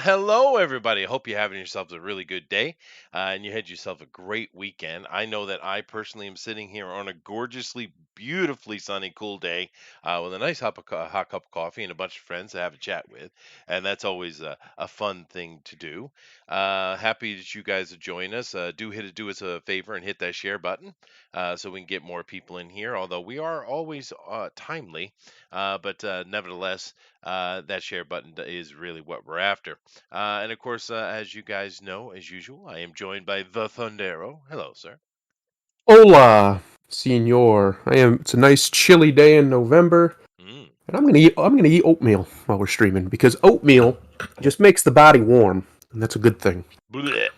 Hello, everybody. I hope you're having yourselves a really good day and you had yourself a great weekend. I know that I personally am sitting here on a gorgeously, beautifully sunny, cool day with a nice hot cup of coffee and a bunch of friends to have a chat with. And that's always a fun thing to do. Happy that you guys are joining us. Do us a favor and hit that share button so we can get more people in here. Although we are always timely, but nevertheless, that share button is really what we're after. And of course, as you guys know, as usual, I am joined by the Thundero. Hello, sir. Hola, senor. It's a nice chilly day in November, Mm. and I'm gonna eat oatmeal while we're streaming because oatmeal just makes the body warm, and that's a good thing. Blech.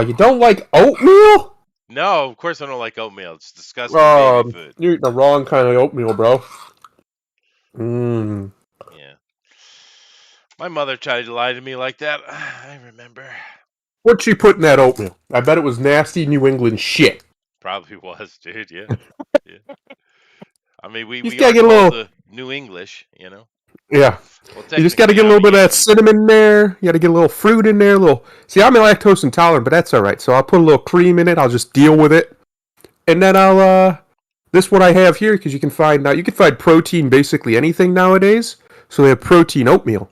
You don't like oatmeal? No, of course I don't like oatmeal. It's disgusting baby food. You're eating the wrong kind of oatmeal, bro. Mmm. Yeah. My mother tried to lie to me like that. I remember. What'd she put in that oatmeal? I bet it was nasty New England shit. Probably was, dude. Yeah. Yeah. I mean, we, You just we gotta are get a called little, the New English. yeah. Well, You just gotta technically, get a I'm little a bit of that Yankee. cinnamon in there. You gotta get a little fruit in there. See, I'm lactose intolerant, but that's all right. So I'll put a little cream in it. I'll just deal with it. And then this what I have here because you can find protein basically anything nowadays. So they have protein oatmeal.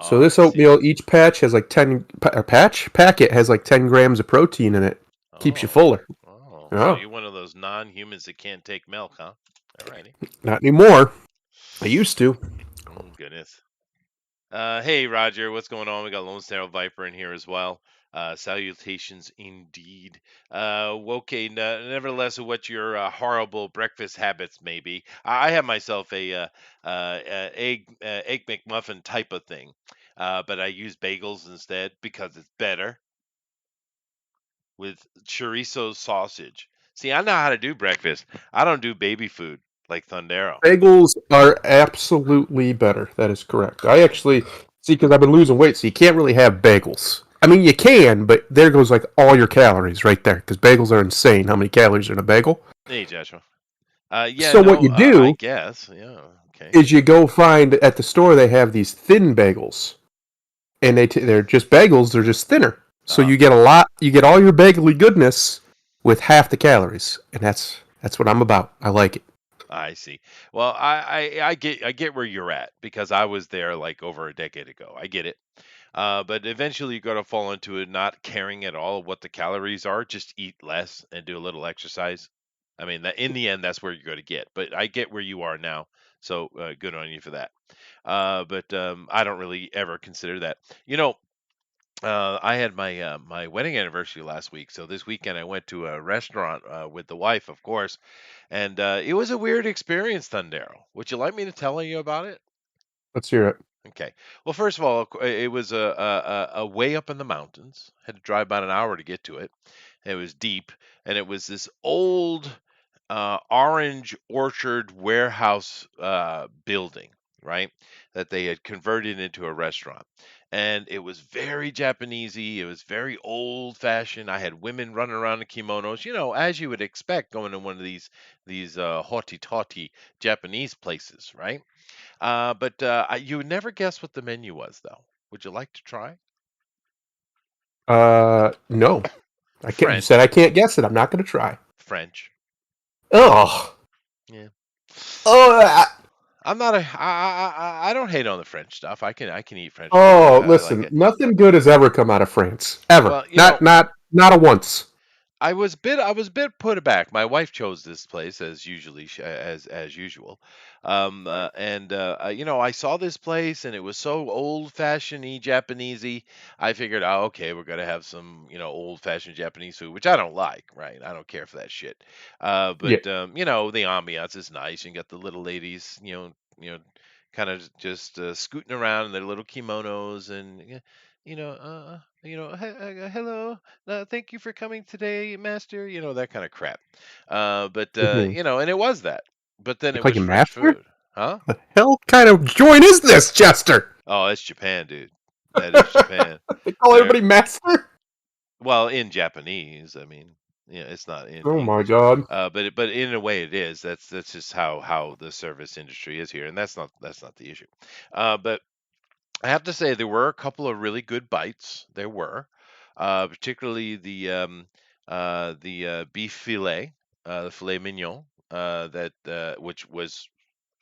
So Oh, this I see. oatmeal, each patch has like 10 packet has like 10 grams of protein in it. Keeps you Oh. fuller. Oh. So Oh, you're one of those non-humans that can't take milk, huh? Alrighty. not anymore. I used to. Goodness. Hey, Roger, what's going on? We got Lone Star Viper in here as well. Salutations indeed. Okay, nevertheless, what your horrible breakfast habits may be. I have myself a egg McMuffin type of thing, but I use bagels instead because it's better with chorizo sausage. See, I know how to do breakfast. I don't do baby food like Thundero. Bagels are absolutely better. That is correct. I Yeah. actually see because I've been losing weight, so you can't really have bagels. I mean, you can, but there goes like all your calories right there because bagels are insane. How many calories are in a bagel? Hey, Joshua. Yeah, So what no, you I do guess. Yeah. Okay. is you go find at the store they have these thin bagels, and they're just bagels. They're just thinner, so Uh-huh. you get a lot. You get all your bagely goodness with half the calories, and that's what I'm about. I like it. I see. Well, I get where you're at because I was there like over a decade ago. I get it. But eventually you got to fall into it not caring at all what the calories are. Just eat less and do a little exercise. I mean, that in the end, that's where you're going to get. But I get where you are now, so good on you for that. But I don't really ever consider that. You know, I had my wedding anniversary last week, so this weekend I went to a restaurant with the wife, of course, and it was a weird experience, Thundero. Would you like me to tell you about it? Let's hear it. Okay. Well, first of all, it was a way up in the mountains. Had to drive about an hour to get to it. It was deep, and it was this old orange orchard warehouse building, right? That they had converted into a restaurant. And it was very Japanesey. It was very old fashioned. I had women running around in kimonos, as you would expect going to one of these haughty taughty Japanese places, right? But you would never guess what the menu was, though. Would you like to try? No, I can't. You said French. I can't guess it. I'm not going to try. French. Oh, Yeah. oh, I'm not a. I don't hate on the French stuff. I can eat French food. oh! I like Listen, it. nothing good has ever come out of France. Ever. Well, Not a once. I was a bit put aback. My wife chose this place as usually as usual, I saw this place and it was so old fashioned Japanesey. I figured, oh, okay, we're gonna have some old fashioned Japanese food, which I don't like, right? I don't care for that shit. Yeah. But the ambiance is nice. You got the little ladies, kind of just scooting around in their little kimonos and hello, thank you for coming today, master. That kind of crap. Mm-hmm. And it was that. But then They it call was you French master? food, huh? The hell kind of joint is this, Chester? Oh, it's Japan, dude. That is Japan. They call There, everybody master. well, in Japanese, I mean, it's not in Oh my English. god. But in a way, it is. That's just how the service industry is here, and that's not the issue. But I have to say there were a couple of really good bites. There were, particularly the beef filet, the filet mignon, that which was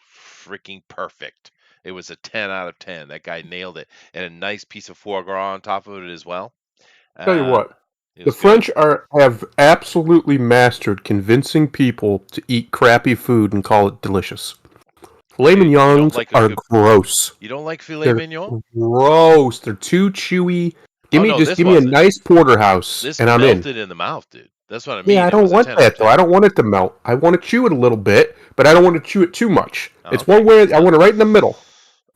freaking perfect. It was a 10 out of 10. That guy nailed it, and a nice piece of foie gras on top of it as well. Tell you Uh, what, it the was good. French are have absolutely mastered convincing people to eat crappy food and call it delicious. Filet You don't mignons like a are good. gross. You don't like filet They're mignon? gross. They're too chewy. Oh no, Just this give me a wasn't. nice porterhouse This and I'm in. melted in the mouth, dude. That's what I Yeah, mean. I It don't was a want 10 out of that though. I 10. don't want it to melt. I want to chew it a little bit, but I don't want to chew it too much. Oh, It's one okay. way I No, want it right in the middle.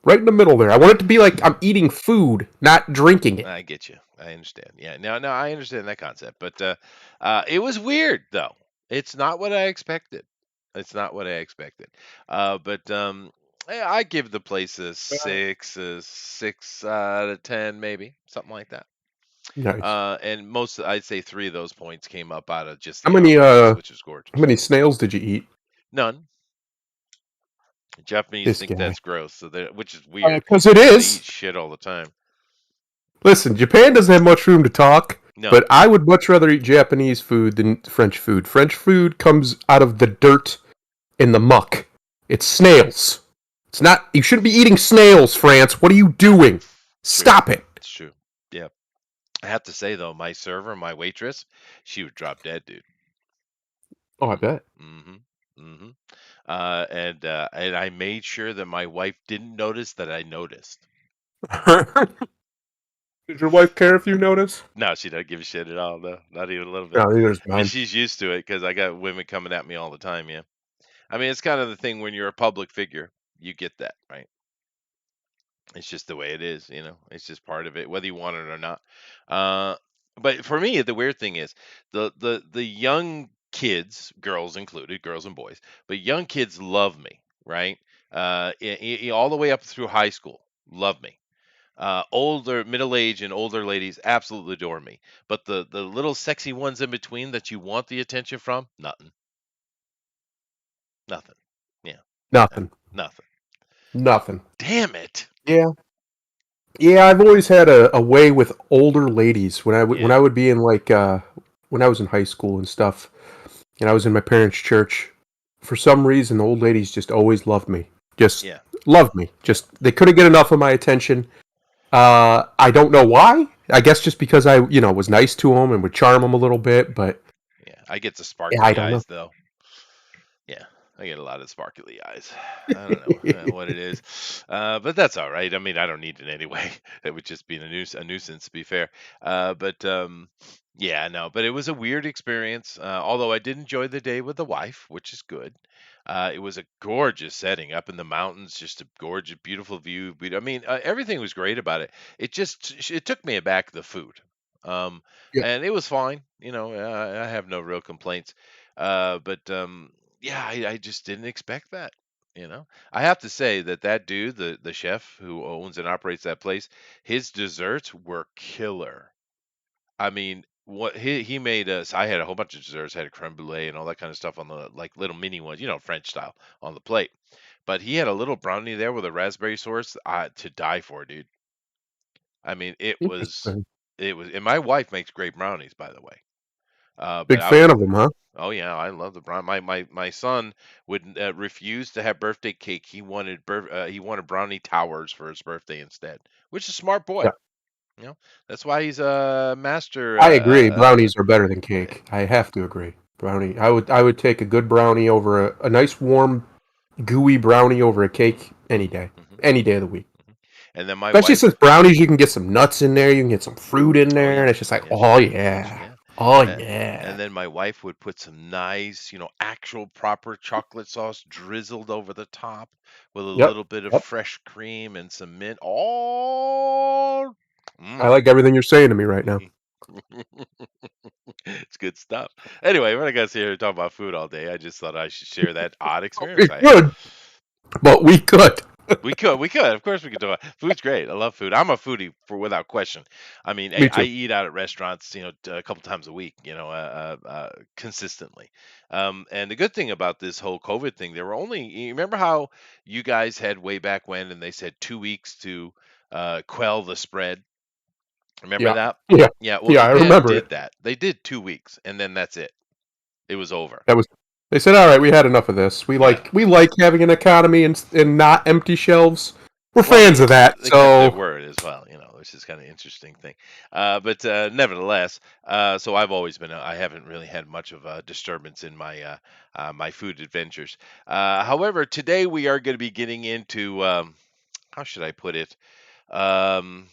Right in the middle there. I want it to be like I'm eating food, not drinking it. I get you. I understand. Yeah, no, I understand that concept. But it was weird, though. It's not what I expected. It's not what I expected. But I give the place a 6 out of 10, maybe something like that. Nice. And I'd say three of those points came up out of just How the many ambiance, which is how gorgeous. many snails did you eat? None. Japanese This think guy. that's gross, which is weird Because it because they is. eat shit all the time. Listen, Japan doesn't have much room to talk, No, but I would much rather eat Japanese food than French food. French food comes out of the dirt and the muck. It's snails. It's not. You shouldn't be eating snails, France. What are you doing? true. Stop it. It's true. Yeah. I have to say though, my server, my waitress, she would drop dead, dude. Oh, I bet. Mm-hmm. Mm-hmm. And I made sure that my wife didn't notice that I noticed. Did your wife care if you notice? No, she doesn't give a shit at all. No, not even a little bit. No, neither does I mean, mine. she's used to it because I got women coming at me all the time. Yeah. I mean, it's kind of the thing when you're a public figure, you get that, right? It's just the way it is, you know. It's just part of it, whether you want it or not. Uh, but for me, the weird thing is the young kids, girls included, girls and boys, but young kids love me, right? All the way up through high school, love me. Older, middle age, and older ladies absolutely adore me. But the little sexy ones in between that you want the attention from, nothing, nothing. Yeah, yeah, Nothing. nothing. Nothing. Damn it. Yeah. Yeah, I've always had a way with older ladies when Yeah, I would be in like when I was in high school and stuff, and I was in my parents' church. For some reason, the old ladies just always loved me. Just yeah. loved me. Just they couldn't get enough of my attention. I don't know why. I guess just because I, was nice to them and would charm them a little bit. But Yeah, I get the yeah, I sparkly don't know. eyes though. Yeah, I get a lot of sparkly eyes. I don't know what it is, but that's all right. I mean, I don't need it anyway. It would just be a nuisance, to be fair. But yeah, no. But it was a weird experience. Although I did enjoy the day with the wife, which is good. It was a gorgeous setting up in the mountains, just a gorgeous, beautiful view. I mean, everything was great about it. It took me aback the food, um, Yeah, and it was fine. You know, I have no real complaints. But yeah, I just didn't expect that. You know, I have to say that dude, the chef who owns and operates that place, his desserts were killer. I mean, what he made us. I had a whole bunch of desserts. I had a creme brulee and all that kind of stuff on the like little mini ones, French style on the plate. But he had a little brownie there with a raspberry sauce to die for, dude. I mean, interesting. and my wife makes great brownies, by the way. But Big I was fan of them, huh? Oh yeah, I love the brown. My son would refuse to have birthday cake. He wanted brownie towers for his birthday instead, which is a smart boy. Yeah, You know, that's why he's a master. I agree. Brownies are better than Yeah. cake. I have to agree. Brownie. I would take a good brownie over a nice warm gooey brownie over a cake Hmm. any day of the week. Hmm. And then my Especially wife. since brownies, you can get some nuts in there, you can get some fruit in Oh there, and yeah, it's just like, yes you oh can, yes you yeah, can. oh Uh, and yeah. then my wife would put some nice, actual proper chocolate sauce drizzled over the top with a Yep, little bit of yep. fresh cream and some mint. Oh, I mm. like everything you're saying to me right now. It's good stuff. Anyway, we're not gonna sit here and talk about food all day. I just thought I should share that odd We experience I had. could, but we could. We could, of course, we could do it. Food's great. I love food. I'm a foodie for without question. I mean, Me I too. eat out at restaurants, a couple times a week, consistently. And the good thing about this whole COVID thing, there were only. You remember how you guys had way back when, and they said 2 weeks to quell the spread. Remember Yeah. that? Yeah. Yeah, well, Yeah, I Japan remember it. did that. They did 2 weeks, and then that's it. It was over. That was they said, "All right, we had enough of this. We Yeah. like having an economy and not empty shelves. We're Well, fans of that." they kept their So, word as well, which is kind of interesting thing. But nevertheless, so I've always been, I haven't really had much of a disturbance in my food adventures. However, today we are going to be getting into, how should I put it? Um,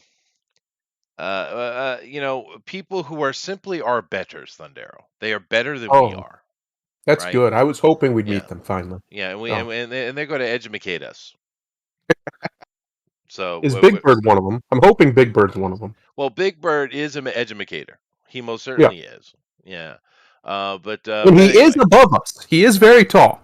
people who are simply our betters, Thundero. They are better than we oh, are, that's right? good. I was hoping we'd Yeah, meet them finally. yeah, and we Oh, and they're going to educate us. So, is Big Bird one of them? I'm hoping Big Bird's one of them. well, Big Bird is an educator. He most Yeah, certainly is. Yeah. and But he is anyway, above us. He is very tall.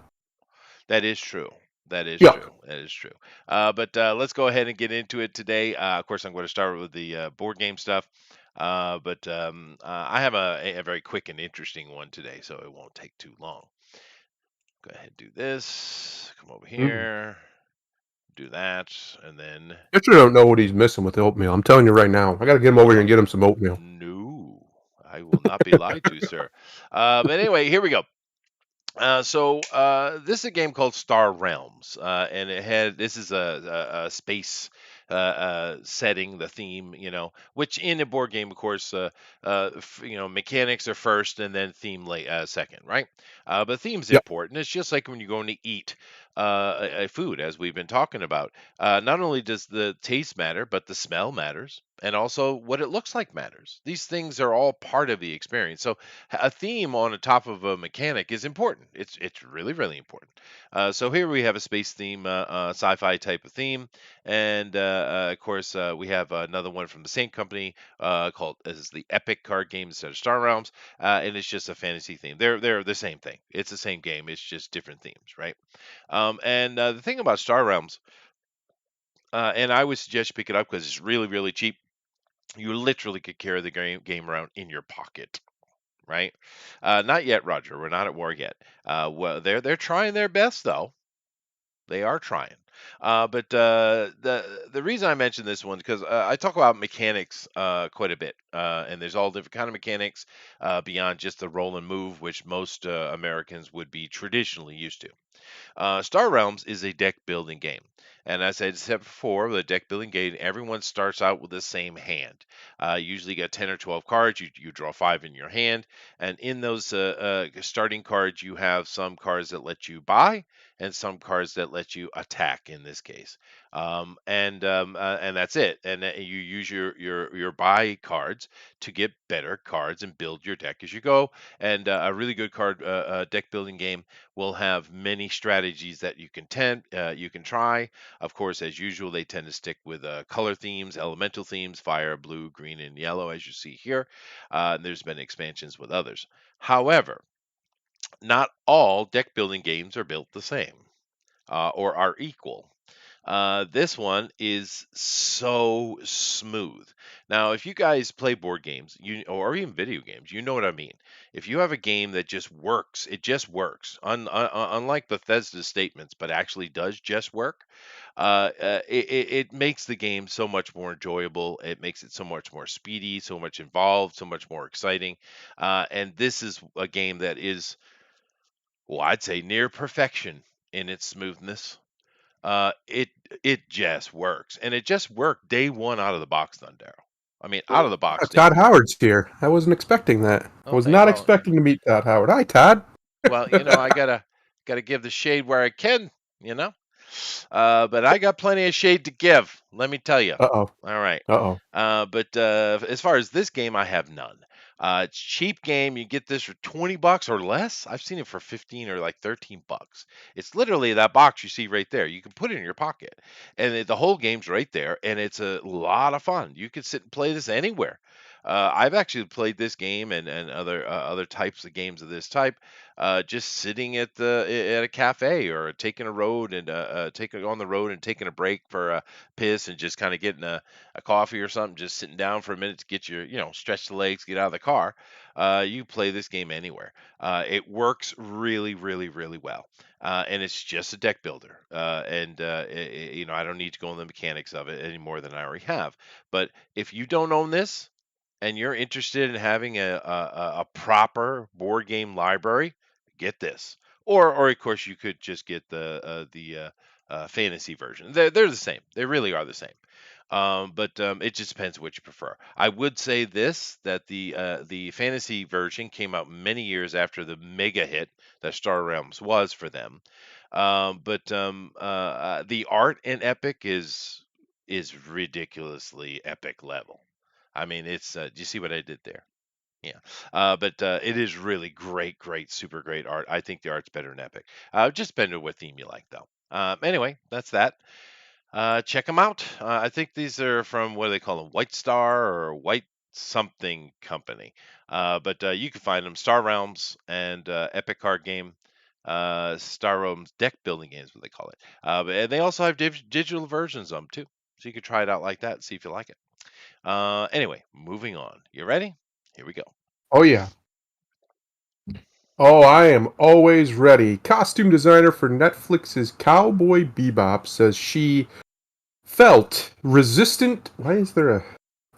that is true. That is Yeah. true. That is true. But let's go ahead and get into it today. Of course, I'm going to start with the board game stuff. But I have a very quick and interesting one today, so it won't take too long. Go ahead and do this. Come over Mm. here. Do that. And then, I sure don't know what he's missing with the oatmeal. I'm telling you right now. I got to get him over here well, and get him some oatmeal. no, I will not be lied to, sir. But anyway, here we go. This is a game called Star Realms, and this is a space setting, the theme, which in a board game, of course, mechanics are first and then theme late second, right? But theme's Yep. important. It's just like when you're going to eat a food, as we've been talking about. Not only does the taste matter, but the smell matters, and also what it looks like matters. These things are all part of the experience. So a theme on the top of a mechanic is important. It's really really important. So here we have a space theme, sci-fi type of theme, and of course we have another one from the same company called this is the Epic card game instead of Star Realms, and it's just a fantasy theme. They're the same thing. It's the same game. It's just different themes, right? And the thing about Star Realms, and I would suggest you pick it up because it's really really cheap. You literally could carry the game around in your pocket, right? Not yet, Roger. We're not at war yet. Well, they're trying their best, though. They are trying. But the reason I mention this one because I talk about mechanics quite a bit, and there's all different kind of mechanics beyond just the roll and move, which most Americans would be traditionally used to. Star Realms is a deck building game. And as I said before, the deck building game, everyone starts out with the same hand. Usually you get 10 or 12 cards. You draw five in your hand. And in those starting cards, you have some cards that let you buy and some cards that let you attack in this case. And that's it. And you use your buy cards to get better cards and build your deck as you go. And a really good card deck building game will have many strategies that you can try. Of course, as usual, they tend to stick with color themes, elemental themes, fire, blue, green, and yellow, as you see here. There's been expansions with others. However, not all deck building games are built the same or are equal. This one is so smooth. Now, if you guys play board games, or even video games, you know what I mean. If you have a game that just works, it just works. Unlike Bethesda's statements, but actually does just work. It makes the game so much more enjoyable. It makes it so much more speedy, so much involved, so much more exciting. And this is a game that is, well, I'd say near perfection in its smoothness. It just works, and it just worked day one out of the box, Thundero. I mean, out of the box, day Todd one. Howard's here. I wasn't expecting that. I Oh, was thank not well, expecting to meet Todd Howard. Hi, Todd. well, I gotta give the shade where I can, you know. But I got plenty of shade to give. Let me tell you. Uh oh. All right. Uh oh. But as far as this game, I have none. It's cheap game. You get this for $20 or less. I've seen it for 15 or like $13. It's literally that box you see right there. You can put it in your pocket, and the whole game's right there, and it's a lot of fun. You can sit and play this anywhere. I've actually played this game and other types of games of this type, just sitting at a cafe or taking a road and taking on the road and taking a break for a piss and just kind of getting a coffee or something, just sitting down for a minute to get your, stretch the legs, get out of the car. You play this game anywhere. It works really, really, really well. And it's just a deck builder. I don't need to go into the mechanics of it any more than I already have. But if you don't own this and you're interested in having a proper board game library, get this. Or of course, you could just get the fantasy version. They're the same. They really are the same. But it just depends what you prefer. I would say this that the fantasy version came out many years after the mega hit that Star Realms was for them. The art in Epic is ridiculously epic level. I mean, it's do you see what I did there? Yeah. But it is really great, great, super great art. I think the art's better than Epic. Just depending on what theme you like, though. Anyway, that's that. Check them out. I think these are from what do they call them, White Star or White something company. But you can find them Star Realms and Epic Card Game. Star Realms deck building games, what they call it. And they also have digital versions of them too, so you can try it out like that, see if you like it. Anyway, moving on. You ready? Here we go. Oh yeah. Oh, I am always ready. Costume designer for Netflix's Cowboy Bebop says she felt resistant. Why is there a?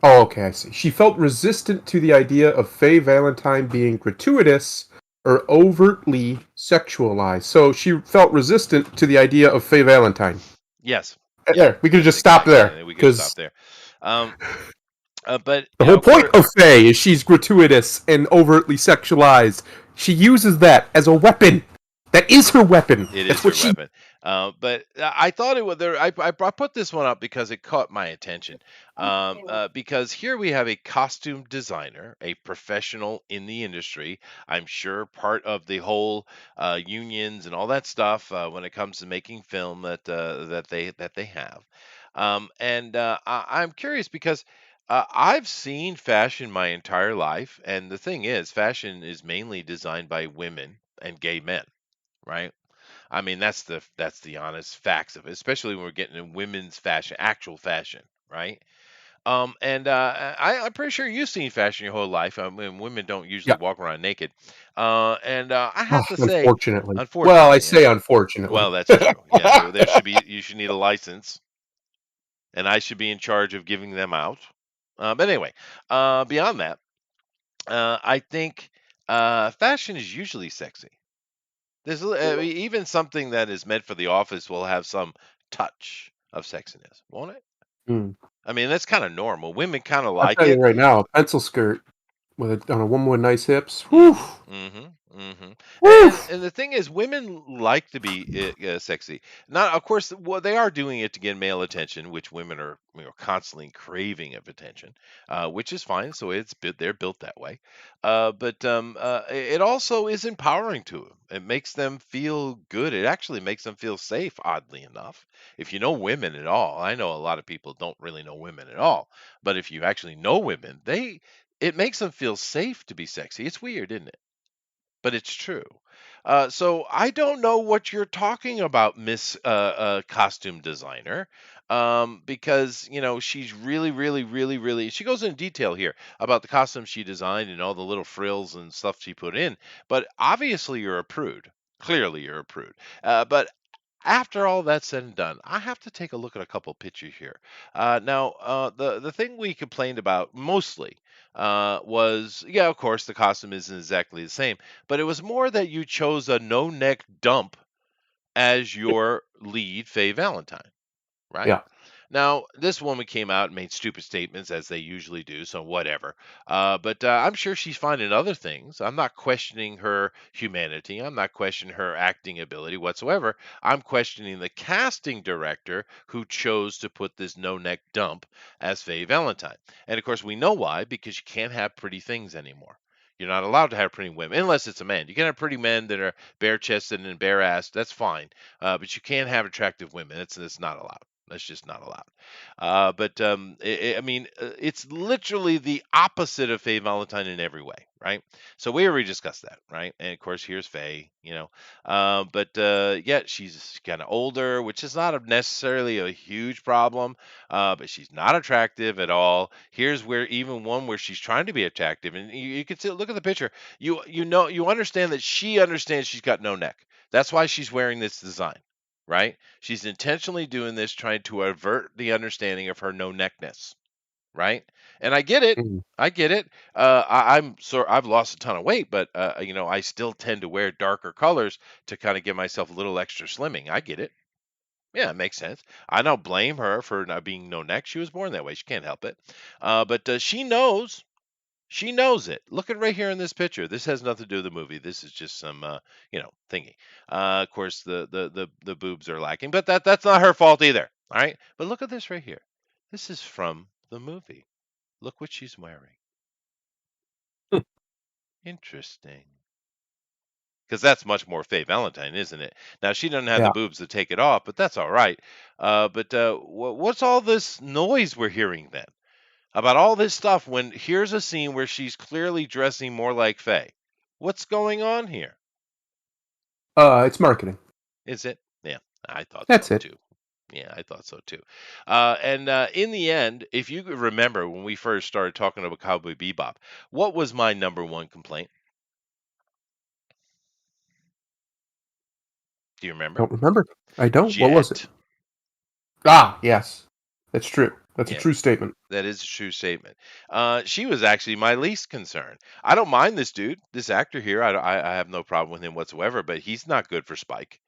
Oh, okay, I see. She felt resistant to the idea of Faye Valentine being gratuitous or overtly sexualized. So she felt resistant to the idea of Faye Valentine. Yes. Yep. There, we could have That's just stopped exactly. there And we could have because stopped there. Um, but the whole of point course, of Faye is she's gratuitous and overtly sexualized. She uses that as a weapon. That is her weapon. it That's is what her she. weapon. But I thought it was there. I put this one up because it caught my attention. Because here we have a costume designer, a professional in the industry. I'm sure part of the whole unions and all that stuff when it comes to making film that they have. I'm curious because I've seen fashion my entire life, and the thing is, fashion is mainly designed by women and gay men, right? I mean, that's the honest facts of it, especially when we're getting in women's fashion, actual fashion, right? I'm pretty sure you've seen fashion your whole life. I mean, women don't usually Yeah. walk around naked. I Oh, have to say, unfortunately. Well, I unfortunately, say unfortunately. well, that's true. Yeah, there should be you should need a license, and I should be in charge of giving them out. But anyway, beyond that, I think fashion is usually sexy. Even something that is meant for the office will have some touch of sexiness, won't it? Hmm. I mean, that's kind of normal. Women kind of I'll like tell you it. right now, a pencil skirt on a woman with nice hips. Whew, Mhm, mhm, mhm. whew. And the thing is, women like to be sexy. Not, of course, well, they are doing it to get male attention, which women are, constantly craving of attention, which is fine. So they're built that way. It also is empowering to them. It makes them feel good. It actually makes them feel safe. Oddly enough, if you know women at all, I know a lot of people don't really know women at all, but if you actually know women, it makes them feel safe to be sexy. It's weird, isn't it? But it's true. So I don't know what you're talking about, Miss Costume Designer, because she's really, really, really, really. She goes into detail here about the costumes she designed and all the little frills and stuff she put in. But obviously, you're a prude. Clearly, you're a prude. But after all that's said and done, I have to take a look at a couple pictures here. The thing we complained about mostly was, yeah, of course, the costume isn't exactly the same, but it was more that you chose a no neck dump as your lead Faye Valentine, right? Yeah. Now, this woman came out and made stupid statements as they usually do, so whatever. But I'm sure she's finding other things. I'm not questioning her humanity. I'm not questioning her acting ability whatsoever. I'm questioning the casting director who chose to put this no neck dump as Faye Valentine. And of course, we know why, because you can't have pretty things anymore. You're not allowed to have pretty women unless it's a man. You can have pretty men that are bare chested and bare assed. That's fine. But you can't have attractive women. It's not allowed. That's just not allowed. I mean, it's literally the opposite of Faye Valentine in every way, right? So we already discussed that, right? And of course, here's Faye, yeah, she's kind of older, which is not necessarily a huge problem, but she's not attractive at all. Here's where even one where she's trying to be attractive, and you can see, look at the picture. You understand that she understands she's got no neck. That's why she's wearing this design, right? She's intentionally doing this trying to avert the understanding of her no neckness, right? And I get it. Mm. I get it. I've lost a ton of weight, but I still tend to wear darker colors to kind of give myself a little extra slimming. I get it. Yeah, it makes sense. I don't blame her for not being no neck. She was born that way. She can't help it. But she knows. She knows it. Look at right here in this picture. This has nothing to do with the movie. This is just some, thingy. Of course, the boobs are lacking, but that's not her fault either. All right. But look at this right here. This is from the movie. Look what she's wearing. Interesting. Because that's much more Faye Valentine, isn't it? Now she doesn't have the Yeah. boobs to take it off, but that's all right. What's all this noise we're hearing then about all this stuff when here's a scene where she's clearly dressing more like Faye? What's going on here? It's marketing. Is it? Yeah, I thought That's so it. too. Yeah, I thought so too. And In the end, if you could remember when we first started talking about Cowboy Bebop, what was my number one complaint? Do you remember? Don't remember. I don't. What was it? Jet. Ah, yes. That's true. That's a Yeah, true statement. that is a true statement. She was actually my least concern. I don't mind this dude, this actor here. I have no problem with him whatsoever, but he's not good for Spike.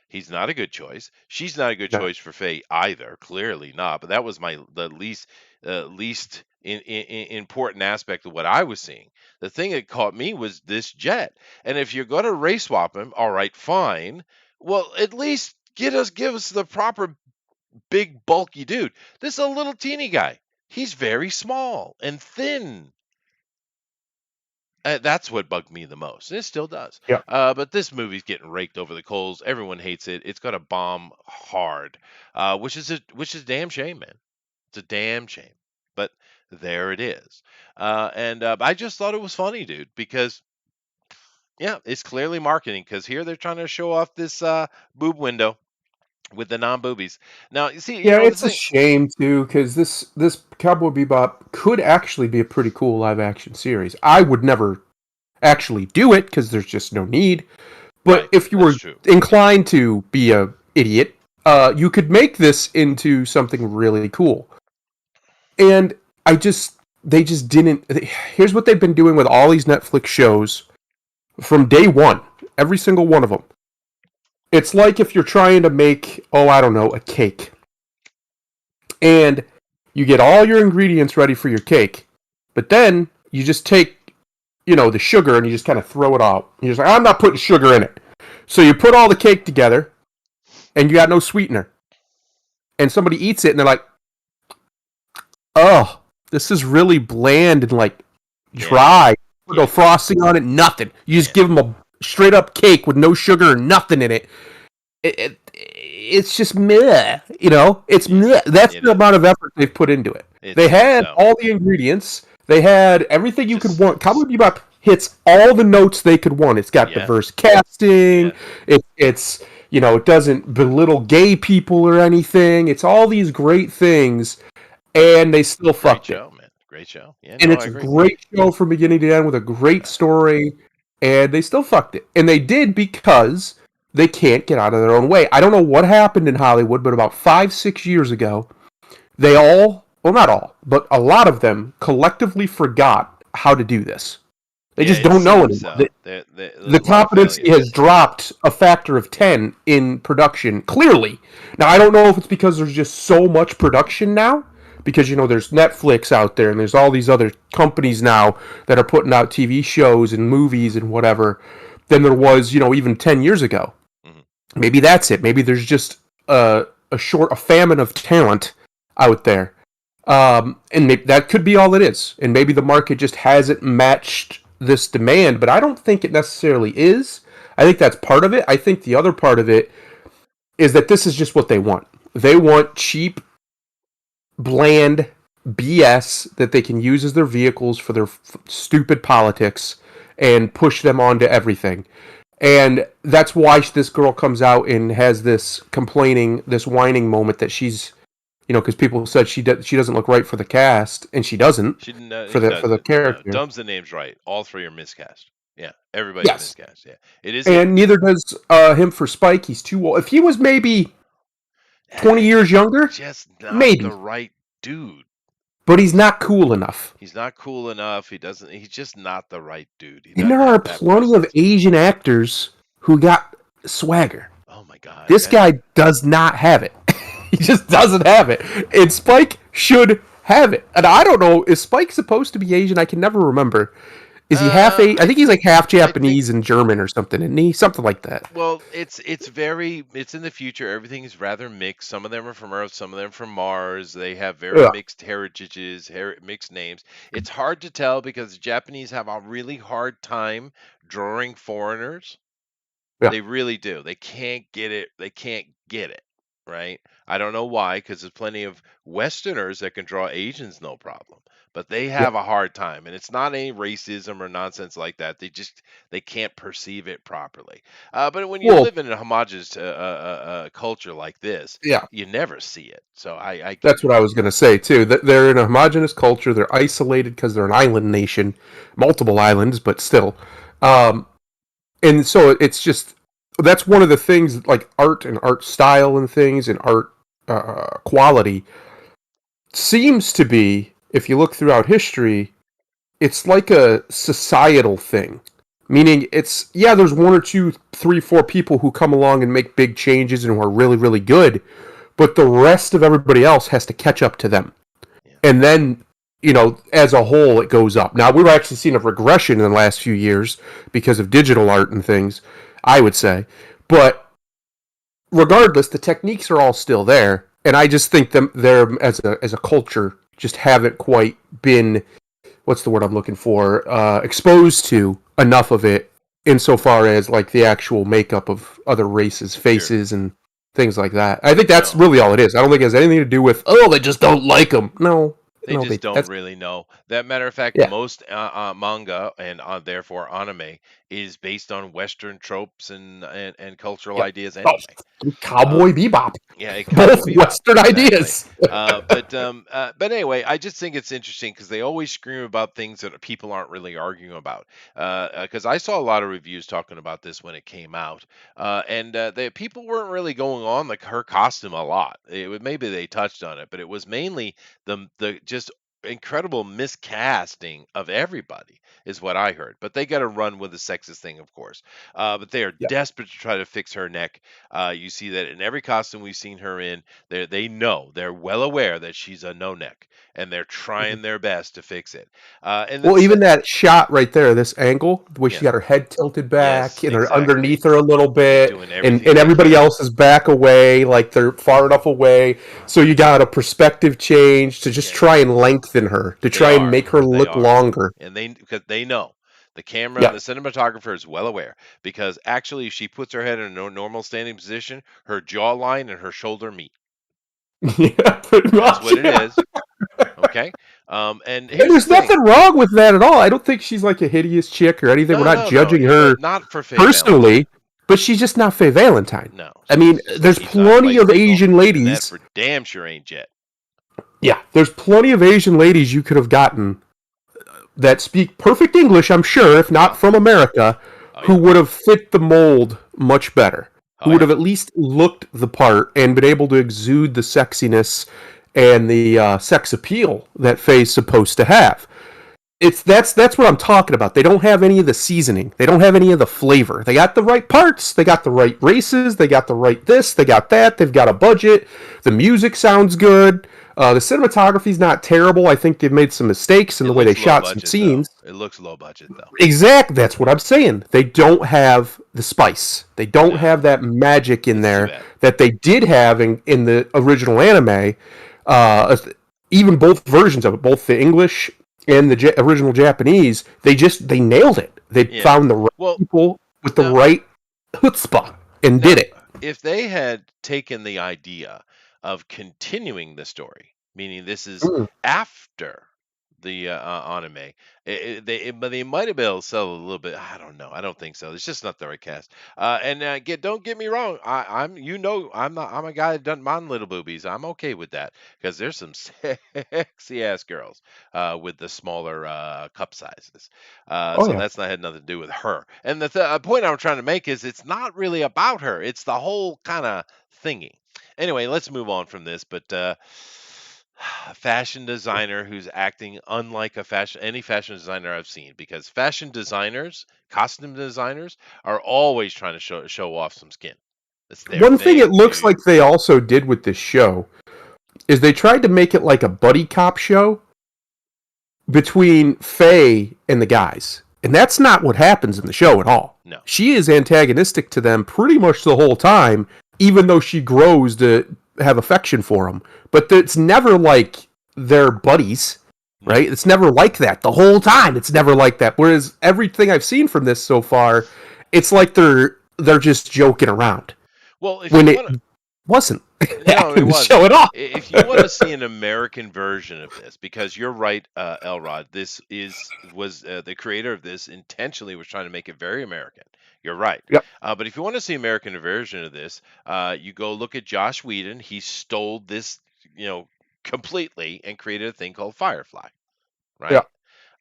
He's not a good choice. She's not a good No. choice for Faye either. Clearly not. But that was the least important aspect of what I was seeing. The thing that caught me was this Jet. And if you're going to race swap him, all right, fine. Well, at least give us the proper big bulky dude. This is a little teeny guy. He's very small and thin. That's what bugged me the most. And it still does. Yeah. But this movie's getting raked over the coals. Everyone hates it. It's gonna bomb hard, which is a damn shame, man. It's a damn shame. But there it is. And I just thought it was funny, dude, because yeah, it's clearly marketing. Because here they're trying to show off this boob window with the non boobies. Now, you see, Yeah, the it's a thing. shame too, because this Cowboy Bebop could actually be a pretty cool live action series. I would never actually do it because there's just no need. But Right, if you that's were true. inclined to be a idiot, you could make this into something really cool. And they just didn't. Here's what they've been doing with all these Netflix shows from day one, every single one of them. It's like if you're trying to make, oh, I don't know, a cake. And you get all your ingredients ready for your cake, but then you just take, the sugar and you just kind of throw it out. You're just like, I'm not putting sugar in it. So you put all the cake together and you got no sweetener. And somebody eats it and they're like, oh, this is really bland and like Yeah, dry. Put no yeah, frosting on it, nothing. You just yeah, give them a straight up cake with no sugar and nothing in it. It's just meh, It's yeah. meh. That's It the is. amount of effort they've put into it. It's They it's had all the ingredients. They had everything you could just want. Cowboy Bebop hits all the notes they could want. It's got yeah, diverse casting. yeah. It's it doesn't belittle gay people or anything. It's all these great things, and they still Great fucked it. show, man. Great show. Yeah, And no, it's I a agree. great show from beginning to end with a great story, and they still fucked it. And they did because they can't get out of their own way. I don't know what happened in Hollywood, but about 5, 6 years ago, they all, well, not all, but a lot of them collectively forgot how to do this. They Yeah, just it don't know seems anymore. so. The There's a lot of competency failures. has dropped a factor of 10 in production, clearly. Now, I don't know if it's because there's just so much production now, because, there's Netflix out there and there's all these other companies now that are putting out TV shows and movies and whatever than there was, even 10 years ago. Hmm. Maybe that's it. Maybe there's just a famine of talent out there. And that could be all it is. And maybe the market just hasn't matched this demand, but I don't think it necessarily is. I think that's part of it. I think the other part of it is that this is just what they want. They want cheap, bland BS that they can use as their vehicles for their stupid politics and push them onto everything. And that's why this girl comes out and has this complaining, this whining moment that she's, because people said she doesn't look right for the cast, and she doesn't He for the doesn't. No, character. Dumb's the name's right. All three are miscast. Yeah, everybody's Yes, miscast. Yeah, it is a and neither does him for Spike. He's too old. If he was maybe 20 years he's younger, just not the maybe, right dude. but he's not cool enough. He's not cool enough. He doesn't. He's just not the right dude. He And doesn't there are have that plenty of presence. Asian actors who got swagger. Oh my god, This that guy does not have it. He just doesn't have it. And Spike should have it. And I don't know, is Spike supposed to be Asian? I can never remember. Is he half Asian? I think he's like half I think Japanese and German or something, isn't he? Something like that. well, it's in the future. Everything is rather mixed. Some of them are from Earth, some of them from Mars. They have very Yeah. mixed heritages, mixed names. It's hard to tell because the Japanese have a really hard time drawing foreigners. Yeah. They really do. They can't get it. They can't get it, right? I don't know why, because there's plenty of Westerners that can draw Asians no problem, but they Yeah. have a hard time, and it's not any racism or nonsense like that. They can't perceive it properly. But when you Well, live in a homogenous culture like this, yeah. you never see it. So I get That's it. what I was going to say, too. That they're in a homogenous culture. They're isolated because they're an island nation, multiple islands, but still. Um, and so it's just that's one of the things like art and art style and things and art quality seems to be, if you look throughout history, it's like a societal thing. Meaning, it's, yeah, there's one or two, three, four people who come along and make big changes and who are really, really good, but the rest of everybody else has to catch up to them. Yeah. And then, as a whole, it goes up. Now, we've actually seen a regression in the last few years because of digital art and things, I would say. But regardless, the techniques are all still there. And I just think them they're as a culture just haven't quite been, what's the word I'm looking for, exposed to enough of it insofar as like the actual makeup of other races, Sure. faces, and things like that. I think that's No. really all it is. I don't think it has anything to do with, oh, they just don't like them. No, They just don't that's, really know. That matter of fact, yeah. most manga and therefore anime is based on Western tropes and cultural Yep. ideas Oh, anyway. Cowboy Um, Bebop. yeah, Cowboy Both Bebop, Western exactly. ideas. But anyway, I just think it's interesting because they always scream about things that people aren't really arguing about. Because I saw a lot of reviews talking about this when it came out, and the people weren't really going on like her costume a lot. Maybe they touched on it, but it was mainly the just incredible miscasting of everybody is what I heard. But they got to run with the sexist thing, of course. But they are Yeah. desperate to try to fix her neck. You see that in every costume we've seen her in. They know they're well aware that she's a no neck, and they're trying their best to fix it. And then Well, even that shot right there, this angle, the way she yes, got her head tilted yes, back and her exactly. underneath her a little They're bit, doing and everything they everybody can. else is back away, like they're far enough away. So you got a perspective change to just Yeah, try and lengthen her, to they try and are. make her They look are. longer. And because they know the camera, Yeah. the cinematographer is well aware because actually, if she puts her head in a normal standing position, her jawline and her shoulder meet. Yeah, pretty That's much. what it Yeah. is. Okay. And And here's the there's thing. nothing wrong with that at all. I don't think she's like a hideous chick or anything. We're No, not no, no. judging Yeah, her but not for Faye Valentine. personally, but she's just not Faye Valentine. No, I mean, there's she's not plenty of placeable, Asian and that ladies. for damn sure ain't Jet. Yeah, there's plenty of Asian ladies you could have gotten that speak perfect English, I'm sure, if not Oh, from America, oh who yeah, would have fit the mold much better. oh Who would yeah. have at least looked the part and been able to exude the sexiness and the sex appeal that Faye's supposed to have. That's what I'm talking about. They don't have any of the seasoning. They don't have any of the flavor. They got the right parts. They got the right races. They got the right this. They got that. They've got a budget. The music sounds good. The cinematography's not terrible. I think they've made some mistakes in It the way they looks low shot some budget though. scenes. It looks low budget though. Exact. That's what I'm saying. They don't have the spice. They don't have No, that magic in it's too there bad. that they did have in the original anime. Uh, Even both versions of it, both the English and the original Japanese, they nailed it. They Yeah. found the right Well, people with the now, right chutzpah and did now, it. if they had taken the idea of continuing the story, meaning this is Mm. after the anime. But they might have been able to sell a little bit. I don't know. I don't think so. It's just not the right cast. And don't get me wrong. I'm I'm not. I'm a guy that doesn't mind little boobies. I'm okay with that because there's some sexy ass girls with the smaller cup sizes. Oh So yeah. that's not had nothing to do with her. And the point I'm trying to make is it's not really about her. It's the whole kind of thingy. Anyway, let's move on from this. But fashion designer who's acting unlike any fashion designer I've seen, because fashion designers, costume designers, are always trying to show off some skin. That's their One thing it thing, looks dude. like they also did with this show is they tried to make it like a buddy cop show between Faye and the guys. And that's not what happens in the show at all. No. She is antagonistic to them pretty much the whole time, even though she grows to have affection for them. But it's never like they're buddies, No. right? It's never like that the whole time. It's never like that. Whereas everything I've seen from this so far, it's like they're just joking around Well, if when you it want to, wasn't no, that it in the wasn't. show at all. If you want to see an American version of this, because you're right, Elrod, this is was the creator of this intentionally was trying to make it very American. You're right. Yep. But if you want to see American version of this, you go look at Josh Whedon. He stole this, you know, completely and created a thing called Firefly, Yeah.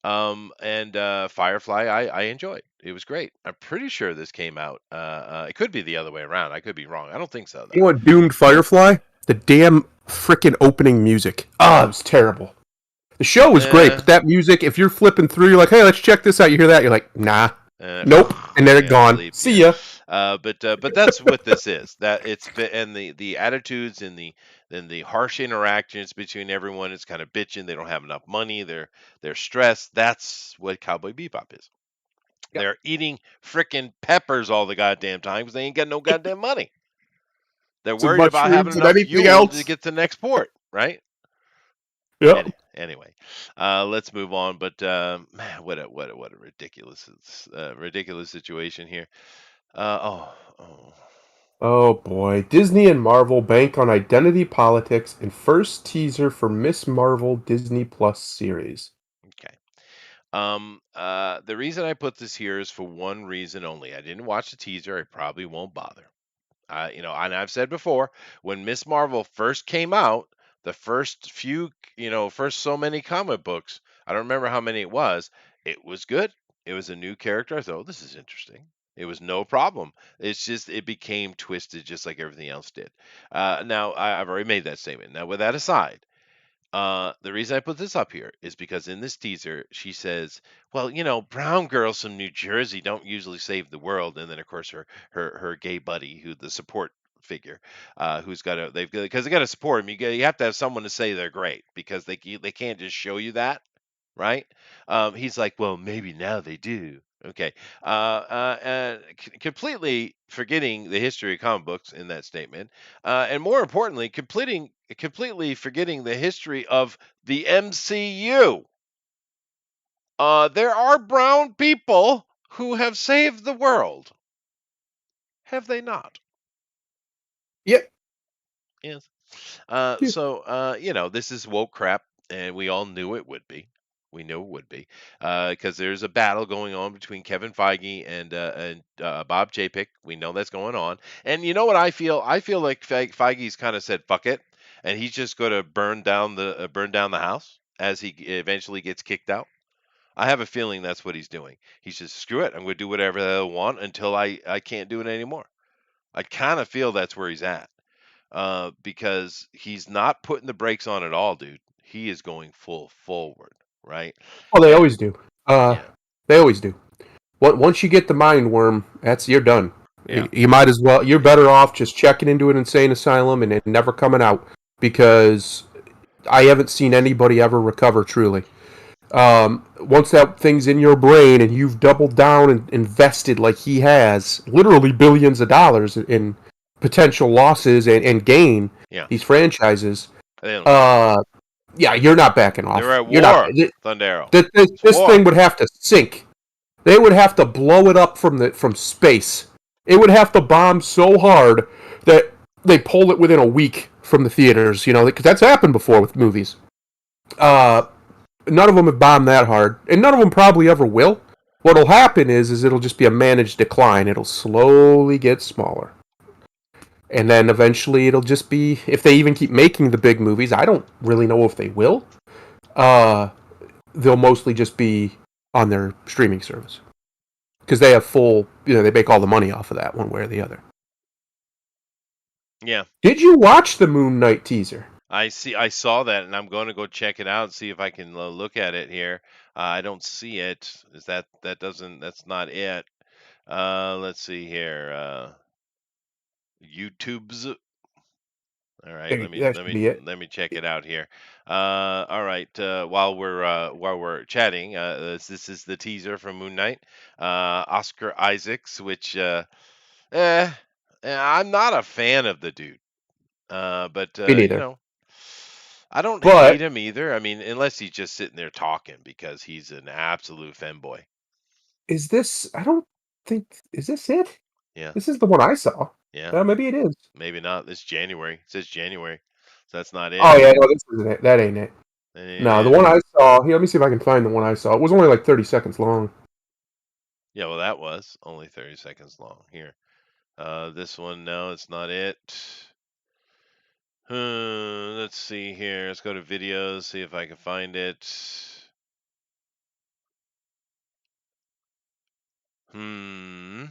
right? And Firefly, I enjoyed. It was great. I'm pretty sure this came out. It could be the other way around. I could be wrong. I don't think so You though. know what doomed Firefly? The damn freaking opening music. Oh, it was terrible. The show was great, Eh, but that music, if you're flipping through, you're like, hey, let's check this out. You hear that? You're like, nah, nope. And then it yeah, gone. sleep. See Yeah, ya. but that's what this is. That and the attitudes and the harsh interactions between everyone is kind of bitching. They don't have enough money. They're stressed. That's what Cowboy Bebop is. Yep. They're eating frickin' peppers all the goddamn time because they ain't got no goddamn money. They're Some worried about having mushrooms and enough anything fuel to else. get to the next port, right? Yep. Anyway, let's move on. But man, what a ridiculous ridiculous situation here. Oh, Oh boy. Disney and Marvel bank on identity politics in first teaser for Miss Marvel Disney Plus series. okay. The reason I put this here is for one reason only. I didn't watch the teaser. I probably won't bother. And I've said before, when Miss Marvel first came out, the first few, first so many comic books, I don't remember how many it was good. It was a new character. I thought, oh, this is interesting. It was no problem. It's just, it became twisted just like everything else did. Now, I've already made that statement. Now, with that aside, the reason I put this up here is because in this teaser, she says, "Well, brown girls from New Jersey don't usually save the world." And then, of course, her gay buddy, who the support figure, who's got to because they got to support him. You have to have someone to say they're great because they can't just show you that, right? He's like, "Well, maybe now they do." Okay, completely forgetting the history of comic books in that statement, and more importantly, completely forgetting the history of the MCU. There are brown people who have saved the world, have they not? Yep. Yes. Yeah. This is woke crap, and we all knew it would be. We knew it would be because there's a battle going on between Kevin Feige and Bob Chapek. We know that's going on, and you know what I feel? I feel like Feige's kind of said "fuck it," and he's just going to burn down the house as he eventually gets kicked out. I have a feeling that's what he's doing. He's just screw it. I'm going to do whatever I want until I can't do it anymore. I kind of feel that's where he's at because he's not putting the brakes on at all, dude. He is going full forward, right? Oh, they And always do. Uh, yeah, they always do. Once you get the mind worm, you're done. yeah, You might as well. You're better off just checking into an insane asylum and never coming out because I haven't seen anybody ever recover truly. Once that thing's in your brain and you've doubled down and invested like he has, literally billions of dollars in potential losses and gain yeah. these franchises, They don't know. uh, yeah, you're not backing They're off. at You're not. war, Thundero. It's This thing war. would have to sink. They would have to blow it up from space. It would have to bomb so hard that they pull it within a week from the theaters, because that's happened before with movies. Uh, None of them have bombed that hard, and none of them probably ever will. What'll happen is it'll just be a managed decline. It'll slowly get smaller, and then eventually it'll just be, if they even keep making the big movies. I don't really know if they will. Uh, they'll mostly just be on their streaming service because they have full. They make all the money off of that one way or the other. Yeah, Did you watch the Moon Knight teaser? I see. I saw that, and I'm going to go check it out and see if I can look at it here. I don't see it. Is that doesn't? That's not it. Let's see here. YouTube's. All right, That should be it. let me check it out here. All right, while we're chatting, this is the teaser from Moon Knight. Oscar Isaacs, which eh, I'm not a fan of the dude. But Me neither. I don't hate But him either. I mean, unless he's just sitting there talking because he's an absolute femboy. is this? I don't think. Is this it? Yeah, This is the one I saw. yeah, Maybe it is. maybe not. This January. It says January, so that's not it. Oh yeah, no, this isn't it. That ain't it. That ain't No, the it. one I saw. Here, let me see if I can find the one I saw. It was only like 30 seconds long. Yeah, well, that was only 30 seconds long. Here, this one, no, it's not it. Let's see here. Let's go to videos, see if I can find it. Hmm,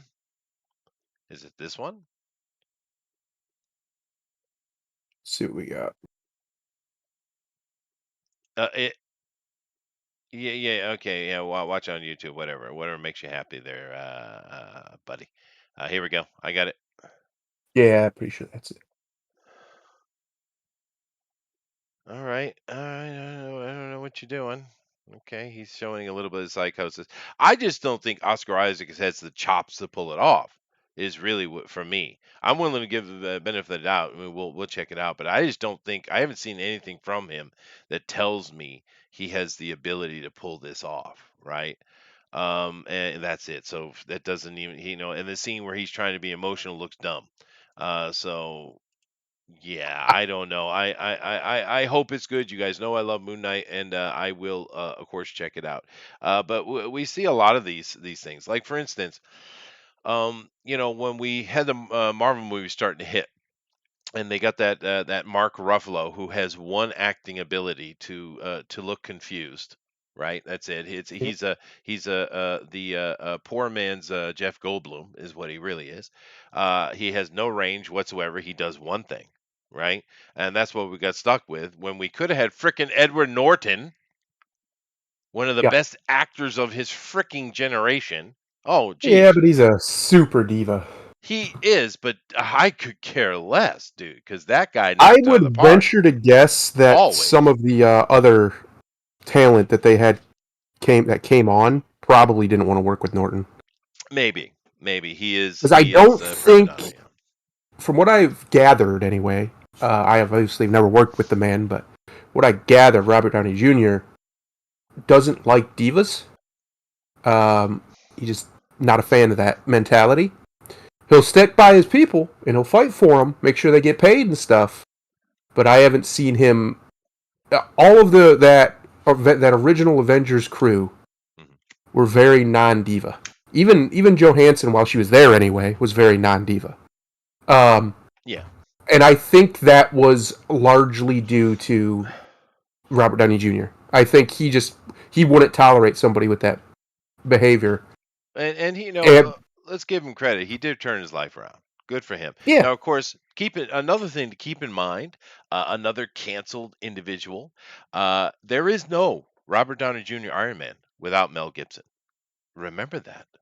is it this one? Let's see what we got. It Yeah, yeah, okay, yeah. Watch on YouTube, whatever makes you happy, there, buddy. Here we go. I got it. Yeah, pretty sure that's it. All right. I don't know what you're doing. Okay, he's showing a little bit of psychosis. I just don't think Oscar Isaac has the chops to pull it off. Is really what for me. I'm willing to give the benefit of the doubt. I mean, we'll check it out, but I just don't think I haven't seen anything from him that tells me he has the ability to pull this off, right? And that's it. So that doesn't even and the scene where he's trying to be emotional looks dumb. So yeah, I don't know. I hope it's good. You guys know I love Moon Knight, and I will of course check it out. But we see a lot of these things. Like for instance, when we had the Marvel movie starting to hit, and they got that Mark Ruffalo who has one acting ability to look confused. Right, that's it. He's the poor man's Jeff Goldblum is what he really is. He has no range whatsoever. He does one thing, right, and that's what we got stuck with when we could have had frickin' Edward Norton, one of the Yeah. best actors of his fricking generation. Oh, Yeah, geez, but he's a super diva. he is, but I could care less, dude, because that guy I knocks it out of the would park venture to guess that some always. of the other talent that they had came on probably didn't want to work with Norton. Maybe Because I he is don't probably not. think, Yeah. from what I've gathered anyway, I have obviously never worked with the man, but what I gather, Robert Downey Jr. doesn't like divas. He's just not a fan of that mentality. He'll stick by his people and he'll fight for them, make sure they get paid and stuff. But I haven't seen him. All of that original Avengers crew Mhm. were very non-diva. Even Johansson, while she was there anyway, was very non-diva. Um, Yeah. and I think that was largely due to Robert Downey Jr. I think he wouldn't tolerate somebody with that behavior. And And let's give him credit. He did turn his life around. Good for him. yeah, Now, of course, keep it another thing to keep in mind. Another canceled individual. There is no Robert Downey Jr. Iron Man without Mel Gibson. Remember that mhm.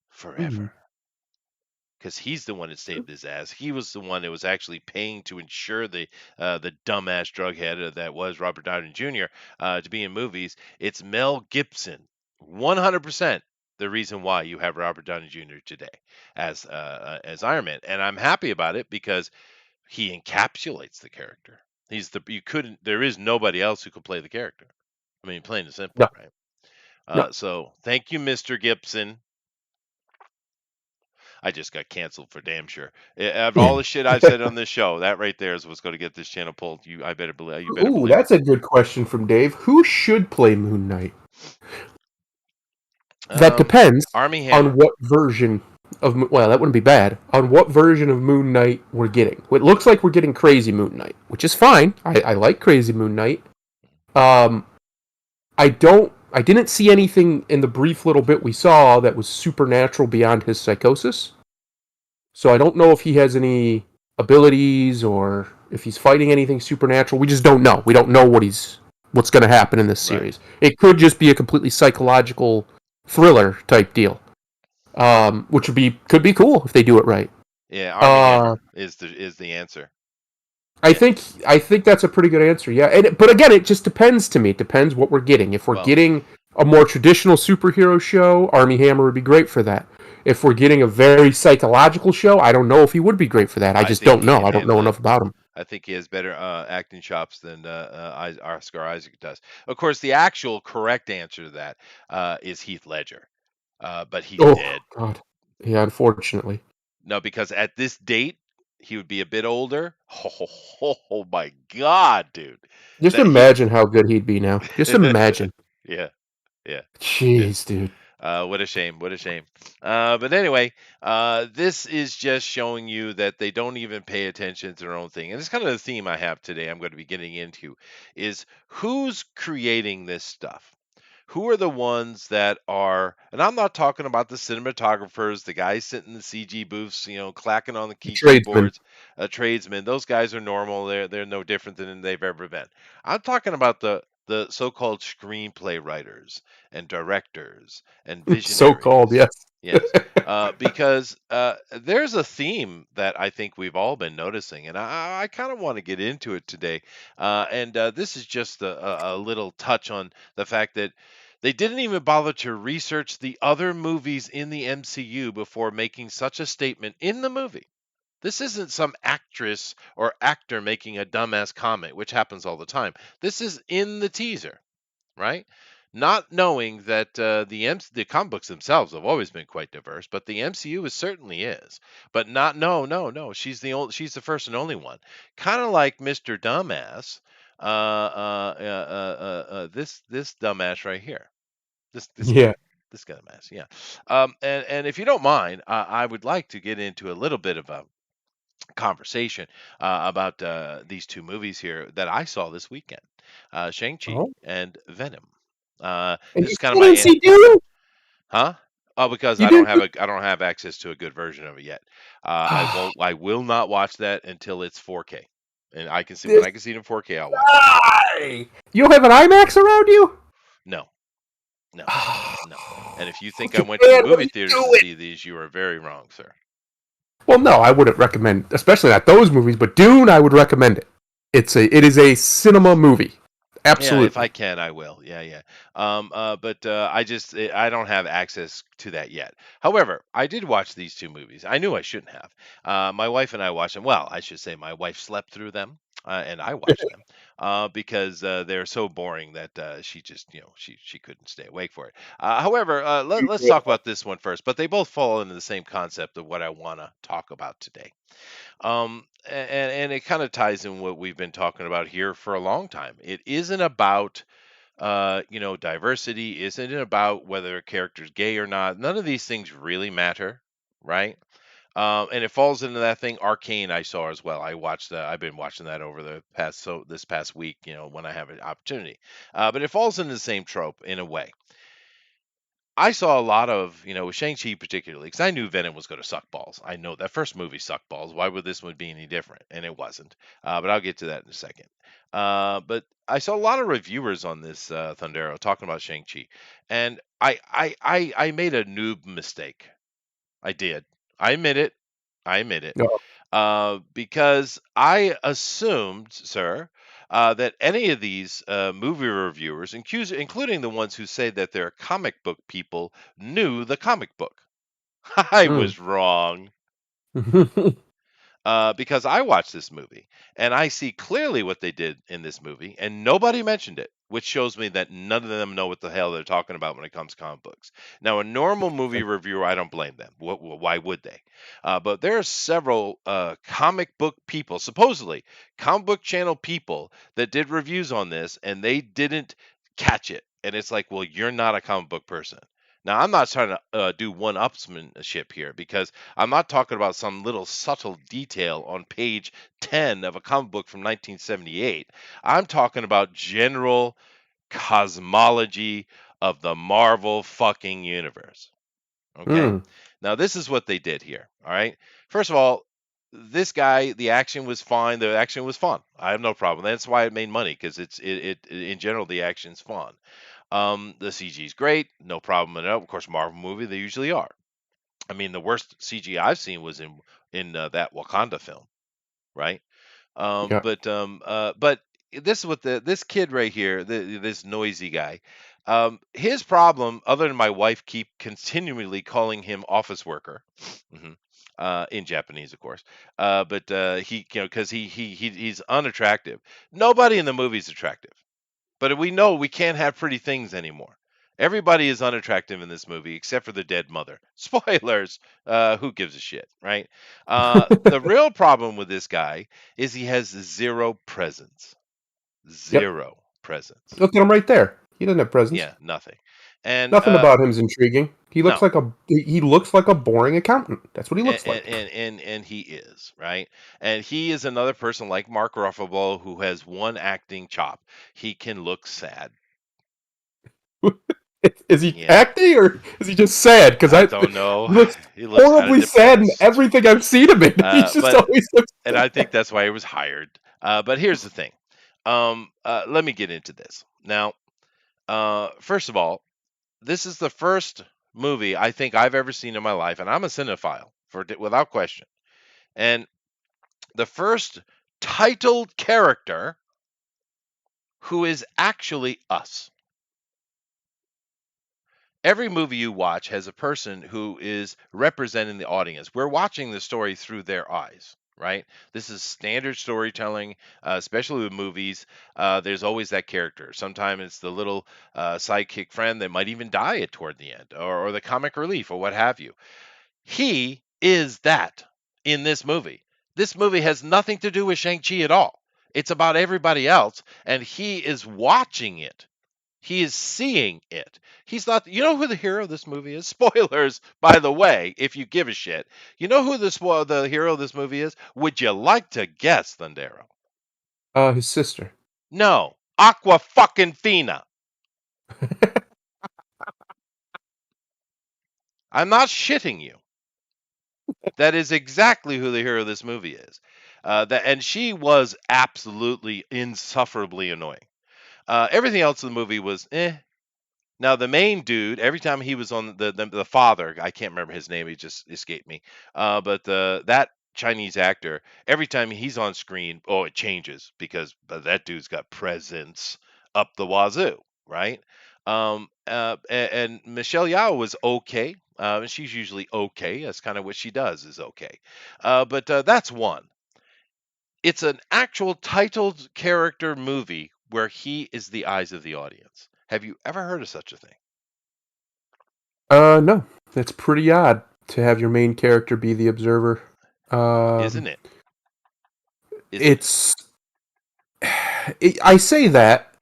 forever. Because he's the one that saved his ass. He was the one that was actually paying to ensure the dumbass drughead that was Robert Downey Jr. To be in movies. It's Mel Gibson, 100% the reason why you have Robert Downey Jr. today as Iron Man, and I'm happy about it because he encapsulates the character. He's the you couldn't there is nobody else who could play the character. I mean, plain and No, simple, right? no. So thank you, Mr. Gibson. I just got canceled for damn sure. Out of all the shit I've said on this show, that right there is what's going to get this channel pulled. I better believe. You better Ooh, believe it. that's a good question from Dave. Who should play Moon Knight? That Um, depends Army on Hammer. what version of well, that wouldn't be bad. On what version of Moon Knight we're getting. It looks like we're getting Crazy Moon Knight, which is fine. I like Crazy Moon Knight. Um, I didn't see anything in the brief little bit we saw that was supernatural beyond his psychosis. So I don't know if he has any abilities or if he's fighting anything supernatural. We just don't know. We don't know what's going to happen in this Right. series. It could just be a completely psychological thriller type deal, which could be cool if they do it right. Yeah, Army Uh, Hammer is the answer. I Yeah. think I think that's a pretty good answer. Yeah, but again, it just depends to me. It depends what we're getting. If we're Well, getting a more traditional superhero show, Army Hammer would be great for that. If we're getting a very psychological show, I don't know if he would be great for that. I I just think don't he know. can I don't handle know it. enough about him. I think he has better acting chops than Oscar Isaac does. Of course, the actual correct answer to that is Heath Ledger, but he's Oh dead. God, yeah. Unfortunately, No, because at this date he would be a bit older. Oh my God, dude, just that he. imagine how good he'd be now. Just imagine. Yeah, yeah, yeah. Jeez, dude. What a shame. What a shame. But anyway, this is just showing you that they don't even pay attention to their own thing. And it's kind of the theme I have today. I'm going to be getting into is who's creating this stuff. Who are the ones that are, and I'm not talking about the cinematographers, the guys sitting in the CG booths, clacking on the Tradesman. keyboards, tradesmen. Those guys are normal. They're no different than they've ever been. I'm talking about the so-called screenplay writers and directors and So called, visionaries. yes. Yes, because there's a theme that I think we've all been noticing, and I kind of want to get into it today. And this is just a little touch on the fact that they didn't even bother to research the other movies in the MCU before making such a statement in the movie. This isn't some actress or actor making a dumbass comment, which happens all the time. This is in the teaser, right? Not knowing that the comic books themselves have always been quite diverse, but the MCU is certainly is. But not no no no. She's the first and only one. Kind of like Mr. Dumbass. This dumbass right here. This guy. Yeah. This dumbass. Yeah. And if you don't mind, I would like to get into a little bit of a conversation about these two movies here that I saw this weekend, Shang-Chi Oh, and Venom. and This you is kind of still my didn't see Dune? huh? Oh, because You didn't. I don't have access to a good version of it yet. I will not watch that until it's 4K, and I can see when This I can see it in 4K, I'll watch it. guy. You don't have an IMAX around you? No, no, no. And if you think I went to the Japan, what are movie you theaters to doing? see these, you are very wrong, sir. Well, no, I wouldn't recommend, especially not those movies. But Dune, I would recommend it. It is a cinema movie, Yeah, if I absolutely. can, I will. Yeah, yeah. But I don't have access to that yet. However, I did watch these two movies. I knew I shouldn't have. My wife and I watched them. Well, I should say my wife slept through them, and I watched them because they're so boring that she just, she couldn't stay awake for it. However, let's talk about this one first. But they both fall into the same concept of what I want to talk about today. And it kind of ties in what we've been talking about here for a long time. It isn't about diversity. Isn't it about whether a character's gay or not? None of these things really matter, right? And it falls into that thing. Arcane, I saw as well. I watched that. I've been watching that over the past this past week. When I have an opportunity. But it falls into the same trope in a way. I saw a lot of, with Shang-Chi particularly, because I knew Venom was going to suck balls. I know that first movie sucked balls. Why would this one be any different? And it wasn't. But I'll get to that in a second. But I saw a lot of reviewers on this Thundero talking about Shang-Chi. And I made a noob mistake. I did. I admit it. I admit it. No. Because I assumed, sir, that any of these movie reviewers, including the ones who say that they're comic book people, knew the comic book. I Mm. was wrong. because I watched this movie and I see clearly what they did in this movie, and nobody mentioned it, which shows me that none of them know what the hell they're talking about when it comes to comic books. Now, a normal movie reviewer, I don't blame them. Why would they? But there are several comic book people, supposedly comic book channel people, that did reviews on this, and they didn't catch it. And it's like, well, you're not a comic book person. Now, I'm not trying to do one-upsmanship here because I'm not talking about some little subtle detail on page 10 of a comic book from 1978. I'm talking about general cosmology of the Marvel fucking universe. Okay? Hmm. Now, this is what they did here. All right. First of all, this guy, the action was fine. The action was fun. I have no problem. That's why it made money because in general the action's fun. The CG is great, no problem at all. Of course, Marvel movie they usually are. I mean, the worst CG I've seen was in that Wakanda film, right? Yeah. But this is what this kid right here, this noisy guy, his problem, other than my wife keep continually calling him office worker, hmm in Japanese, of course, but he, because he's unattractive. Nobody in the movie is attractive. But we know we can't have pretty things anymore. Everybody is unattractive in this movie except for the dead mother. Spoilers. Who gives a shit, right? The real problem with this guy is he has zero presence. Yep. Zero presence. Look at him right there. He doesn't have presence. Yeah, nothing. And Nothing about him is intriguing. no, He looks like a boring accountant. That's what he and, looks and like. and and and he is right, and he is another person like Mark Ruffalo who has one acting chop. He can look sad. Is he Yeah, acting or is he just sad? Because I I don't know. he looks He looks kind of horribly sad in depressed. everything I've seen him in. He just But always looks and I think that's why he was hired. But here's the thing. Let me get into this now. First of all, this is the first movie I think I've ever seen in my life, and I'm a cinephile without question. And the first titled character who is actually us. Every movie you watch has a person who is representing the audience. We're watching the story through their eyes, right? This is standard storytelling, especially with movies. There's always that character. Sometimes it's the little sidekick friend that might even die at toward the end, or the comic relief, or what have you. He is that in this movie. This movie has nothing to do with Shang-Chi at all. It's about everybody else, and he is watching it. He is seeing it. He's not. You know who the hero of this movie is? Spoilers, by the way, if you give a shit. You know who the hero of this movie is? Would you like to guess, Thundero? his sister. No, Aqua fucking Fina. I'm not shitting you. That is exactly who the hero of this movie is. And she was absolutely insufferably annoying. Everything else in the movie was eh. Now the main dude, every time he was on the father, I can't remember his name, he just escaped me. But that Chinese actor, every time he's on screen, oh, it changes because that dude's got presence up the wazoo, right? And Michelle Yao was okay. She's usually okay. That's kind of what she does is okay. But that's one. It's an actual titled character movie where he is the eyes of the audience. Have you ever heard of such a thing? No, that's pretty odd to have your main character be the observer. Isn't Um, it? Isn't it? it's I say that,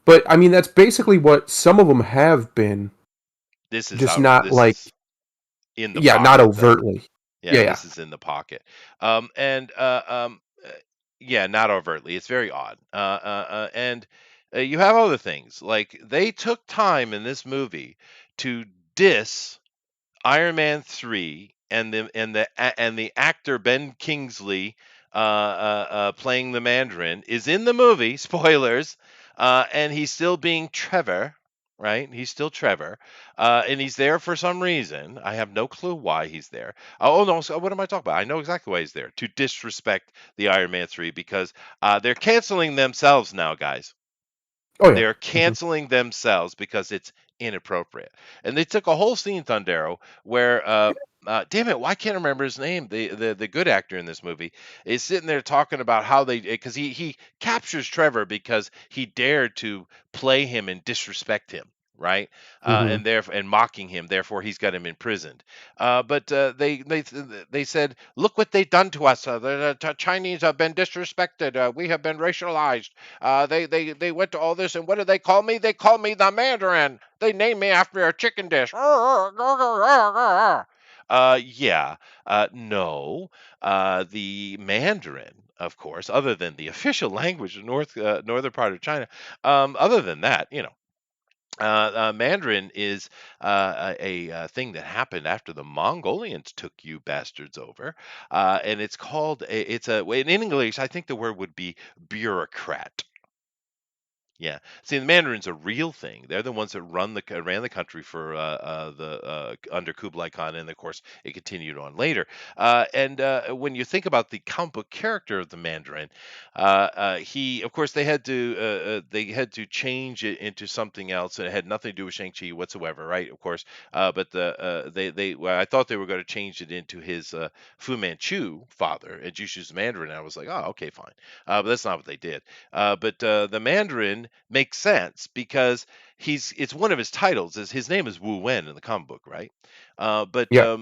but I mean that's basically what some of them have been, just not This like is in the yeah, not pocket though. overtly. Yeah, Yeah, yeah. this is in the pocket. And yeah, not overtly. It's very odd. And you have other things like they took time in this movie to diss Iron Man 3 and the actor Ben Kingsley playing the Mandarin is in the movie. Spoilers, and he's still being Trevor. Right, he's still Trevor, and he's there for some reason. I have no clue why he's there. Oh no, so what am I talking about? I know exactly why he's there to disrespect the Iron Man 3 because they're canceling themselves now, guys. Oh yeah. They're Hmm. canceling themselves because it's inappropriate. And they took a whole scene, Thundero, where damn it, why can't I remember his name? The good actor in this movie is sitting there talking about how they, because he captures Trevor because he dared to play him and disrespect him, right? Hmm. And therefore and mocking him, therefore he's got him imprisoned. But they said, look what they've done to us. The Chinese have been disrespected. We have been racialized. They went to all this, and what do they call me? They call me the Mandarin. They named me after a chicken dish. Yeah, no. The Mandarin, of course, other than the official language of northern part of China. Other than that, Mandarin is a thing that happened after the Mongolians took you bastards over, and it's called. It's a in English. I think the word would be bureaucrat. Yeah. See, the Mandarin's a real thing. They're the ones that ran the country for the under Kublai Khan, and of course it continued on later. And when you think about the comic book character of the Mandarin, he, of course, they had to change it into something else, and it had nothing to do with Shang Chi whatsoever, right? Of course, but well, I thought they were going to change it into his Fu Manchu father, and Jushu's Mandarin. And I was like, oh, okay, fine. But that's not what they did. But the Mandarin makes sense because it's one of his titles. His name is Wu Wen in the comic book, right? But Yeah,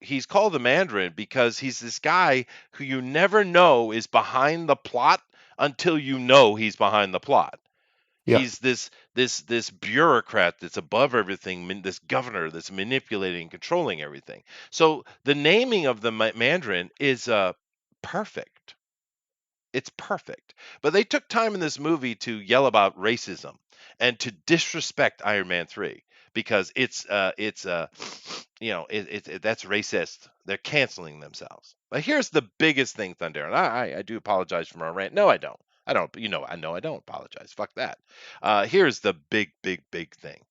he's called the Mandarin because he's this guy who you never know is behind the plot until you know he's behind the plot. yeah. He's this bureaucrat that's above everything, this governor that's manipulating and controlling everything. So the naming of the Mandarin is perfect. It's perfect. But they took time in this movie to yell about racism and to disrespect Iron Man 3 because that's racist. They're canceling themselves. But here's the biggest thing, Thunder, and I do apologize for my rant. No, I don't. I don't. I know I don't apologize. Fuck that. Here's the big, big, big thing.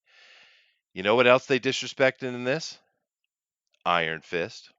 You know what else they disrespected in this? Iron Fist.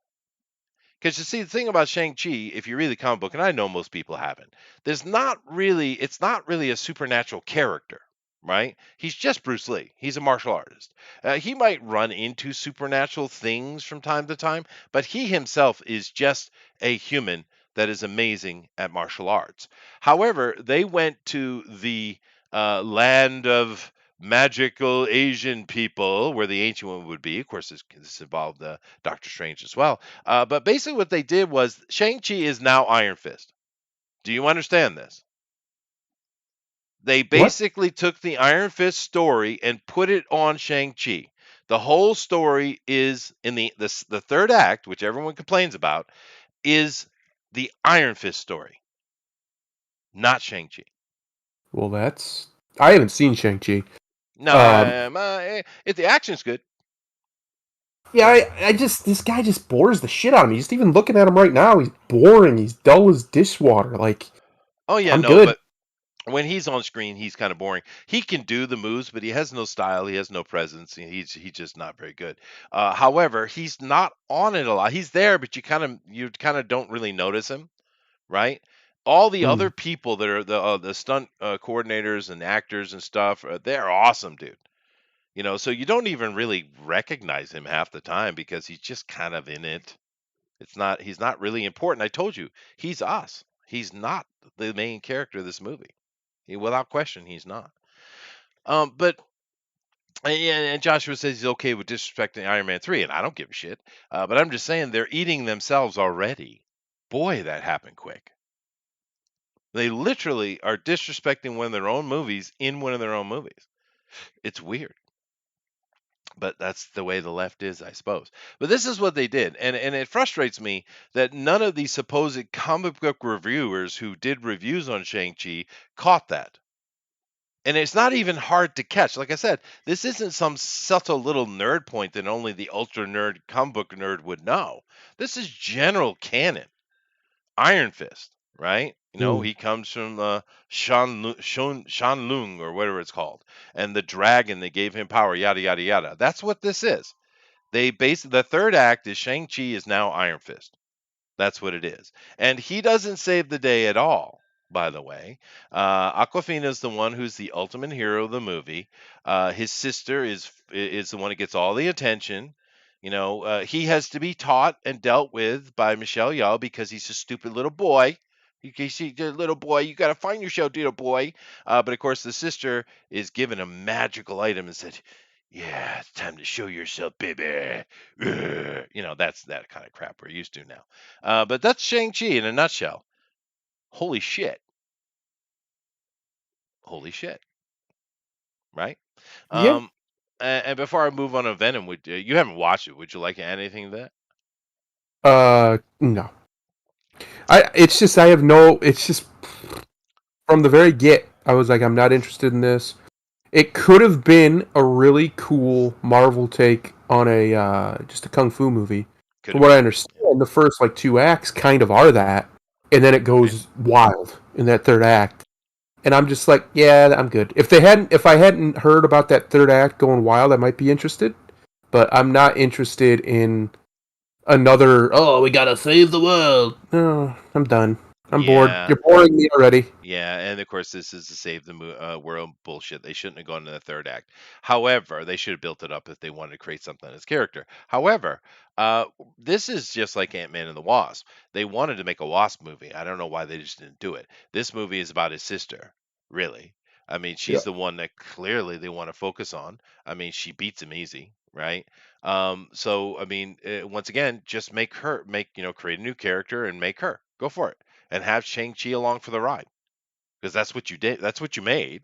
Because you see, the thing about Shang-Chi, if you read the comic book, and I know most people haven't, it's not really a supernatural character, right? He's just Bruce Lee. He's a martial artist. He might run into supernatural things from time to time, but he himself is just a human that is amazing at martial arts. However, they went to the land of magical Asian people, where the ancient one would be. Of course, this involved Doctor Strange as well. But basically, what they did was Shang-Chi is now Iron Fist. Do you understand this? They What? basically took the Iron Fist story and put it on Shang-Chi. The whole story is in the third act, which everyone complains about, is the Iron Fist story, not Shang-Chi. Well, that's. I haven't seen Shang Chi. No, Um, if the action's good. yeah, Yeah. I just this guy just bores the shit out of me. Just even looking at him right now, he's boring. He's dull as dishwater. Like Oh yeah, I'm no, good. but when he's on screen, he's kind of boring. He can do the moves, but he has no style. He has no presence. He's just not very good. However, he's not on it a lot. He's there, but you kind of don't really notice him, right? All the other Mm. people that are the stunt coordinators and actors and stuff, they're awesome, dude. So you don't even really recognize him half the time because he's just kind of in it. He's not really important. I told you, he's us. He's not the main character of this movie. Without question, he's not. But yeah, and Joshua says he's okay with disrespecting Iron Man 3, and I don't give a shit. But I'm just saying they're eating themselves already. Boy, that happened quick. They literally are disrespecting one of their own movies in one of their own movies. It's weird, but that's the way the left is, I suppose. But this is what they did, and it frustrates me that none of these supposed comic book reviewers who did reviews on Shang-Chi caught that. And it's not even hard to catch. Like I said, this isn't some subtle little nerd point that only the ultra nerd comic book nerd would know. This is general canon. Iron Fist, right? Mm. He comes from Shanlung or whatever it's called, and the dragon that gave him power, yada yada yada. That's what this is. The third act is Shang-Chi is now Iron Fist. That's what it is. And he doesn't save the day at all, by the way. Aquafina is the one who's the ultimate hero of the movie. His sister is the one that gets all the attention. He has to be taught and dealt with by Michelle Yeoh because he's a stupid little boy. You see, the little boy, you got to find yourself, little boy. But of course, the sister is given a magical item and said, "Yeah, it's time to show yourself, baby." That's that kind of crap we're used to now. But that's Shang-Chi in a nutshell. Holy shit. Holy shit. Right? Yeah. Um, and before I move on to Venom, you haven't watched it? Would you like to add anything to that? No. It's just I have no. It's just from the very get, I was like, I'm not interested in this. It could have been a really cool Marvel take on a just a kung fu movie. Could From have what I been. Yeah. understand, the first like two acts kind of are that, and then it Okay. goes wild in that third act. And I'm just like, yeah, I'm good. If I hadn't heard about that third act going wild, I might be interested. But I'm not interested in another. Oh, we gotta save the world. No, I'm done. I'm bored. Yeah. You're boring me already. Yeah, and of course, this is to save the world bullshit. They shouldn't have gone to the third act. However, they should have built it up if they wanted to create something in his character. However, uh, this is just like Ant-Man and the Wasp. They wanted to make a Wasp movie. I don't know why they just didn't do it. This movie is about his sister, really. I mean, Yeah. she's the one that clearly they want to focus on. I mean, she beats him easy, right? So I mean, once again, just create a new character and make her go for it, and have Shang-Chi along for the ride because that's what you did. That's what you made.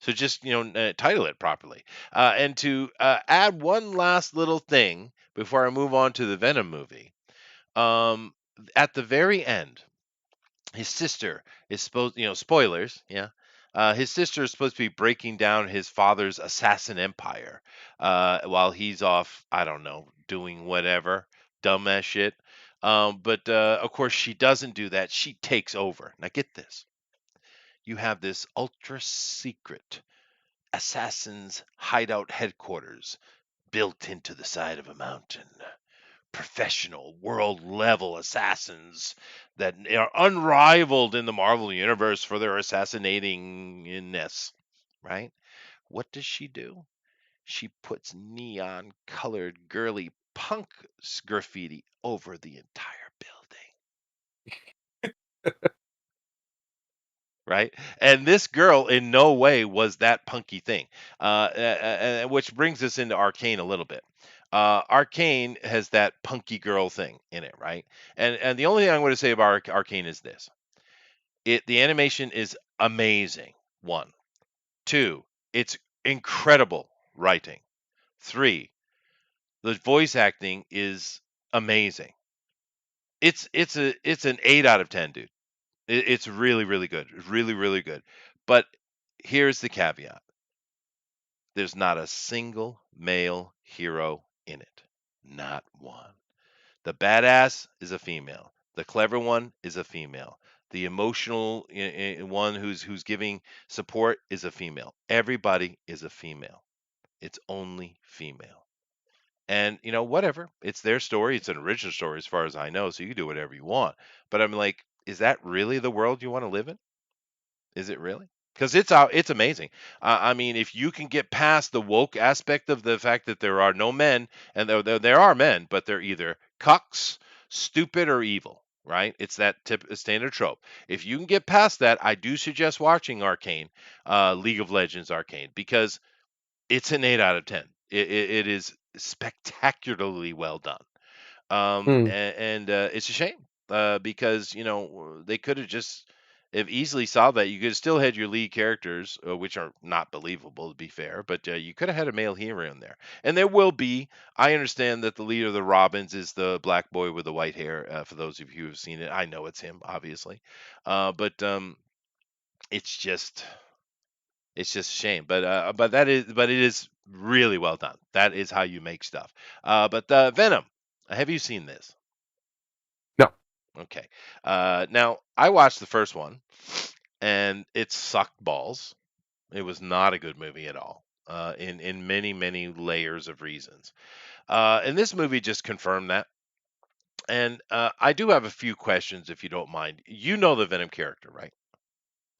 So just title it properly. And to add one last little thing before I move on to the Venom movie, um, at the very end, his sister is supposed, spoilers, yeah. His sister is supposed to be breaking down his father's assassin empire while he's off, I don't know, doing whatever dumbass shit. But of course, she doesn't do that. She takes over. Now, get this, you have this ultra secret assassin's hideout headquarters built into the side of a mountain. Professional, world level assassins that are unrivaled in the Marvel universe for their assassinatingness, right? What does she do? She puts neon colored girly punk graffiti over the entire building. Right? And this girl in no way was that punky thing, which brings us into Arcane a little bit. Arcane has that punky girl thing in it, right? And the only thing I'm going to say about Arcane is this: the animation is amazing. One, two, it's incredible writing. Three, the voice acting is amazing. It's an 8 out of 10, dude. It's really really good, really really good. But here's the caveat: there's not a single male hero in it, not one. The badass is a female. The clever one is a female. The emotional one who's giving support is a female. Everybody is a female. It's only female. And whatever. It's their story. It's an original story as far as I know, so you can do whatever you want. But I'm like, is that really the world you want to live in? Is it really? Because it's out. It's amazing. I mean, if you can get past the woke aspect of the fact that there are no men, and there are men, but they're either cucks, stupid, or evil. Right? It's that standard trope. If you can get past that, I do suggest watching Arcane, League of Legends Arcane, because it's an 8 out of 10. It is spectacularly well done. Hmm. And it's a shame because they could have just have easily solved that. You could have still had your lead characters, which are not believable to be fair, but you could have had a male hero in there, and there will be. I understand that the leader of the Robins is the black boy with the white hair. For those of you who have seen it, I know it's him, obviously, but it's just it's just a shame. But it is really well done. That is how you make stuff. But Venom, have you seen this? No. Okay. Now I watched the first one, and it sucked balls. It was not a good movie at all. In many many layers of reasons. And this movie just confirmed that. And I do have a few questions, if you don't mind. You know the Venom character, right?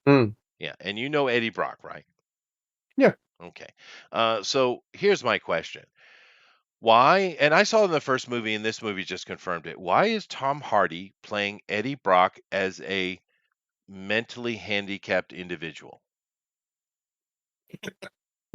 Hmm. Yeah, and you know Eddie Brock, right? Yeah. Okay. So here's my question: Why? And I saw it in the first movie, and this movie just confirmed it. Why is Tom Hardy playing Eddie Brock as a mentally handicapped individual?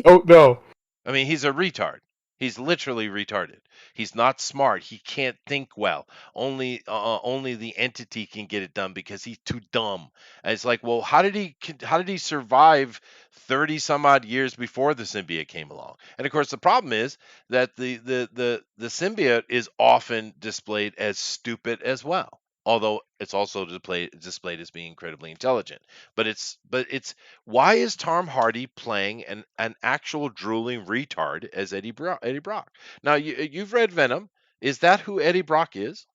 Oh no. I mean, he's a retard. He's literally retarded. He's not smart. He can't think well. Only the entity can get it done because he's too dumb. And it's like, well, how did he survive 30 some odd years before the symbiote came along? And of course, the problem is that the symbiote is often displayed as stupid as well. Although it's also displayed as being incredibly intelligent. But it's why is Tom Hardy playing an actual drooling retard as Eddie Brock? Now you've read Venom. Is that who Eddie Brock is?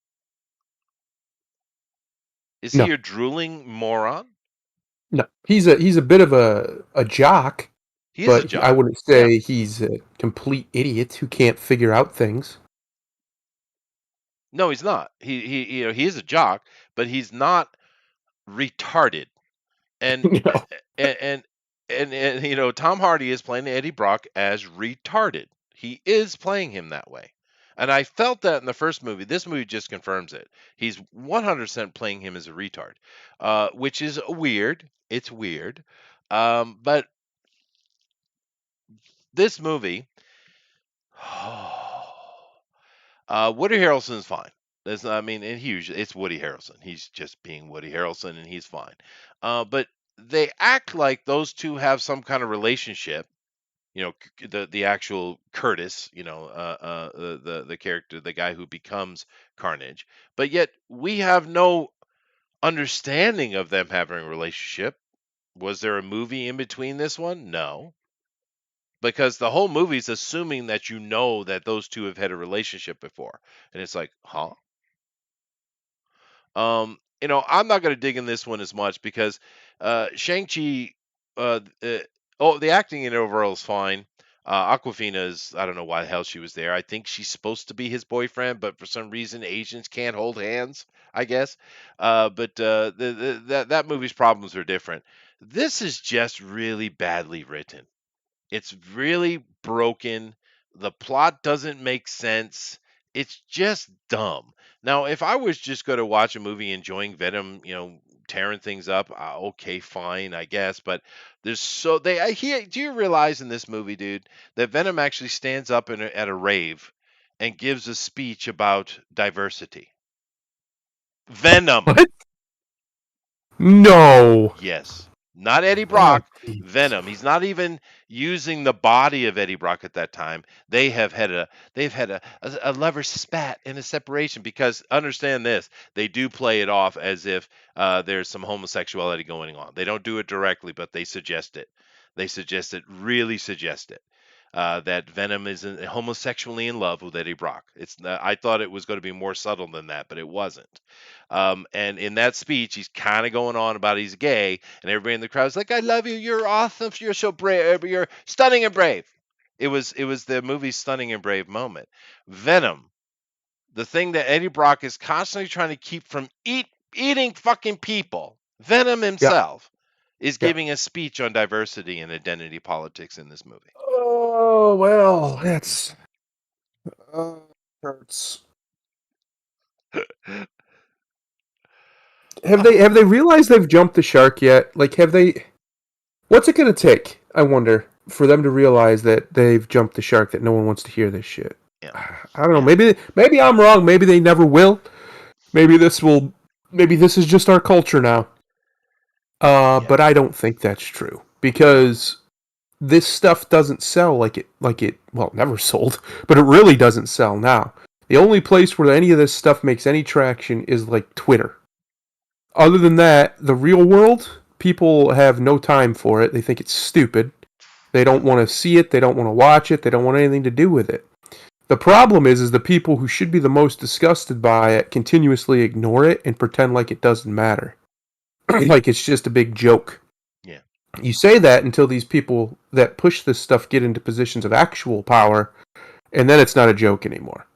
Is he No. a drooling moron? No. He's a bit of a jock, He is a but I jock. wouldn't Yeah. say he's a complete idiot who can't figure out things. No, he's not. He is a jock, but he's not retarded. And No. and and Tom Hardy is playing Eddie Brock as retarded. He is playing him that way. And I felt that in the first movie. This movie just confirms it. He's 100% playing him as a retard, which is weird. It's weird. But this movie, Woody Harrelson's fine. I mean, and it's Woody Harrelson. He's just being Woody Harrelson, and he's fine. But they act like those two have some kind of relationship. The actual Curtis, the character, the guy who becomes Carnage. But yet we have no understanding of them having a relationship. Was there a movie in between this one? No, because the whole movie's assuming that that those two have had a relationship before, and it's like, huh? I'm not going to dig in this one as much because Shang-Chi, the acting in it overall is fine. Aquafina is, I don't know why the hell she was there. I think she's supposed to be his boyfriend, but for some reason Asians can't hold hands, I guess. That movie's problems are different. This is just really badly written. It's really broken. The plot doesn't make sense. It's just dumb. Now, if I was just going to watch a movie enjoying Venom, tearing things up, okay, fine, I guess. But there's so they I hear. Do you realize in this movie, dude, that Venom actually stands up at a rave and gives a speech about diversity? Venom. What? No. Yes. Not Eddie Oh, Brock, jeez. Venom. He's not even using the body of Eddie Brock at that time. They've had a lover spat and a separation because understand this, they do play it off as if there's some homosexuality going on. They don't do it directly, but they suggest it. They suggest it, really suggest it. That Venom is homosexually in love with Eddie Brock. I thought it was going to be more subtle than that, but it wasn't. And in that speech, he's kind of going on about he's gay, and everybody in the crowd's like, "I love you. You're awesome. You're so brave. You're stunning and brave." It was the movie's stunning and brave moment. Venom, the thing that Eddie Brock is constantly trying to keep from eating fucking people. Venom Yeah. himself is Yeah. giving a speech on diversity and identity politics in this movie. Oh well, Mhm. that's hurts. Have they realized they've jumped the shark yet? Like, have they? What's it gonna take? I wonder for them to realize that they've jumped the shark. That no one wants to hear this shit. Yeah, I don't know. yeah, Maybe I'm wrong. Maybe they never will. Maybe this will. Maybe this is just our culture now. yeah. But I don't think that's true No, because this stuff doesn't sell like it well never sold, but it really doesn't sell now. The only place where any of this stuff makes any traction is like Twitter. Other than that, the real world, people have no time for it. They think it's stupid. They yeah, don't want to see it. They don't want to watch it. They don't want anything to do with it. The problem is the people who should be the most disgusted by it continuously ignore it and pretend like it doesn't matter. Like it's just a big joke. yeah, You say that until these people that push this stuff get into positions of actual power, and then it's not a joke anymore.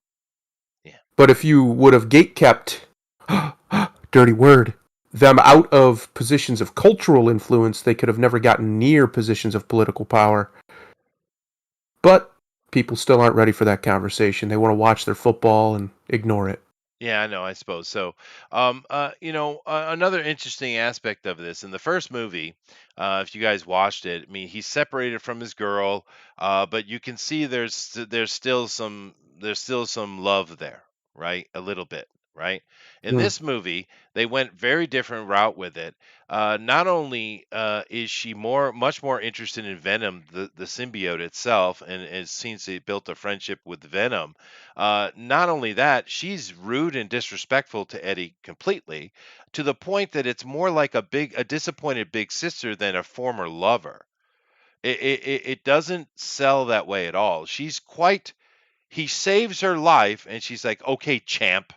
yeah. But if you would have gatekept, dirty word, them out of positions of cultural influence, they could have never gotten near positions of political power. But people still aren't ready for that conversation. They want to watch their football and ignore it. Yeah, I know, I suppose. So, another interesting aspect of this in the first movie, if you guys watched it, I mean, he's separated from his girl, but you can see there's still some love there, right? A little bit, right? In Mm, this movie, they went very different route with it. Not only is she much more interested in Venom, the symbiote itself, and it seems they built a friendship with Venom. Not only that, she's rude and disrespectful to Eddie completely, to the point that it's more like a disappointed big sister than a former lover. It doesn't sell that way at all. He saves her life, and she's like, "Okay, champ."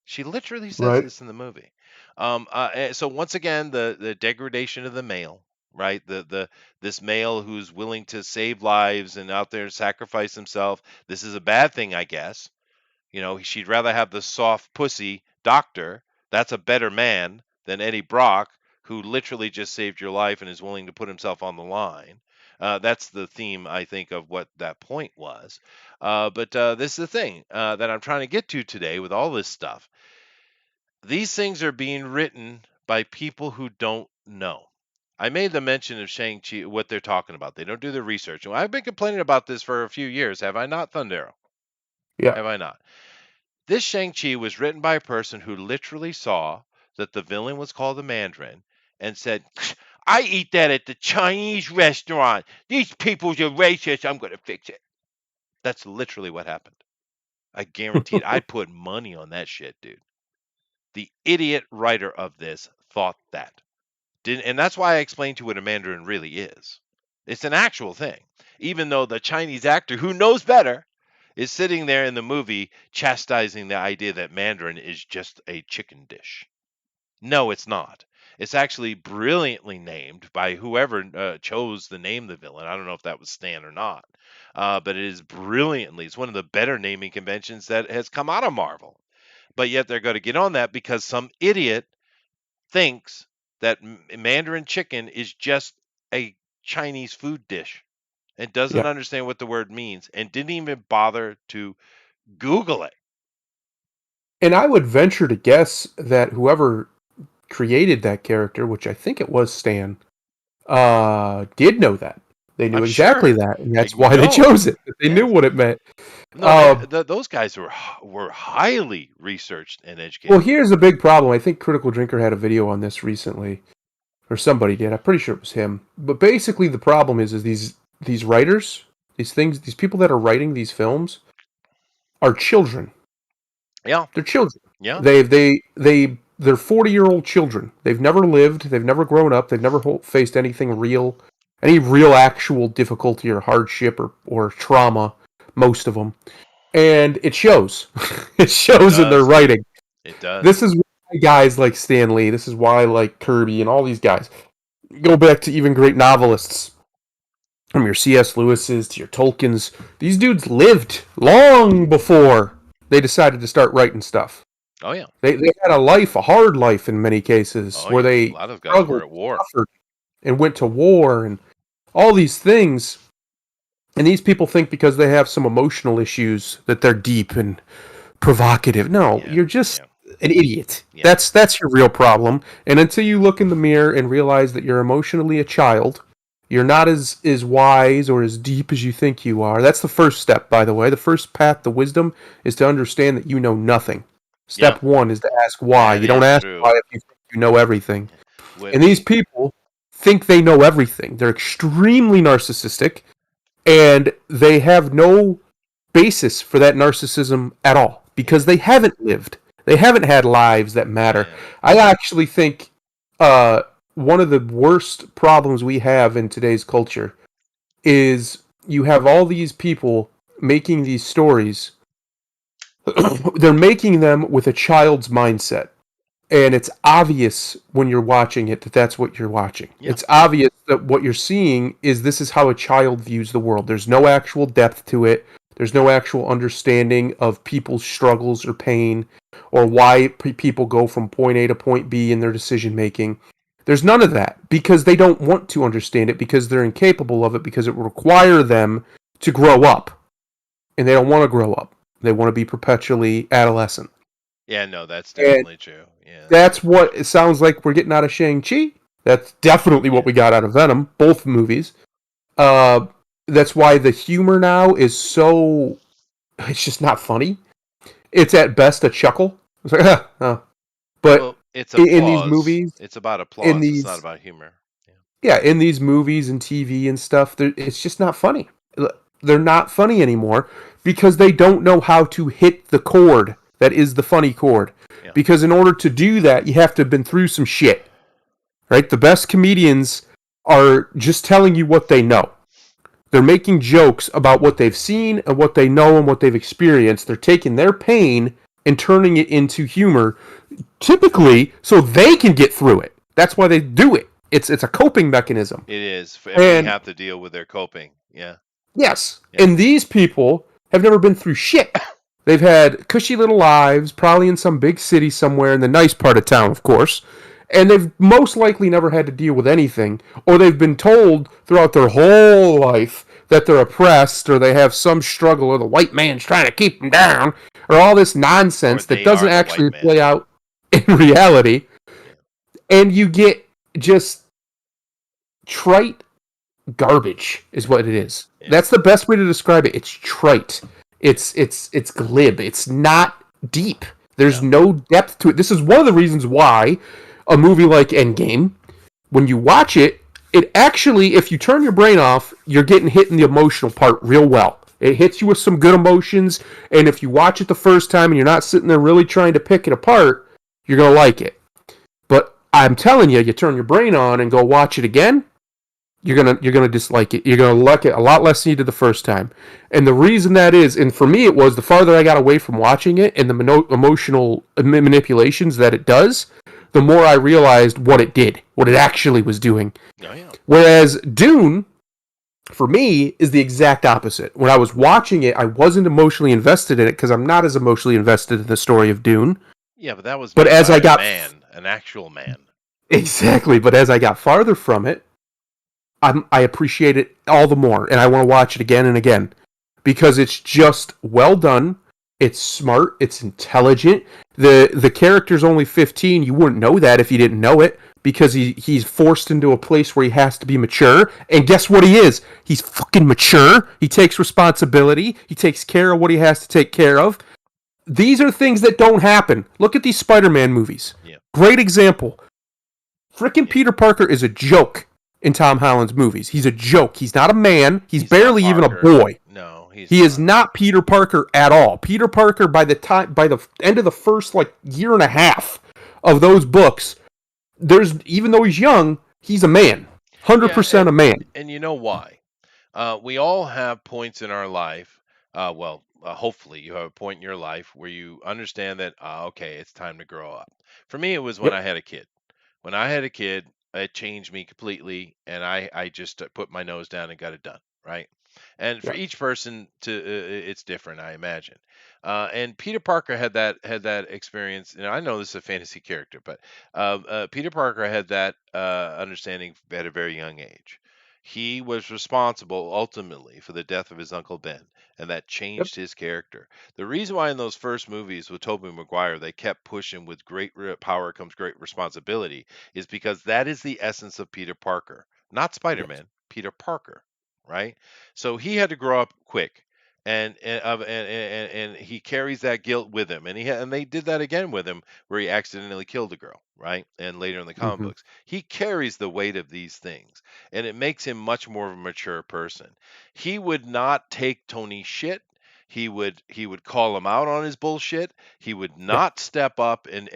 She literally says right. this in the movie. So once again, the degradation of the male, right? The This male who's willing to save lives and out there sacrifice himself. This is a bad thing, I guess. She'd rather have the soft pussy doctor. That's a better man than Eddie Brock, who literally just saved your life and is willing to put himself on the line. That's the theme, I think, of what that point was. But this is the thing that I'm trying to get to today with all this stuff. These things are being written by people who don't know. I made the mention of Shang-Chi, what they're talking about. They don't do the research. And I've been complaining about this for a few years, have I not, Thundero? Yeah. Have I not? This Shang-Chi was written by a person who literally saw that the villain was called the Mandarin and said, I eat that at the Chinese restaurant. These people's are racist. I'm going to fix it. That's literally what happened. I guaranteed I'd put money on that shit, dude. The idiot writer of this thought that. And that's why I explained to you what a Mandarin really is. It's an actual thing. Even though the Chinese actor who knows better is sitting there in the movie chastising the idea that Mandarin is just a chicken dish. No, it's not. It's actually brilliantly named by whoever chose to name the villain. I don't know if that was Stan or not, but it is brilliantly. It's one of the better naming conventions that has come out of Marvel. But yet they're going to get on that because some idiot thinks that Mandarin chicken is just a Chinese food dish and doesn't Yeah. understand what the word means and didn't even bother to Google it. And I would venture to guess that whoever created that character, which I think it was Stan, did know that. They I'm knew exactly sure. that, and that's why they No. chose it. They knew Yeah. what it meant. No, Uh, those guys were highly researched and well, educated. here's a big problem. I think Critical Drinker had a video on this recently, or somebody did. I'm pretty sure it was him. But basically, the problem is these writers, these people that are writing these films are children. Yeah. They're children. Yeah. They're 40-year-old children. They've never lived. They've never grown up. They've never faced anything real, any real actual difficulty or hardship or trauma. Most of them, and it shows. It It shows in their does. writing. It does. This is why guys like Stan Lee. This is why I like Kirby and all these guys. Go back to even great novelists, from your C.S. Lewis's to your Tolkien's. These dudes lived long before they decided to start writing stuff. Oh yeah. They had a life, a hard life in many cases, Oh where yeah. A they lot of guys were struggled, at war. suffered, and went to war and all these things. And these people think because they have some emotional issues that they're deep and provocative. No, Yeah. you're just Yeah. an idiot. Yeah. That's your real problem. And until you look in the mirror and realize that you're emotionally a child, you're not as wise or as deep as you think you are. That's the first step, by the way. The first path to wisdom is to understand that you know nothing. Yeah. Step one is to ask why. That You don't is ask true. why if you think you know everything. When And these people think they know everything. They're extremely narcissistic, and they have no basis for that narcissism at all because Yeah. they haven't lived. They haven't had lives that matter. Yeah. I actually think one of the worst problems we have in today's culture is you have all these people making these stories. They're making them with a child's mindset. And it's obvious when you're watching it that that's what you're watching. Yeah. It's obvious that what you're seeing is this is how a child views the world. There's no actual depth to it. There's no actual understanding of people's struggles or pain or why people go from point A to point B in their decision making. There's none of that because they don't want to understand it because they're incapable of it because it will require them to grow up. and they don't want to grow up. They want to be perpetually adolescent. Yeah, no, that's And definitely true. Yeah, that's that's definitely what true. it sounds like we're getting out of Shang-Chi. That's definitely what Yeah. we got out of Venom, both movies. Uh, that's why the humor now is so. It's just not funny. It's at best a chuckle. It's like, oh. But Well, it's in these applause. movies, It's about in applause. It's not these about humor. Yeah. yeah, in these movies and TV and stuff, it's just not funny. They're not funny anymore because they don't know how to hit the chord that is the funny chord. Yeah. Because in order to do that, you have to have been through some shit, right? The best comedians are just telling you what they know. They're making jokes about what they've seen and what they know and what they've experienced. They're taking their pain and turning it into humor, typically so they can get through it. That's why they do it. It's a coping mechanism. It is. And we And have to deal with their coping. Yeah. yes, Yeah. and these people have never been through shit. They've had cushy little lives, probably in some big city somewhere in the nice part of town, of course. And they've most likely never had to deal with anything, or they've been told throughout their whole life that they're oppressed, or they have some struggle, or the white man's trying to keep them down, or all this Or nonsense that they doesn't are the white actually man. play out in reality. Yeah. And you get just trite garbage is what it is. Yeah. That's the best way to describe it. It's trite. Yeah. It's glib. It's not deep. There's No. no depth to it. This is one of the reasons why a movie like Endgame, when you watch it, it actually, if you turn your brain off, you're getting hit in the emotional part real well. It hits you with some good emotions, and if you watch it the first time and you're not sitting there really trying to pick it apart, you're gonna like it. But I'm telling you, you turn your brain on and go watch it again, you're gonna dislike it. You're gonna like it a lot less than you did the first time. And the reason that is, and for me, it was the farther I got away from watching it and the emotional manipulations that it does, the more I realized what it did, what it actually was doing. Oh yeah. Whereas Dune, for me, is the exact opposite. When I was watching it, I wasn't emotionally invested in it because I'm not as emotionally invested in the story of Dune. Yeah, but that was But made as by I a got man, an actual man. exactly, but as I got farther from it, I appreciate it all the more, and I want to watch it again and again because it's just well done. It's smart. It's intelligent. The character's only 15. You wouldn't know that if you didn't know it because he's forced into a place where he has to be mature. And guess what he is? He's fucking mature. He takes responsibility. He takes care of what he has to take care of. These are things that don't happen. Look at these Spider-Man movies. Yeah. Great example. Frickin' Yeah. Peter Parker is a joke in Tom Holland's movies. He's a joke. He's not a man. He's He's not barely even a Parker. boy. No, he's He is not. not Peter Parker at all. Peter Parker by the end of the first like year and a half of those books, there's even though he's young, he's a man. Yeah, 100% a man. and you know why? We all have points in our life. Hopefully, you have a point in your life where you understand that, okay, it's time to grow up. For me, it was when Yep. I had a kid. When I had a kid, it changed me completely, and I just put my nose down and got it done, right? And for Yep. each person, it's different, I imagine. And Peter Parker had that experience. I know this is a fantasy character, but Peter Parker had that understanding at a very young age. He was responsible ultimately for the death of his uncle Ben, and that Yep. changed his character. The reason why in those first movies with Tobey Maguire they kept pushing with great power comes great responsibility is because that is the essence of Peter Parker, not Yes. Spider-Man, Peter Parker, right? So he had to grow up quick. And he carries that guilt with him, and they did that again with him, where he accidentally killed a girl, right? And later in the comic Mm-hmm. books, he carries the weight of these things, and it makes him much more of a mature person. He would not take Tony's shit. He would call him out on his bullshit. He would Yeah. not step up and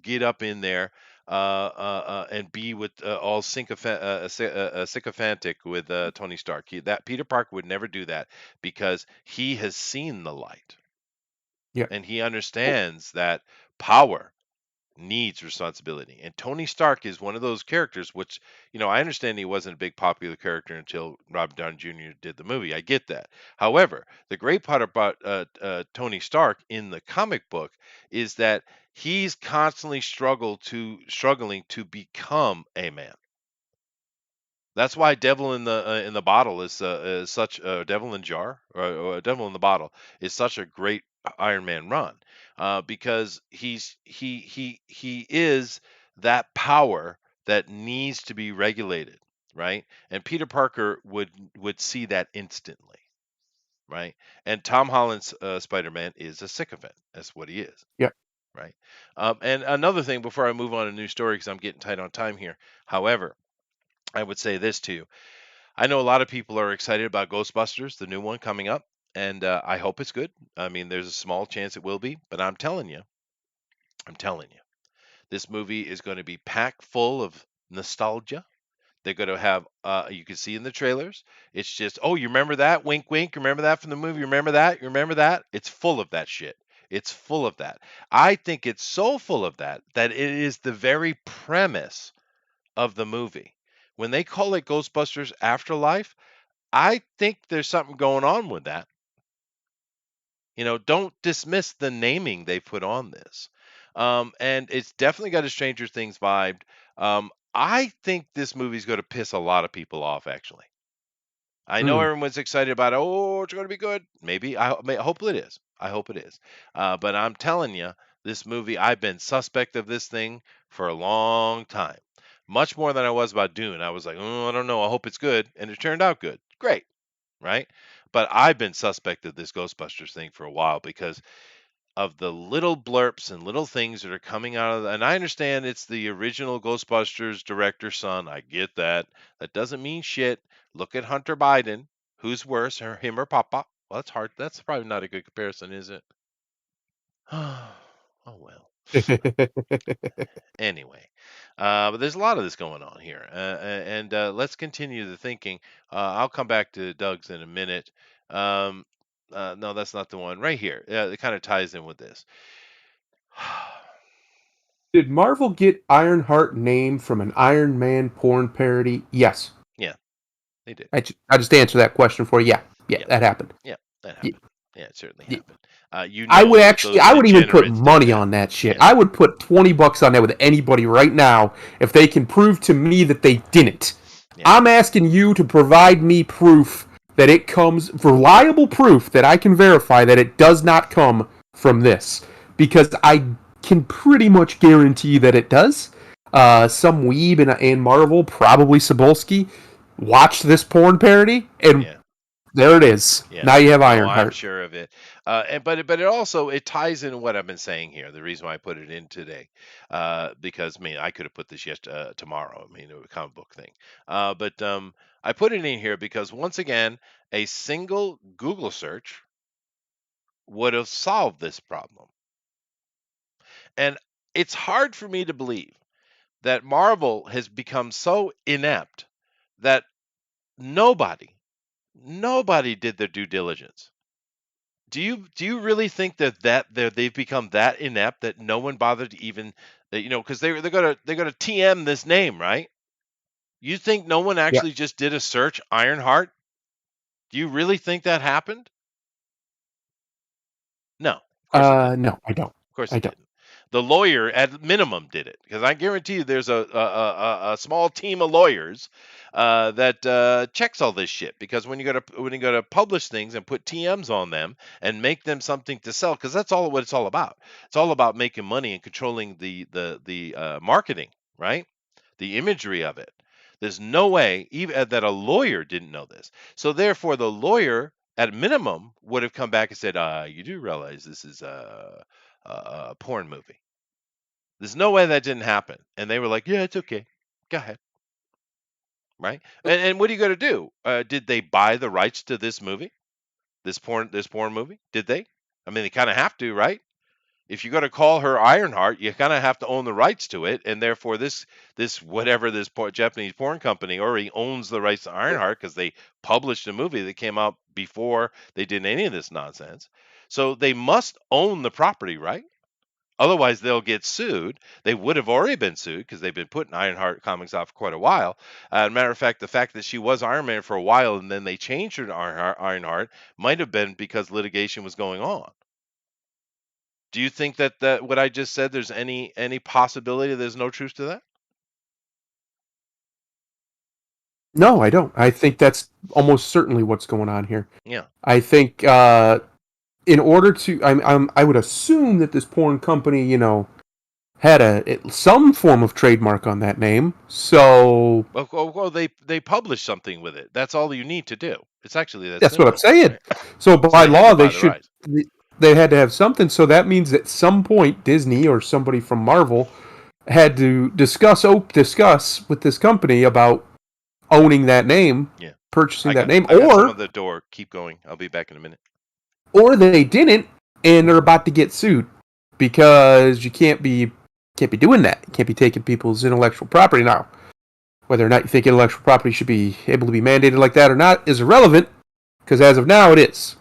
get up in there and be with all sycophantic with Tony Stark. That Peter Parker would never do that because he has seen the light Yeah. and he understands that power needs responsibility. And Tony Stark is one of those characters, which, I understand he wasn't a big popular character until Robert Downey Jr. did the movie. I get that. However, the great part about Tony Stark in the comic book is that he's constantly struggling to become a man. That's why devil in the bottle is such devil in jar or devil in the bottle is such a great Iron Man run, because he is that power that needs to be regulated, right? And Peter Parker would see that instantly, right? And Tom Holland's Spider-Man is a sycophant. That's what he is, Yeah. right? And another thing before I move on to a new story, because I'm getting tight on time here. However, I would say this too. I know a lot of people are excited about Ghostbusters, the new one coming up, and I hope it's good. I mean, there's a small chance it will be, but I'm telling you, this movie is going to be packed full of nostalgia. They're going to have, you can see in the trailers, it's just, oh, you remember that? Wink, wink. Remember that from the movie? You remember that? You remember that? It's full of that shit. It's full of that. I think it's so full of that that it is the very premise of the movie. When they call it Ghostbusters Afterlife, I think there's something going on with that. Don't dismiss the naming they put on this. And it's definitely got a Stranger Things vibe. I think this movie's going to piss a lot of people off, actually. I know Hmm. everyone's excited about it. Oh, it's going to be good. Maybe. Hope it is. I hope it is. But I'm telling you, this movie, I've been suspect of this thing for a long time. Much more than I was about Dune. I was like, oh, I don't know. I hope it's good. And it turned out good. Great, right? But I've been suspect of this Ghostbusters thing for a while because of the little blurps and little things that are coming out of and I understand it's the original Ghostbusters director's son. I get that. That doesn't mean shit. Look at Hunter Biden. Who's worse, him or Papa? Well, that's hard. That's probably not a good comparison, is it? Oh well. Anyway, but there's a lot of this going on here, and let's continue the thinking. I'll come back to Doug's in a minute. Um, no, that's not the one right here. Yeah, it kind of ties in with this. Did Marvel get Ironheart name from an Iron Man porn parody? Yes. Yeah, they did. I just answered that question for you. Yeah. Yeah, Yeah, that happened. yeah, that Yeah, happened. Yeah, it certainly yeah. happened. That those I would even put degenerates did money that. on that shit. Yeah, I would put $20 on that with anybody right now if they can prove to me that they didn't. yeah, I'm asking you to provide me proof that it comes, reliable proof that I can verify that it does not come from this. Because I can pretty much guarantee that it does. Some weeb in Marvel, probably Cebulski, watched this porn parody, and yeah. there it is. Yeah. Now you have No, I'm Ironheart. sure of it. But it also it ties in what I've been saying here. The reason why I put it in today, because I mean I could have put this tomorrow. I mean, a comic book thing. But I put it in here because once again, a single Google search would have solved this problem. And it's hard for me to believe that Marvel has become so inept that nobody, nobody did their due diligence. Do you really think they've become that inept that no one bothered to even because they're gonna TM this name, right? You think no one Yeah. actually just did a search Ironheart? Do you really think that happened? No, of course it didn't. No, I don't. Of course I it don't. didn't. The lawyer at minimum did it because I guarantee you there's a small team of lawyers that checks all this shit because when you go to publish things and put TMs on them and make them something to sell because that's all what it's all about. It's all about making money and controlling the marketing, right? The imagery of it. There's no way even that a lawyer didn't know this. So therefore, the lawyer at minimum would have come back and said, "You do realize this is a porn movie. There's no way that didn't happen." And they were like, "Yeah, it's okay. Go ahead." Right? And what are you going to do? Did they buy the rights to this movie? This porn movie? Did they? I mean, they kind of have to, right? If you're going to call her Ironheart, you kind of have to own the rights to it, and therefore this whatever Japanese porn company already owns the rights to Ironheart because they published a movie that came out before they did any of this nonsense. So they must own the property, right? Otherwise, they'll get sued. They would have already been sued because they've been putting Ironheart comics out for quite a while. Matter of fact, the fact that she was Iron Man for a while and then they changed her to Ironheart might have been because litigation was going on. Do you think that what I just said, there's any possibility there's no truth to that? No, I don't. I think that's almost certainly what's going on here. Yeah. I think in order to, I would assume that this porn company, had some form of trademark on that name. So Well, they publish something with it. That's all you need to do. It's actually that that's what I'm simple, saying. right? So So by they had to law, buy the rights. they had to have something. So that means at some point, Disney or somebody from Marvel had to discuss with this company about owning that name, Yeah. purchasing that name, I got someone at the door. Keep going. I'll be back in a minute. or they didn't, and they're about to get sued because you can't be doing that. You can't be taking people's intellectual property now. Whether or not you think intellectual property should be able to be mandated like that or not is irrelevant, because as of now it is.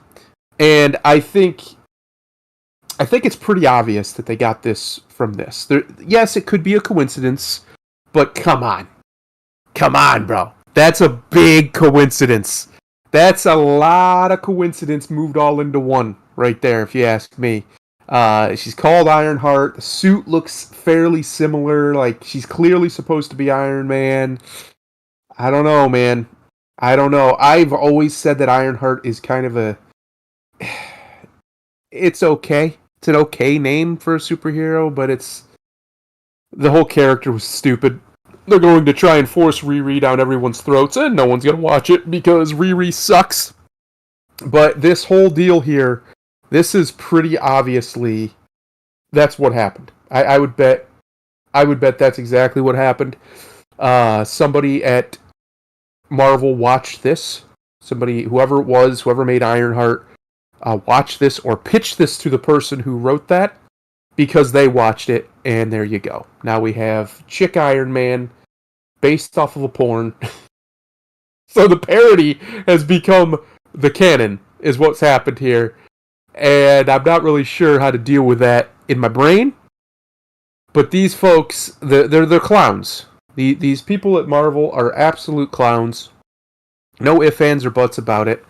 And I think it's pretty obvious that they got this from this. Yes, it could be a coincidence, but come on, bro. That's a big coincidence. That's a lot of coincidence moved all into one right there, if you ask me. She's called Ironheart. The suit looks fairly similar. Like, she's clearly supposed to be Iron Man. I don't know, man. I don't know. I've always said that Ironheart is kind of a. It's okay. It's an okay name for a superhero, but it's. The whole character was stupid. They're going to try and force Riri down everyone's throats, and no one's going to watch it because Riri sucks. But this whole deal here, this is pretty obviously that's what happened. I would bet that's exactly what happened. Somebody at Marvel watched this. Somebody, whoever it was, whoever made Ironheart, watched this or pitched this to the person who wrote that because they watched it, and there you go. Now we have Chick Iron Man based off of a porn. So the parody has become the canon, is what's happened here. And I'm not really sure how to deal with that in my brain. But these folks, they're clowns. These people at Marvel are absolute clowns. No ifs, ands, or buts about it.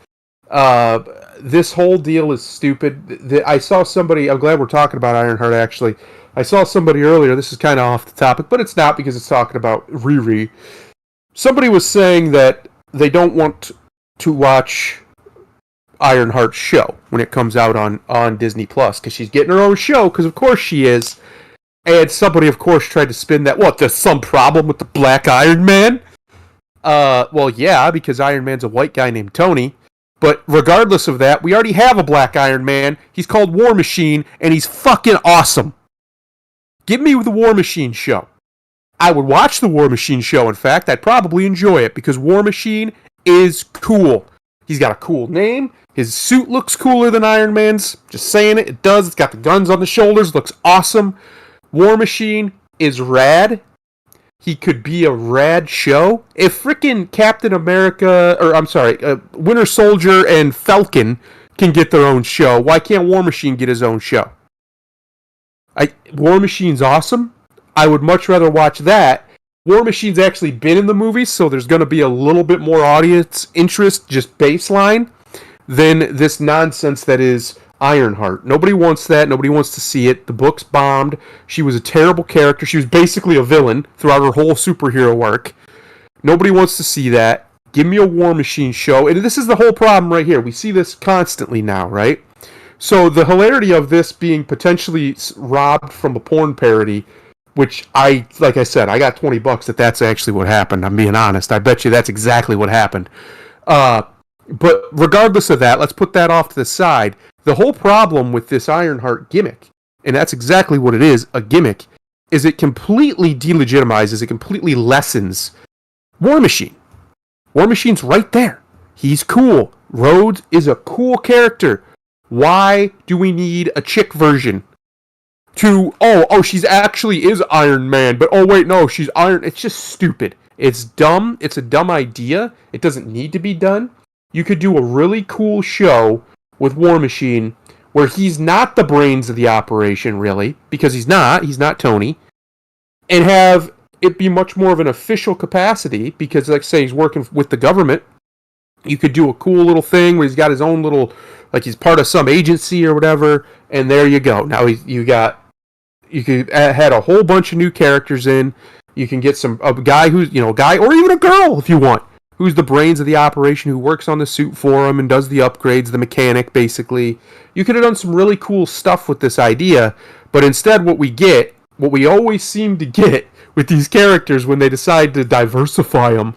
Uh, this whole deal is stupid. I saw somebody. I'm glad we're talking about Ironheart. Actually, I saw somebody earlier. This is kind of off the topic, but it's not because it's talking about Riri. Somebody was saying that they don't want to watch Ironheart's show when it comes out on Disney Plus because she's getting her own show. Because of course she is. And somebody, of course, tried to spin that. What? There's some problem with the Black Iron Man? Well, yeah, because Iron Man's a white guy named Tony. But regardless of that, we already have a Black Iron Man. He's called War Machine, and he's fucking awesome. Give me the War Machine show. I would watch the War Machine show, in fact. I'd probably enjoy it, because War Machine is cool. He's got a cool name. His suit looks cooler than Iron Man's. Just saying it. It does. It's got the guns on the shoulders. Looks awesome. War Machine is rad. He could be a rad show. If frickin' Captain America, or I'm sorry, Winter Soldier and Falcon can get their own show, why can't War Machine get his own show? War Machine's awesome. I would much rather watch that. War Machine's actually been in the movies, so there's going to be a little bit more audience interest, just baseline, than this nonsense that is Ironheart. Nobody wants that. Nobody wants to see it. The book's bombed. She was a terrible character. She was basically a villain throughout her whole superhero work. Nobody wants to see that. Give me a War Machine show. And this is the whole problem right here. We see this constantly now, right? So the hilarity of this being potentially robbed from a porn parody, which like I said, I got $20 that that's actually what happened. I'm being honest. I bet you that's exactly what happened. But regardless of that, let's put that off to the side. The whole problem with this Ironheart gimmick, and that's exactly what it is, a gimmick, is it completely delegitimizes, it completely lessens War Machine. War Machine's right there. He's cool. Rhodes is a cool character. Why do we need a chick version? She's actually is Iron Man, but oh wait, no, she's Iron. It's just stupid. It's dumb. It's a dumb idea. It doesn't need to be done. You could do a really cool show with War Machine where he's not the brains of the operation, really, because he's not. He's not Tony. And have it be much more of an official capacity because, like I say, he's working with the government. You could do a cool little thing where he's got his own little, like he's part of some agency or whatever, and there you go. Now you could add a whole bunch of new characters in. You can get a guy who's, a guy or even a girl if you want, who's the brains of the operation, who works on the suit for him and does the upgrades, the mechanic, basically. You could have done some really cool stuff with this idea, but instead, what we always seem to get with these characters when they decide to diversify them,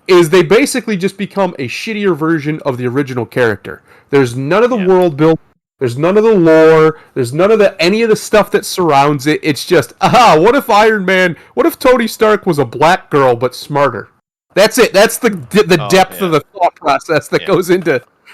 is they basically just become a shittier version of the original character. There's none of the Yeah. world building. There's none of the lore. There's none of the any of the stuff that surrounds it. It's just, what if Iron Man, what if Tony Stark was a black girl but smarter? That's it. That's the Oh depth of yeah. the thought process that Yeah.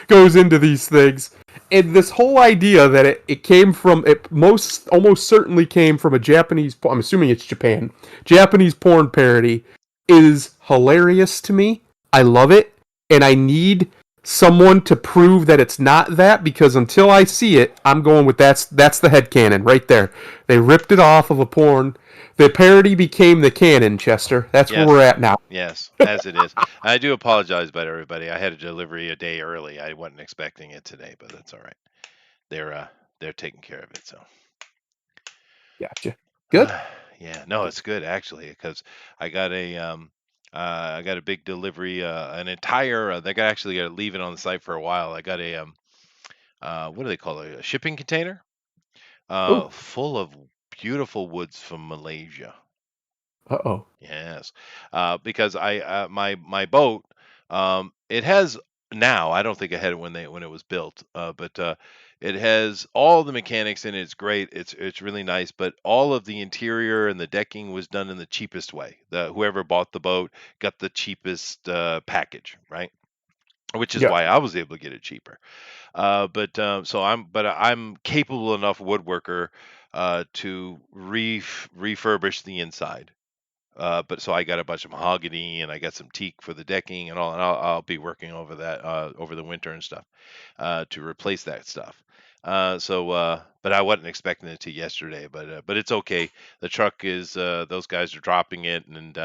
goes into these things. And this whole idea that it came from it most almost certainly came from a Japanese, I'm assuming it's Japan, Japanese porn parody, is hilarious to me. I love it, and I need someone to prove that it's not that, because until I see it, I'm going with that's the headcanon right there. They ripped it off of a porn. The parody became the canon, Chester. That's where we're Yes. at now. Yes, as it is. I do apologize about everybody. I had a delivery a day early. I wasn't expecting it today, but that's all right. They're taking care of it, so. Gotcha. Good. Yeah, no, it's good actually because I got I got a big delivery, an entire. They got actually got to leave it on the site for a while. I got a what do they call it? A shipping container, Oh. full of beautiful woods from Malaysia. Uh-oh. Yes, because my boat, it has now. I don't think I had it when it was built, but it has all the mechanics in it. It's great. It's really nice, but all of the interior and the decking was done in the cheapest way. Whoever bought the boat got the cheapest package, right? Which is Yeah. why I was able to get it cheaper. But I'm capable enough woodworker to refurbish the inside. But so I got a bunch of mahogany and I got some teak for the decking and all, and I'll be working over that over the winter and stuff to replace that stuff. But I wasn't expecting it to yesterday, but it's okay. The truck is those guys are dropping it, and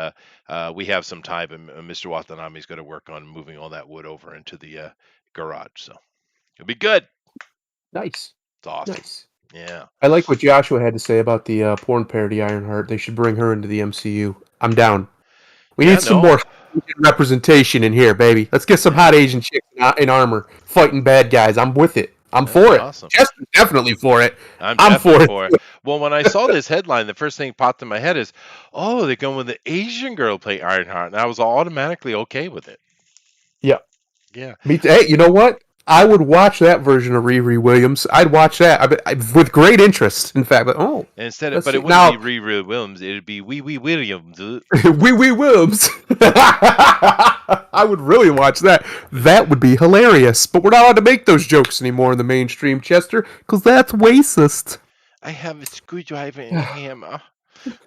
we have some time. And Mr. Watanabe's going to work on moving all that wood over into the garage, so it'll be good. Nice. It's awesome. Nice. Yeah. I like what Joshua had to say about the porn parody Ironheart. They should bring her into the MCU. I'm down. We Yeah. need some No. more representation in here, baby. Let's get some hot Yeah. Asian chicks in armor fighting bad guys. I'm with it. I'm That'd be for it. awesome. Chester's definitely for it. I'm I'm definitely for it. for it. Well, when I saw this headline, the first thing popped in my head is, oh, they're going with the Asian girl play Ironheart, and I was automatically okay with it. Yeah. Yeah. Hey, you know what? I would watch that version of Riri Williams. I'd watch that with great interest. In fact, but And instead of, let's but see it wouldn't be now. Riri Williams. It'd be Wee Wee Williams. Wee Williams. I would really watch that. That would be hilarious. But we're not allowed to make those jokes anymore in the mainstream, Chester, because that's racist. I have a screwdriver and a hammer.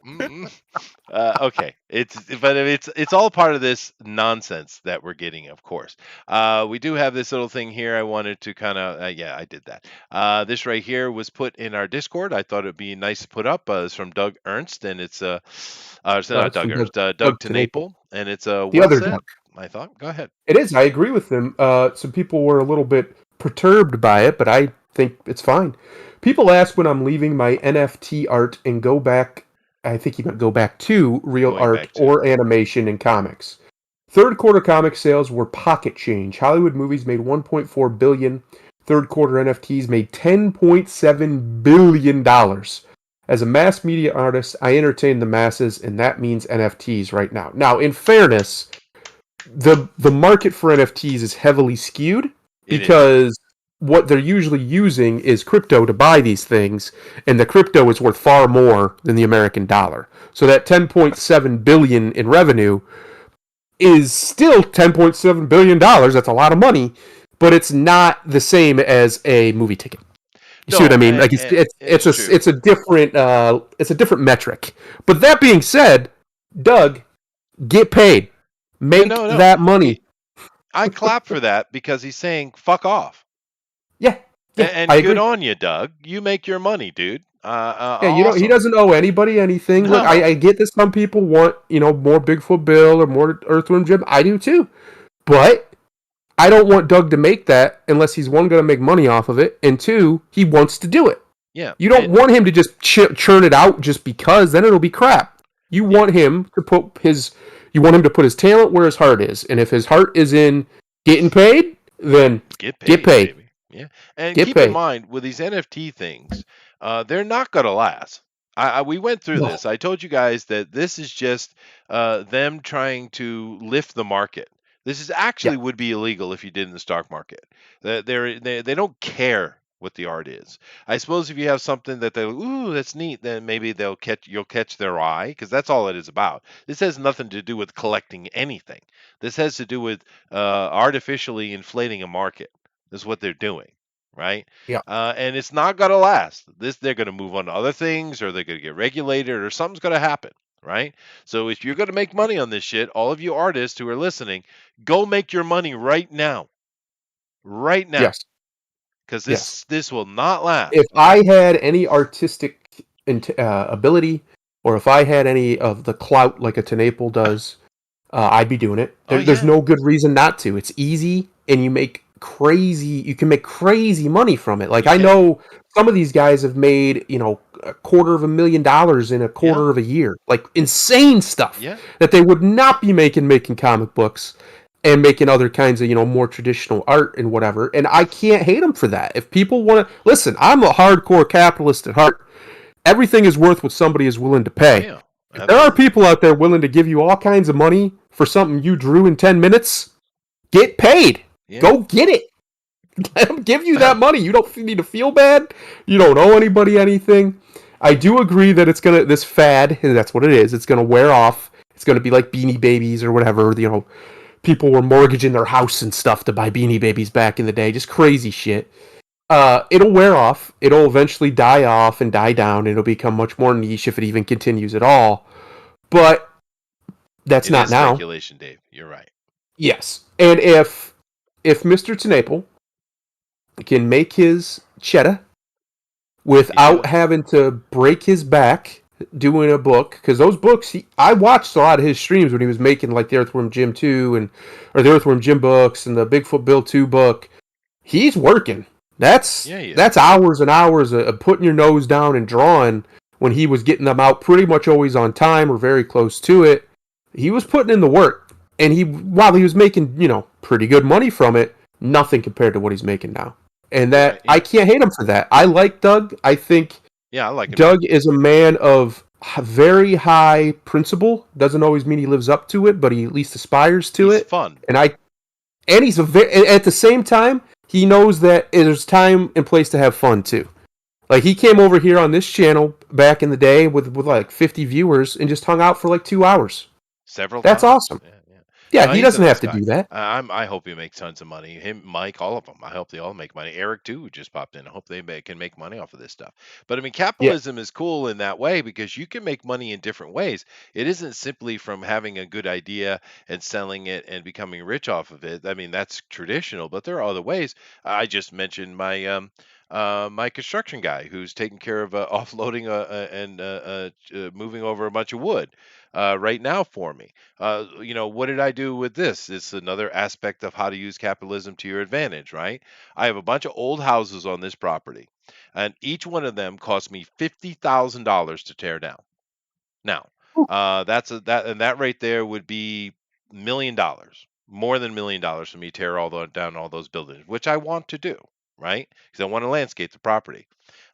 Mm-mm. Okay, it's all part of this nonsense that we're getting, of course. We do have this little thing here. I wanted to kind of yeah, I did that. This right here was put in our Discord. I thought it'd be nice to put up. It's from Doug Ernst, and it's No, not it's Doug from Ernst, Doug Doug to Naples. Tenaple, and it's The well other said. Doug. I thought. Go ahead. It is. I agree with him. Some people were a little bit perturbed by it, but I think it's fine. People ask when I'm leaving my NFT art and go back. I think he meant go back to real Going art back to or animation and comics. Third quarter comic sales were pocket change. Hollywood movies made 1.4 billion. Third quarter NFTs made 10.7 billion dollars. As a mass media artist, I entertain the masses, and that means NFTs right now. Now, in fairness, the market for NFTs is heavily skewed it is. because what they're usually using is crypto to buy these things, and the crypto is worth far more than the American dollar. So that 10.7 billion in revenue is still 10.7 billion dollars. That's a lot of money, but it's not the same as a movie ticket. You see what I No, mean? Like it's true. it's a different metric. But that being said, Doug, get paid. Yeah, Make no, no. that money. I clap for that because he's saying fuck off. Yeah, yeah, I And good agree. on you, Doug. You make your money, dude. Yeah, he Awesome. doesn't owe anybody anything. Look, No. I get that some people want, more Bigfoot Bill or more Earthworm Jim. I do too. But I don't want Doug to make that unless he's one, going to make money off of it, and two, he wants to do it. Yeah. You don't want him to just churn it out just because, then it'll be crap. You Yeah. want him to put You want him to put his talent where his heart is, and if his heart is in getting paid, then Get get paid, paid, baby. Yeah, and get keep in paid. mind with these NFT things, they're not going to last. We went through No, this. I told you guys that this is just them trying to lift the market. This is yeah, actually would be illegal if you did in the stock market. They don't care what the art is. I suppose if you have something that they ooh that's neat, then maybe you'll catch their eye because that's all it is about. This has nothing to do with collecting anything. This has to do with artificially inflating a market. Is what they're doing, right? yeah, And it's not going to last. They're going to move on to other things, or they're going to get regulated, or something's going to happen, right? So if you're going to make money on this shit, all of you artists who are listening, go make your money right now, yes, because yes. this will not last. If I had any artistic ability, or if I had any of the clout like a Tenaple does, I'd be doing it. Oh There's yeah, no good reason not to. It's easy, and you can make crazy money from it. Like you I can. know some of these guys have made, $250,000 in a Yeah, quarter of a year, like insane stuff yeah. that they would not be making comic books and making other kinds of more traditional art and whatever. And I can't hate them for that. If people want to listen, I'm a hardcore capitalist at heart. Everything is worth what somebody is willing to Oh pay. yeah, If there are absolutely. people out there willing to give you all kinds of money for something you drew in 10 minutes, get paid. Yeah. Go get it. Let them give you that money. You don't need to feel bad. You don't owe anybody anything. I do agree that this fad, and that's what it is, it's gonna wear off. It's gonna be like Beanie Babies or whatever, people were mortgaging their house and stuff to buy Beanie Babies back in the day, just crazy shit. It'll wear off. It'll eventually die off and die down, and it'll become much more niche if it even continues at all. But that's It not is now. speculation, Dave. You're right. Yes, and if Mr. Tenaple can make his cheddar He do without it. having to break his back doing a book, because those books, I watched a lot of his streams when he was making like the Earthworm Jim 2 or the Earthworm Jim books and the Bigfoot Bill 2 book. He's working. That's Yeah, he is. that's hours and hours of putting your nose down and drawing. When he was getting them out pretty much always on time or very close to it, he was putting in the work. And while he was making, pretty good money from it, nothing compared to what he's making now. And You're right. that I Yeah. can't hate him for that. I like Doug. I think Yeah, I like him too. Doug is a man of very high principle. Doesn't always mean he lives up to it, but he at least aspires to He's it. fun. And he's at the same time, he knows that there's time and place to have fun too. Like he came over here on this channel back in the day with like 50 viewers and just hung out for like 2 hours. Several That's times. awesome. Yeah, yeah. Yeah, No, he he's a doesn't have nice to guy. do that. I hope he makes tons of money. Him, Mike, all of them. I hope they all make money. Eric too, who just popped in. I hope can make money off of this stuff. But I mean, Yeah, capitalism is cool in that way because you can make money in different ways. It isn't simply from having a good idea and selling it and becoming rich off of it. I mean, that's traditional, but there are other ways. I just mentioned my construction guy who's taking care of offloading and moving over a bunch of wood right now for me. What did I do with this? It's another aspect of how to use capitalism to your advantage, right? I have a bunch of old houses on this property, and each one of them cost me $50,000 to tear down. Now, that right there would be $1 million, more than $1 million for me to tear down all those buildings, which I want to do, right? Because I want to landscape the property.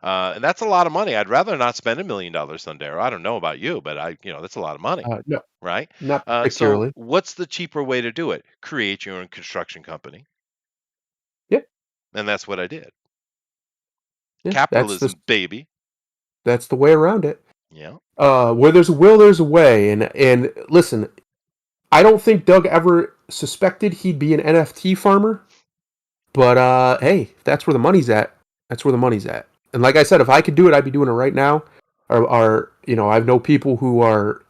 And that's a lot of money. I'd rather not spend $1 million someday. Or I don't know about you, but that's a lot of money, no, right? not So particularly. what's the cheaper way to do it? Create your own construction company, Yeah, and that's what I did. yeah, Capitalism, baby. that's the way around it. Yeah, Where there's a will, there's a way. And listen, I don't think Doug ever suspected he'd be an NFT farmer. But hey, if that's where the money's at. That's where the money's at. And like I said, if I could do it, I'd be doing it right now. I know people who are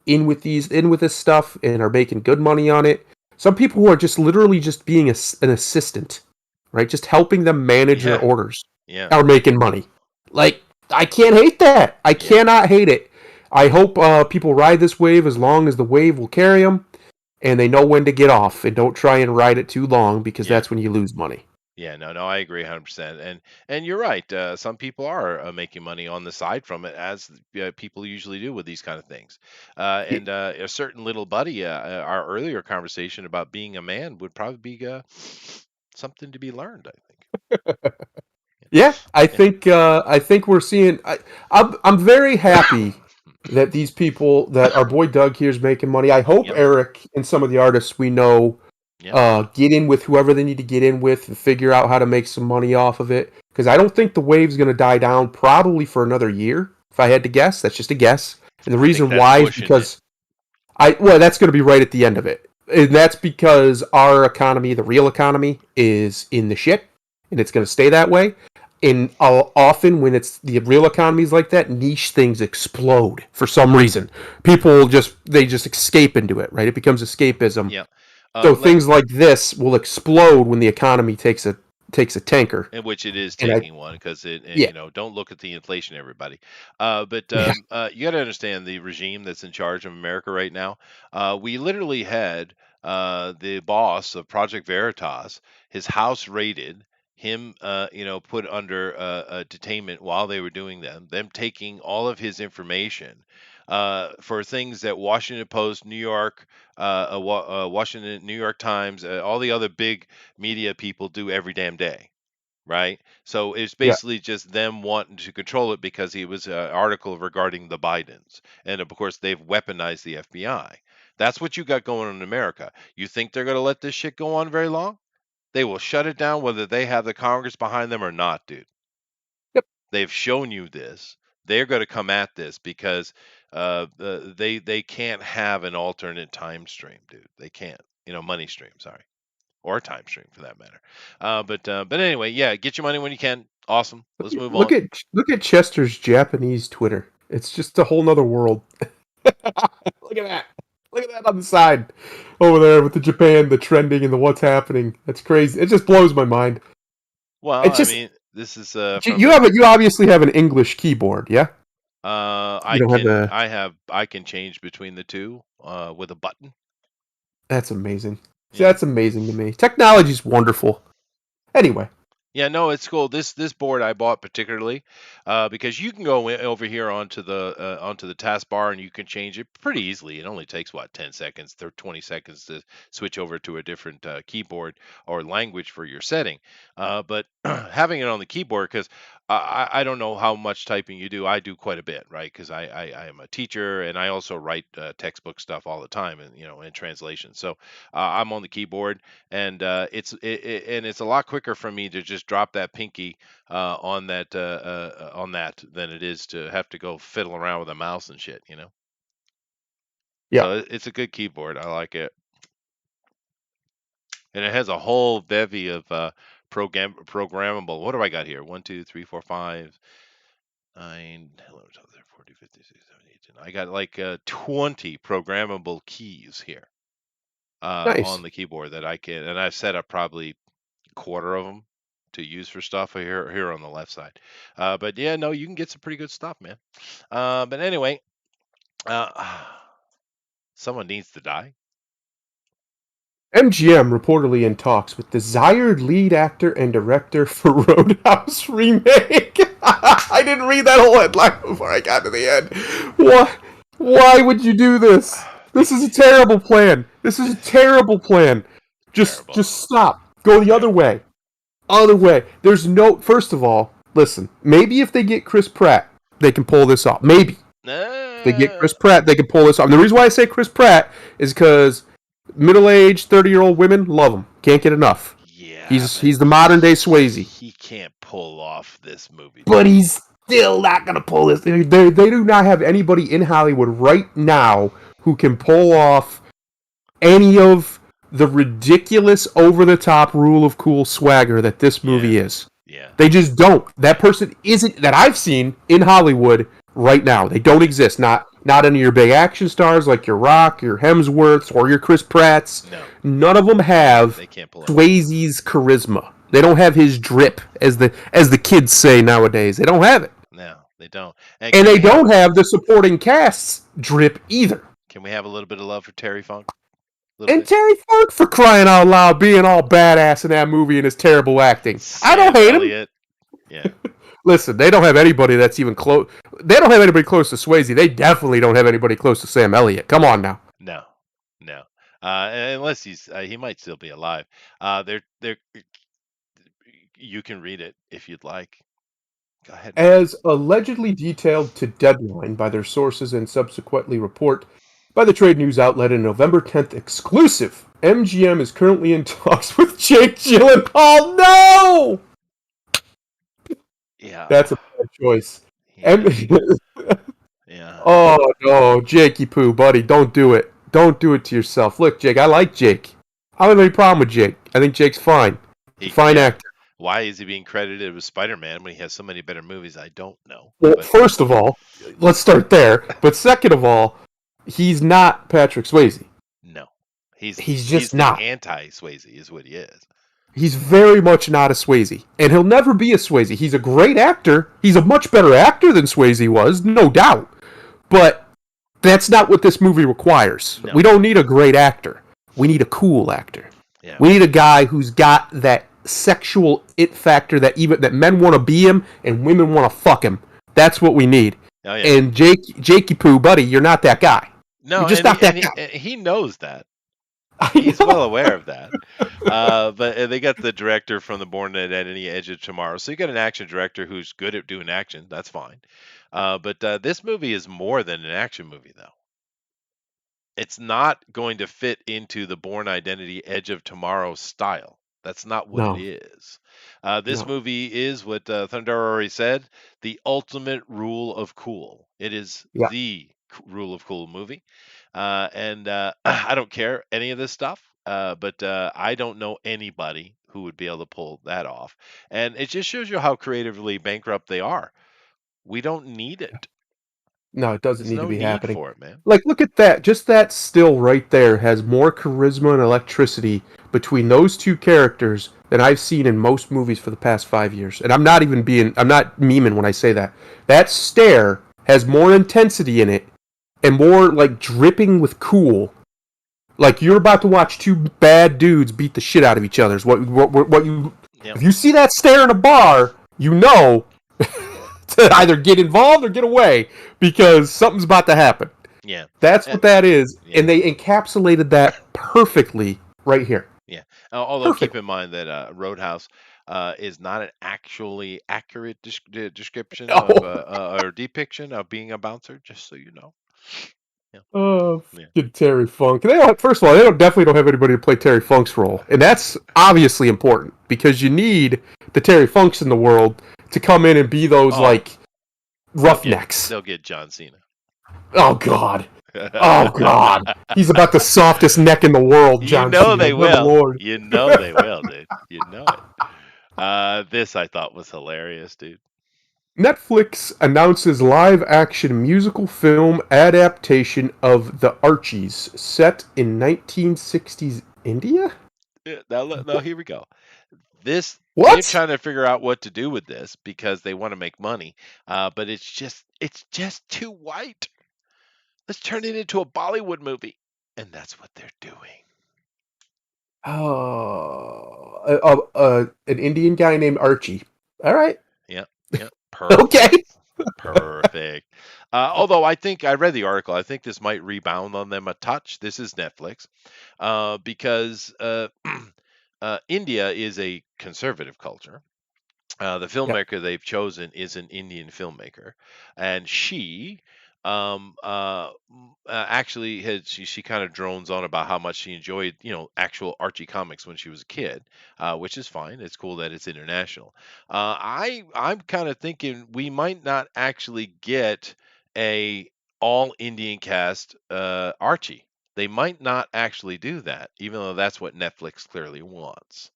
in with this stuff and are making good money on it. Some people who are just literally just being an assistant, right? Just helping them manage their yeah, orders yeah, are making money. Like I can't hate that. I yeah. cannot hate it. I hope people ride this wave as long as the wave will carry them, and they know when to get off and don't try and ride it too long because Yeah. that's when you lose money. Yeah, no, no, I agree 100%. And you're right. Some people are making money on the side from it, as people usually do with these kind of things. And a certain little buddy, our earlier conversation about being a man would probably be something to be learned, I think. Yeah, Yeah. I think we're seeing. I'm very happy that these people that our boy Doug here is making money. I hope Yep. Eric and some of the artists we know Yep. get in with whoever they need to get in with and figure out how to make some money off of it. Because I don't think the wave's going to die down probably for another year. If I had to guess, that's just a guess. And the I think reason that's why is pushing it. because that's going to be right at the end of it. And that's because our economy, the real economy, is in the shit, and it's going to stay that way. And often, when it's the real economies like that, niche things explode for some reason. People just escape into it, right? It becomes escapism. Yeah. So Let things like this will explode when the economy takes a tanker. In which it is And I taking one, because yeah don't look at the inflation, everybody. But yeah you got to understand the regime that's in charge of America right now. We literally had the boss of Project Veritas, his house raided, him, put under detainment while they were doing them taking all of his information for things that Washington Post, New York, Washington, New York Times, all the other big media people do every damn day, right? So it's yeah. basically just them wanting to control it because he was an article regarding the Bidens. And of course, they've weaponized the FBI. That's what you got going on in America. You think they're going to let this shit go on very long? They will shut it down whether they have the Congress behind them or not, dude. Yep. They've shown you this. They're going to come at this because they can't have an alternate time stream, dude. They can't. Money stream. Sorry, or time stream for that matter. But anyway, yeah, get your money when you can. Awesome. Let's move Look on. at look at Chester's Japanese Twitter. It's just a whole nother world. Look at that. Look at that on the side over there with the Japan, the trending, and the what's happening. That's crazy. It just blows my mind. Well, It's I just mean, this is from you the. have you obviously have an English keyboard, yeah? You I don't have can the. I can change between the two with a button. That's amazing. See, Yeah. that's amazing to me. Technology's wonderful. Anyway, Yeah, no, it's cool. This board I bought particularly because you can go over here onto the taskbar and you can change it pretty easily. It only takes what 10 seconds, 20 seconds to switch over to a different keyboard or language for your setting. But having it on the keyboard, because I don't know how much typing you do. I do quite a bit, right? Because I am a teacher and I also write textbook stuff all the time, and in translation. So I'm on the keyboard, and it's a lot quicker for me to just drop that pinky on that than it is to have to go fiddle around with a mouse and shit. yeah, So it's a good keyboard. I like it, and it has a whole bevy of programmable. What do I got here? 1, 2, 3, 4, 5, 9, 11, 12, 13, 14, 15, 16, 17, 18. I got like 20 programmable keys here on nice. the keyboard that I can, and I've set up probably quarter of them to use for stuff here on the left side. But yeah, no, you can get some pretty good stuff, man. But anyway, uh, someone needs to die. MGM reportedly in talks with desired lead actor and director for Roadhouse remake. I didn't read that whole headline before I got to the end. Why? Why would you do this? This is a terrible plan. This is a terrible plan. Terrible, Just stop. Go the other terrible. way. Other way. There's no. First of all, listen. Maybe if they get Chris Pratt, they can pull this off. Maybe if they get Uh, Chris Pratt, they can pull this off. And the reason why I say Chris Pratt is because middle-aged, 30-year-old women love him. Can't get enough. yeah, He's the modern day Swayze, he can't pull off this movie, but dude. he's still not gonna pull this. They do not have anybody in Hollywood right now who can pull off any of the ridiculous, over-the-top, rule of cool swagger that this Yeah, movie is. yeah, They just don't. That person isn't that I've seen in Hollywood right now. They don't exist. Not any of your big action stars like your Rock, your Hemsworths, or your Chris Pratts. no, None of them have they can't pull it off. Swayze's charisma. They don't have his drip, as the kids say nowadays. They don't have it, No, they don't. And and they don't have the supporting cast's drip either. can we have a little bit of love for Terry Funk? little And bit. Terry Funk, for crying out loud, being all badass in that movie and his terrible acting. I don't Sam hate him. Elliott. Yeah. Listen, they don't have anybody that's even close. They don't have anybody close to Swayze. They definitely don't have anybody close to Sam Elliott. Come on now. No. No. Unless he might still be alive. They're you can read it if you'd like. Go ahead and read it. As allegedly detailed to Deadline by their sources and subsequently report by the trade news outlet in November 10th exclusive, MGM is currently in talks with Jake Gyllenhaal. No! Yeah. That's a bad choice. M- Yeah. Yeah. oh no, Jakey Poo, buddy, don't do it. Don't do it to yourself. Look, Jake, I like Jake. I don't have any problem with Jake. I think Jake's fine. He's a fine Yeah. actor. Why is he being credited with Spider-Man when he has so many better movies? I don't know. Well, But first of all, let's start there. But second of all, he's not Patrick Swayze. no. He's He's he's just the not. anti-Swayze is what he is. He's very much not a Swayze. And he'll never be a Swayze. He's a great actor. He's a much better actor than Swayze was, no doubt. But that's not what this movie requires. No. We don't need a great actor. We need a cool actor. Yeah. We need a guy who's got that sexual it factor that men want to be him and women want to fuck him. That's what we need. Oh yeah. And Jakey Poo, buddy, you're not that guy. No, You're just and not he that and he, guy. and he knows that. I He's well know. aware of that. But they got the director from the Born Identity, Edge of Tomorrow. So you got an action director who's good at doing action. That's fine. But this movie is more than an action movie, though. It's not going to fit into the Born Identity, Edge of Tomorrow style. That's not what it No, is. This no. movie is what Thunder already said, the ultimate rule of cool. It is Yeah. the rule of cool movie. And I don't care any of this stuff, but I don't know anybody who would be able to pull that off. And it just shows you how creatively bankrupt they are. We don't need it. No, it doesn't There's need to no be need happening. for it, man. Like, look at that. Just that still right there has more charisma and electricity between those two characters than I've seen in most movies for the past 5 years. And I'm not memeing when I say that. That stare has more intensity in it and more, like, dripping with cool. Like, you're about to watch two bad dudes beat the shit out of each other. What you. Yep. If you see that stare in a bar, you know to either get involved or get away because something's about to happen. Yeah. That's Uh, what that is, yeah. and they encapsulated that perfectly right here. Yeah. Although keep Perfect. in mind that Roadhouse is not an actually accurate description of Oh, or depiction of being a bouncer. Just so you know. Yeah. oh, Yeah. fucking Terry Funk. They don't. First of all, definitely don't have anybody to play Terry Funk's role, and that's obviously important because you need the Terry Funks in the world to come in and be those Oh, like they'll get roughnecks. they'll get John Cena. Oh God. Oh God. He's about the softest neck in the world, You John know Cena. they Good will. Lord. You know they will, dude. You know it. This I thought was hilarious, dude. Netflix announces live action musical film adaptation of The Archies set in 1960s India? Now here we go. This they're What? trying to figure out what to do with this because they want to make money. But it's just too white. Let's turn it into a Bollywood movie, and that's what they're doing. Oh, an Indian guy named Archie. All right. Yeah, yeah, Okay. perfect, perfect. Although I think I read the article, I think this might rebound on them a touch. This is Netflix, because India is a conservative culture. The Yeah. filmmaker they've chosen is an Indian filmmaker, and she actually had she kind of drones on about how much she enjoyed actual Archie comics when she was a kid, which is fine. It's cool that it's international. I'm kind of thinking we might not actually get a all Indian cast Archie. They might not actually do that, even though that's what Netflix clearly wants.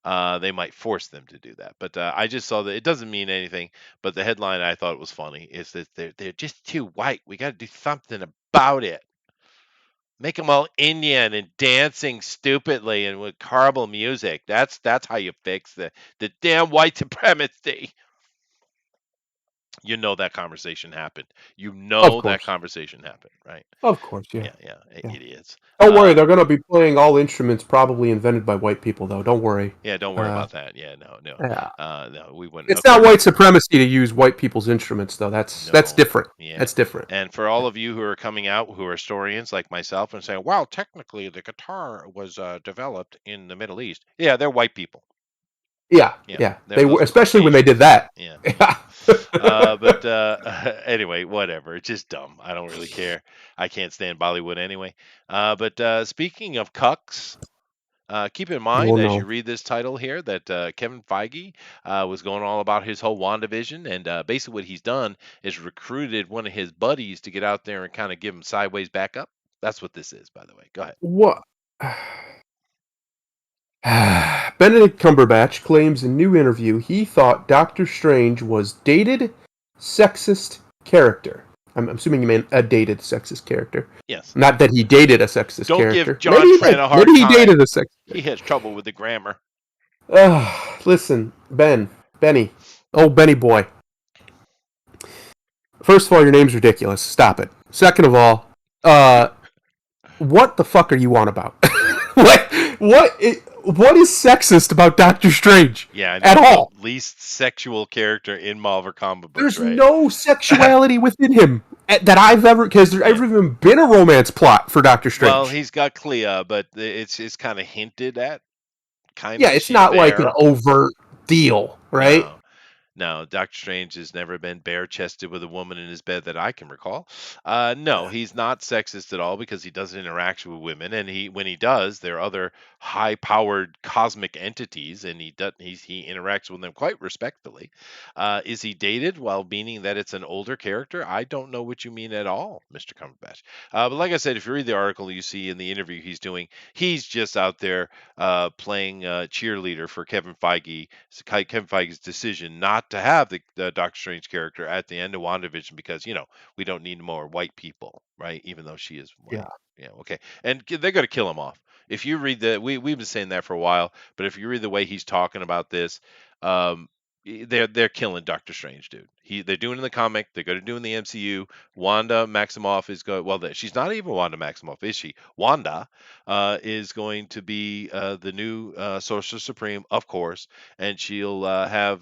They might force them to do that. But I just saw that it doesn't mean anything. But the headline I thought was funny is that they're just too white. We got to do something about it. Make them all Indian and dancing stupidly and with horrible music. That's how you fix the damn white supremacy. You know that conversation happened. You Of know that course. conversation happened, right? Of course, yeah. Yeah, yeah, Yeah. idiots. Don't worry, Uh, they're gonna be playing all instruments probably invented by white people, though. Don't worry. yeah, don't worry Uh, about that. Yeah, no, no, yeah. no, we wouldn't. It's Of not course, white supremacy to use white people's instruments, though. That's no. different. Yeah. That's different. And for all of you who are coming out, who are historians like myself, and saying, "Well, technically, the guitar was developed in the Middle East." Yeah, they're white people. Yeah, Yeah, yeah. they're They were, those are especially when they did Caucasians. that. Yeah, yeah. Yeah. But anyway, whatever. It's just dumb. I don't really care. I can't stand Bollywood anyway. But speaking of cucks, keep in Oh mind as you no. read this title here that Kevin Feige was going all about his whole WandaVision, and basically what he's done is recruited one of his buddies to get out there and kind of give him sideways back up. That's what this is, by the way. Go ahead. What? Benedict Cumberbatch claims in new interview he thought Doctor Strange was dated, sexist character. I'm assuming you meant a dated sexist character. Yes. Not that he dated a sexist Don't give character. Maybe John he Trent did. a Maybe hard he time. dated a sexist He has trouble with the grammar. Listen, Benny. Oh, Benny boy. First of all, your name's ridiculous. Stop it. Second of all, uh, what the fuck are you on about? what, what is sexist about Doctor Strange? Yeah, I At know. The all. least sexual character in Marvel comic books, There's right? no sexuality within him that I've ever, because there's Yeah. ever even been a romance plot for Doctor Well, Strange. he's got Clea, but it's kind of hinted at. Kind Yeah, of. it's She's not like an there. overt deal, right? No. No, Doctor Strange has never been bare chested with a woman in his bed that I can recall. No, he's not sexist at all because he doesn't interact with women, and he when he does, they're other high-powered cosmic entities, and he interacts with them quite respectfully. Is he dated while meaning that it's an older character? I don't know what you mean at all, Mr. Cumberbatch. But like I said, if you read the article, you see in the interview he's doing, he's just out there playing cheerleader for Kevin Feige's decision not to have the Doctor Strange character at the end of WandaVision because we don't need more white people, right? Even though she is Yeah. white. Yeah, okay. And they're going to kill him off. If you read we've been saying that for a while, but if you read the way he's talking about this, um, they're killing Doctor Strange, dude. They're doing it in the comic. They're going to do it in the MCU. Wanda Maximoff is going. Well, she's not even Wanda Maximoff, is she? Wanda is going to be the new Sorcerer Supreme, of course, and she'll have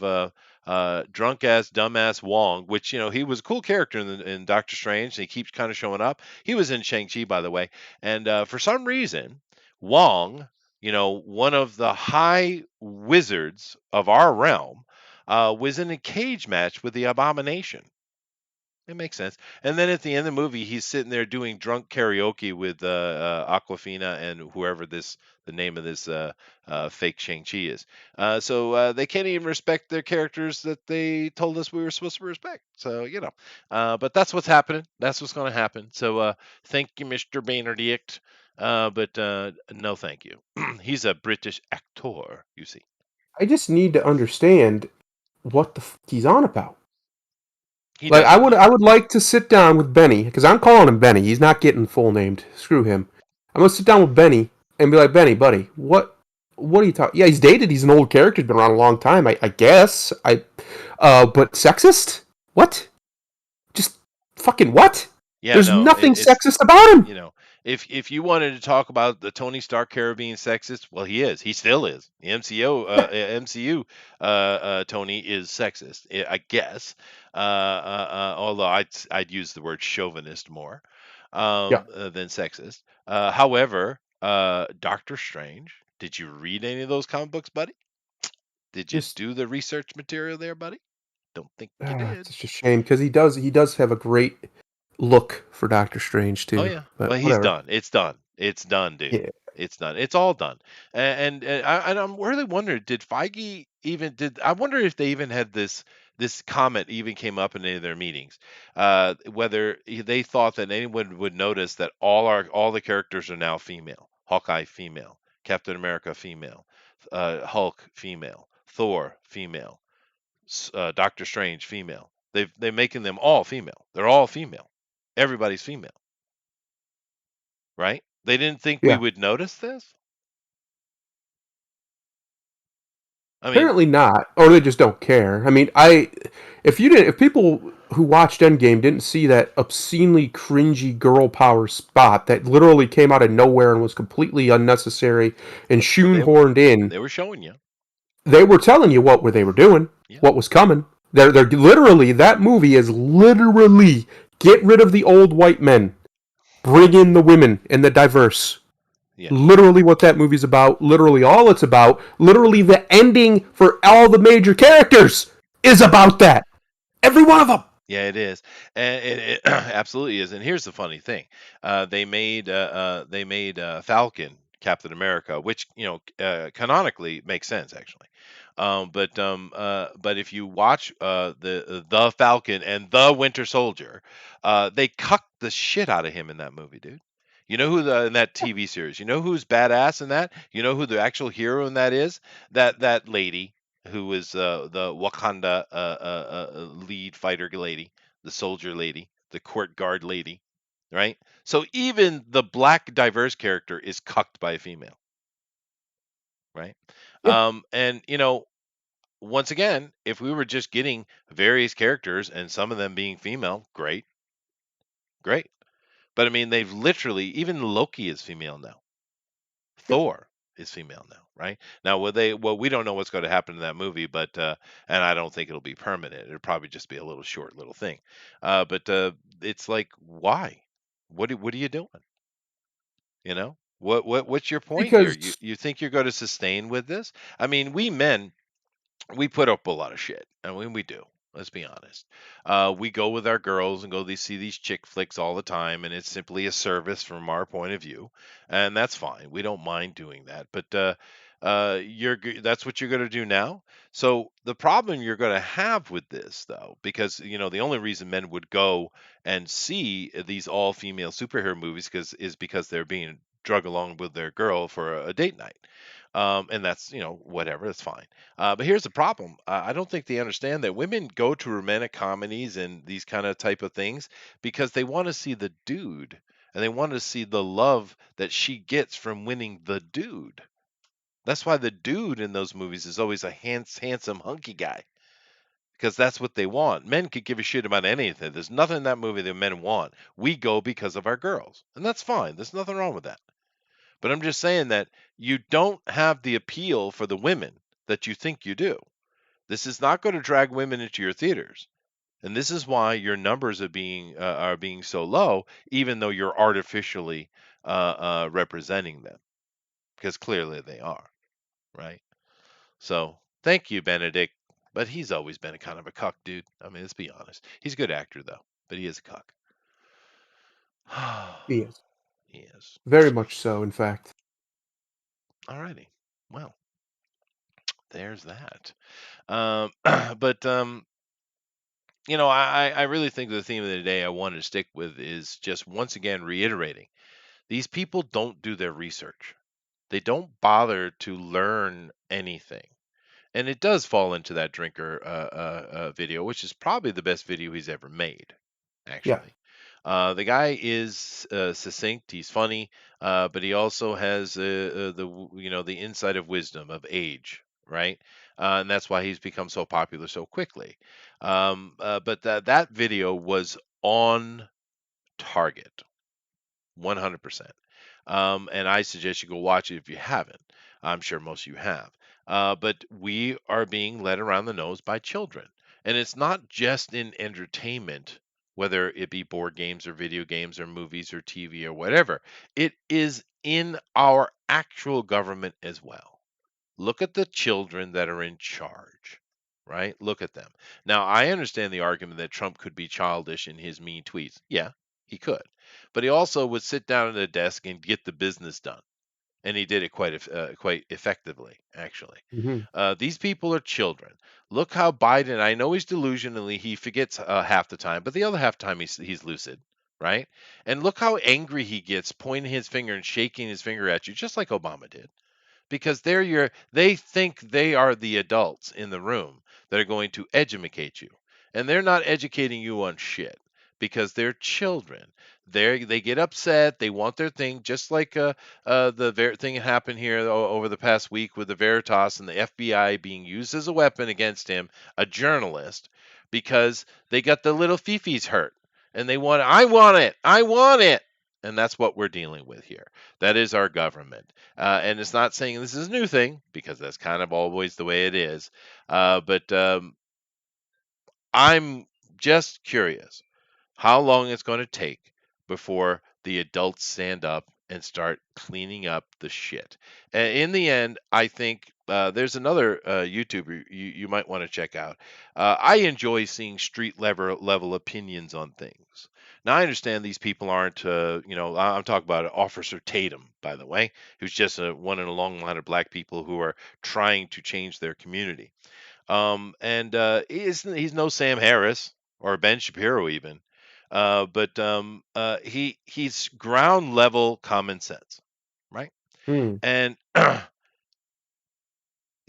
drunk ass, dumbass Wong, which he was a cool character in Doctor Strange, and he keeps kind of showing up. He was in Shang Chi, by the way, and for some reason, Wong, one of the high wizards of our realm, was in a cage match with the Abomination. It makes sense. And then at the end of the movie, he's sitting there doing drunk karaoke with Aquafina and whoever the name of this fake Shang-Chi is. So they can't even respect their characters that they told us we were supposed to respect. So, but that's what's happening. That's what's going to happen. So thank you, Mr. Benedict. But no, thank you. He's a British actor, you see. I just need to understand what the he's on about. He Like doesn't know. I would like to sit down with Benny because I'm calling him Benny. He's not getting full named. Screw him. I'm gonna sit down with Benny and be like, Benny, buddy, what are you talking? Yeah, he's dated. He's an old character. He's been around a long time. I guess. But sexist? What? Just fucking what? Yeah, There's no, nothing it's sexist about him. you know, if you wanted to talk about the Tony Stark character being sexist, well, he is. He still is. The MCU Tony is sexist, I guess. Although I'd use the word chauvinist more Yeah, than sexist. However, Doctor Strange. Did you read any of those comic books, buddy? Did you just do the research material there, buddy? Don't think you did. it's just a shame because he does have a great look for Doctor Strange Oh too. yeah. But Well, he's whatever. done. It's done. It's done, dude. Yeah, It's done. It's all done. And I'm really wondering, did Feige even did I wonder if they even had this comment even came up in any of their meetings, whether they thought that anyone would notice that all the characters are now female. Hawkeye female, Captain America female, Hulk female, Thor female, Doctor Strange female. They're making them all female. They're all female. Everybody's female. Right? They didn't think we yeah. would notice this? I mean, Apparently not, or they just don't care. I mean, if people who watched Endgame didn't see that obscenely cringy girl power spot that literally came out of nowhere and was completely unnecessary and they shoehorned in, they were showing you. they were telling you they were doing, Yeah. what was coming. They're literally, that movie is literally, get rid of the old white men, bring in the women and the diverse. Yeah. Literally what that movie's about, literally all it's about, literally the ending for all the major characters is Yeah. about that. Every one of them. Yeah, it is, and it absolutely is. And here's the funny thing: they made Falcon Captain America, which canonically makes sense actually. But if you watch the Falcon and the Winter Soldier, they cucked the shit out of him in that movie, dude. You know who in that TV series? You know who's badass in that? You know who the actual hero in that is? That lady who was the Wakanda lead fighter lady, the soldier lady, the court guard lady, right? So even the black diverse character is cucked by a female, right? Yeah, And once again, if we were just getting various characters and some of them being female, great, great. But I mean, they've literally even Loki is female now. yep. Thor is female now, right? Now, will they? Well, we don't know what's going to happen in that movie, but and I don't think it'll be permanent. It'll probably just be a little short little thing. But it's like, why? What are you doing? What's your point here? You Because you think you're going to sustain with this? I mean, we men, we put up a lot of shit. I mean, we do. Let's be honest. We go with our girls and see these chick flicks all the time, and it's simply a service from our point of view, and that's fine. We don't mind doing that. But that's what you're going to do now. So the problem you're going to have with this, though, because the only reason men would go and see these all female superhero movies because they're being drug along with their girl for a date night. And that's whatever, that's fine. But here's the problem. I don't think they understand that women go to romantic comedies and these kind of type of things because they want to see the dude and they want to see the love that she gets from winning the dude. That's why the dude in those movies is always a handsome, hunky guy because that's what they want. Men could give a shit about anything. There's nothing in that movie that men want. We go because of our girls, and that's fine. There's nothing wrong with that. But I'm just saying that you don't have the appeal for the women that you think you do. This is not going to drag women into your theaters. And this is why your numbers are being so low, even though you're artificially representing them, because clearly they are, right? So thank you, Benedict. But he's always been a kind of a cuck, dude. I mean, let's be honest. He's a good actor, though, but he is a cuck. he is. He is. Very much so, in fact. Alrighty. Well, there's that. But I really think the theme of the day I wanted to stick with is just once again reiterating these people don't do their research. They don't bother to learn anything. And it does fall into that drinker video, which is probably the best video he's ever made, Yeah. actually. The guy is succinct. He's funny, but he also has the insight of wisdom of age, right? And that's why he's become so popular so quickly. But that video was on target, 100%. And I suggest you go watch it if you haven't. I'm sure most of you have. But we are being led around the nose by children. And it's not just in entertainment, whether it be board games or video games or movies or TV or whatever. It is in our actual government as well. Look at the children that are in charge, right? Look at them. Now, I understand the argument that Trump could be childish in his mean tweets. Yeah, he could. But he also would sit down at a desk and get the business done. And he did it quite effectively, actually. Hmm. These people are children. Look how Biden, I know he's delusionally, he forgets half the time, but the other half the time he's lucid, right? And look how angry he gets, pointing his finger and shaking his finger at you, just like Obama did because they think they are the adults in the room that are going to educate you and they're not educating you on shit because they're children. They get upset. They want their thing, just like thing that happened here over the past week with the Veritas and the FBI being used as a weapon against him, a journalist, because they got the little fifis hurt, and they want. I want it. I want it. And that's what we're dealing with here. That is our government. And it's not saying this is a new thing, because that's kind of always the way it is. But I'm just curious how long it's going to take before the adults stand up and start cleaning up the shit. And in the end, I think there's another YouTuber you might want to check out. I enjoy seeing street level opinions on things. Now, I understand these people aren't, I'm talking about Officer Tatum, by the way, who's just one in a long line of black people who are trying to change their community. And he's no Sam Harris or Ben Shapiro even, but he's ground level common sense, right? Hmm. And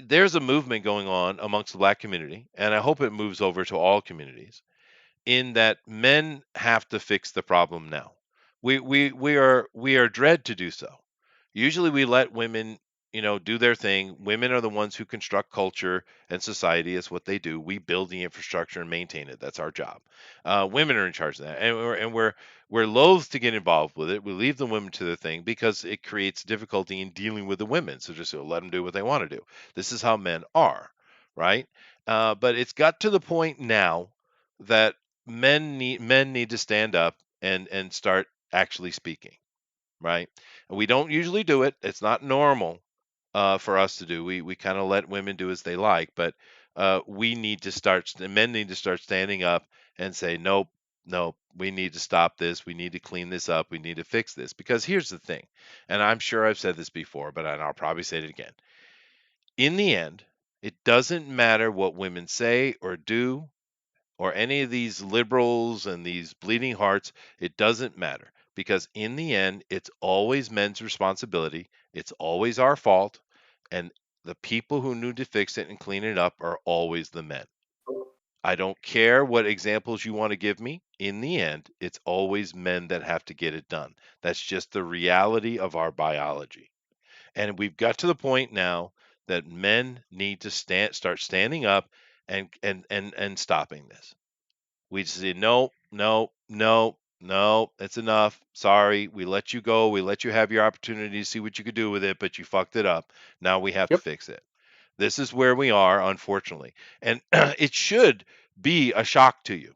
there's a movement going on amongst the black community, and I hope it moves over to all communities, in that men have to fix the problem now. We are dread to do so. Usually we let women, do their thing. Women are the ones who construct culture and society. It's what they do. We build the infrastructure and maintain it. That's our job. Women are in charge of that, and we're loath to get involved with it. We leave the women to the thing because it creates difficulty in dealing with the women. So just let them do what they want to do. This is how men are, right? But it's got to the point now that men need to stand up and start actually speaking, right? And we don't usually do it. It's not normal for us to do. We kind of let women do as they like, but we need to start. Men need to start standing up and say, nope, nope. We need to stop this. We need to clean this up. We need to fix this. Because here's the thing, and I'm sure I've said this before, but I'll probably say it again. In the end, it doesn't matter what women say or do, or any of these liberals and these bleeding hearts, it doesn't matter, because in the end, it's always men's responsibility. It's always our fault. And the people who need to fix it and clean it up are always the men. I don't care what examples you want to give me. In the end, it's always men that have to get it done. That's just the reality of our biology. And we've got to the point now that men need to start standing up and stopping this. We just say, no, no, no, no, that's enough. Sorry, we let you go. We let you have your opportunity to see what you could do with it, but you fucked it up. Now we have to Yep. fix it. This is where we are, unfortunately. And it should be a shock to you.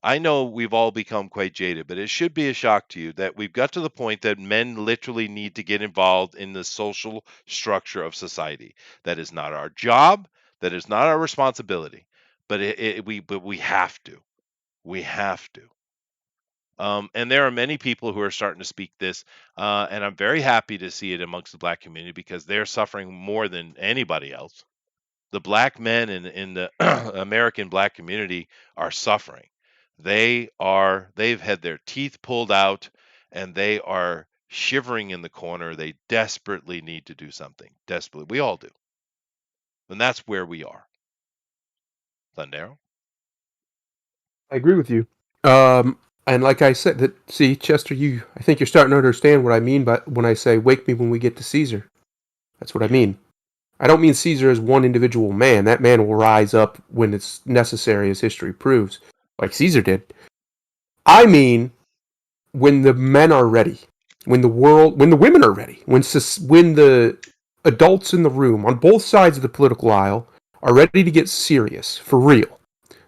I know we've all become quite jaded, but it should be a shock to you that we've got to the point that men literally need to get involved in the social structure of society. That is not our job. That is not our responsibility. But we have to. We have to. And there are many people who are starting to speak this, and I'm very happy to see it amongst the black community because they're suffering more than anybody else. The black men in the American black community are suffering. They've had their teeth pulled out, and they are shivering in the corner. They desperately need to do something. Desperately, we all do, and that's where we are. Thundero. I agree with you. And like I said, that see, Chester, I think you're starting to understand what I mean by when I say "wake me when we get to Caesar." That's what I Yeah. mean. I don't mean Caesar as one individual man. That man will rise up when it's necessary, as history proves, like Caesar did. I mean when the men are ready, when the women are ready, when the adults in the room on both sides of the political aisle are ready to get serious for real.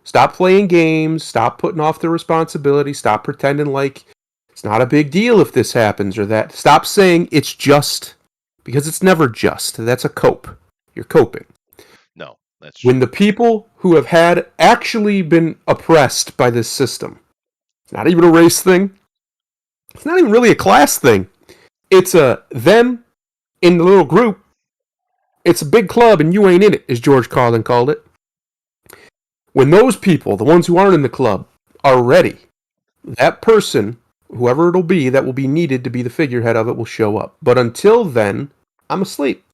Stop playing games. Stop putting off the responsibility. Stop pretending like it's not a big deal if this happens or that. Stop saying it's just, because it's never just. That's a cope. You're coping. No, that's When true. the people who have had actually been oppressed by this system, it's not even a race thing. It's not even really a class thing. It's a them in the little group. It's a big club and you ain't in it, as George Carlin called it. When those people, the ones who aren't in the club, are ready, that person, whoever it'll be, that will be needed to be the figurehead of it will show up. But until then, I'm asleep.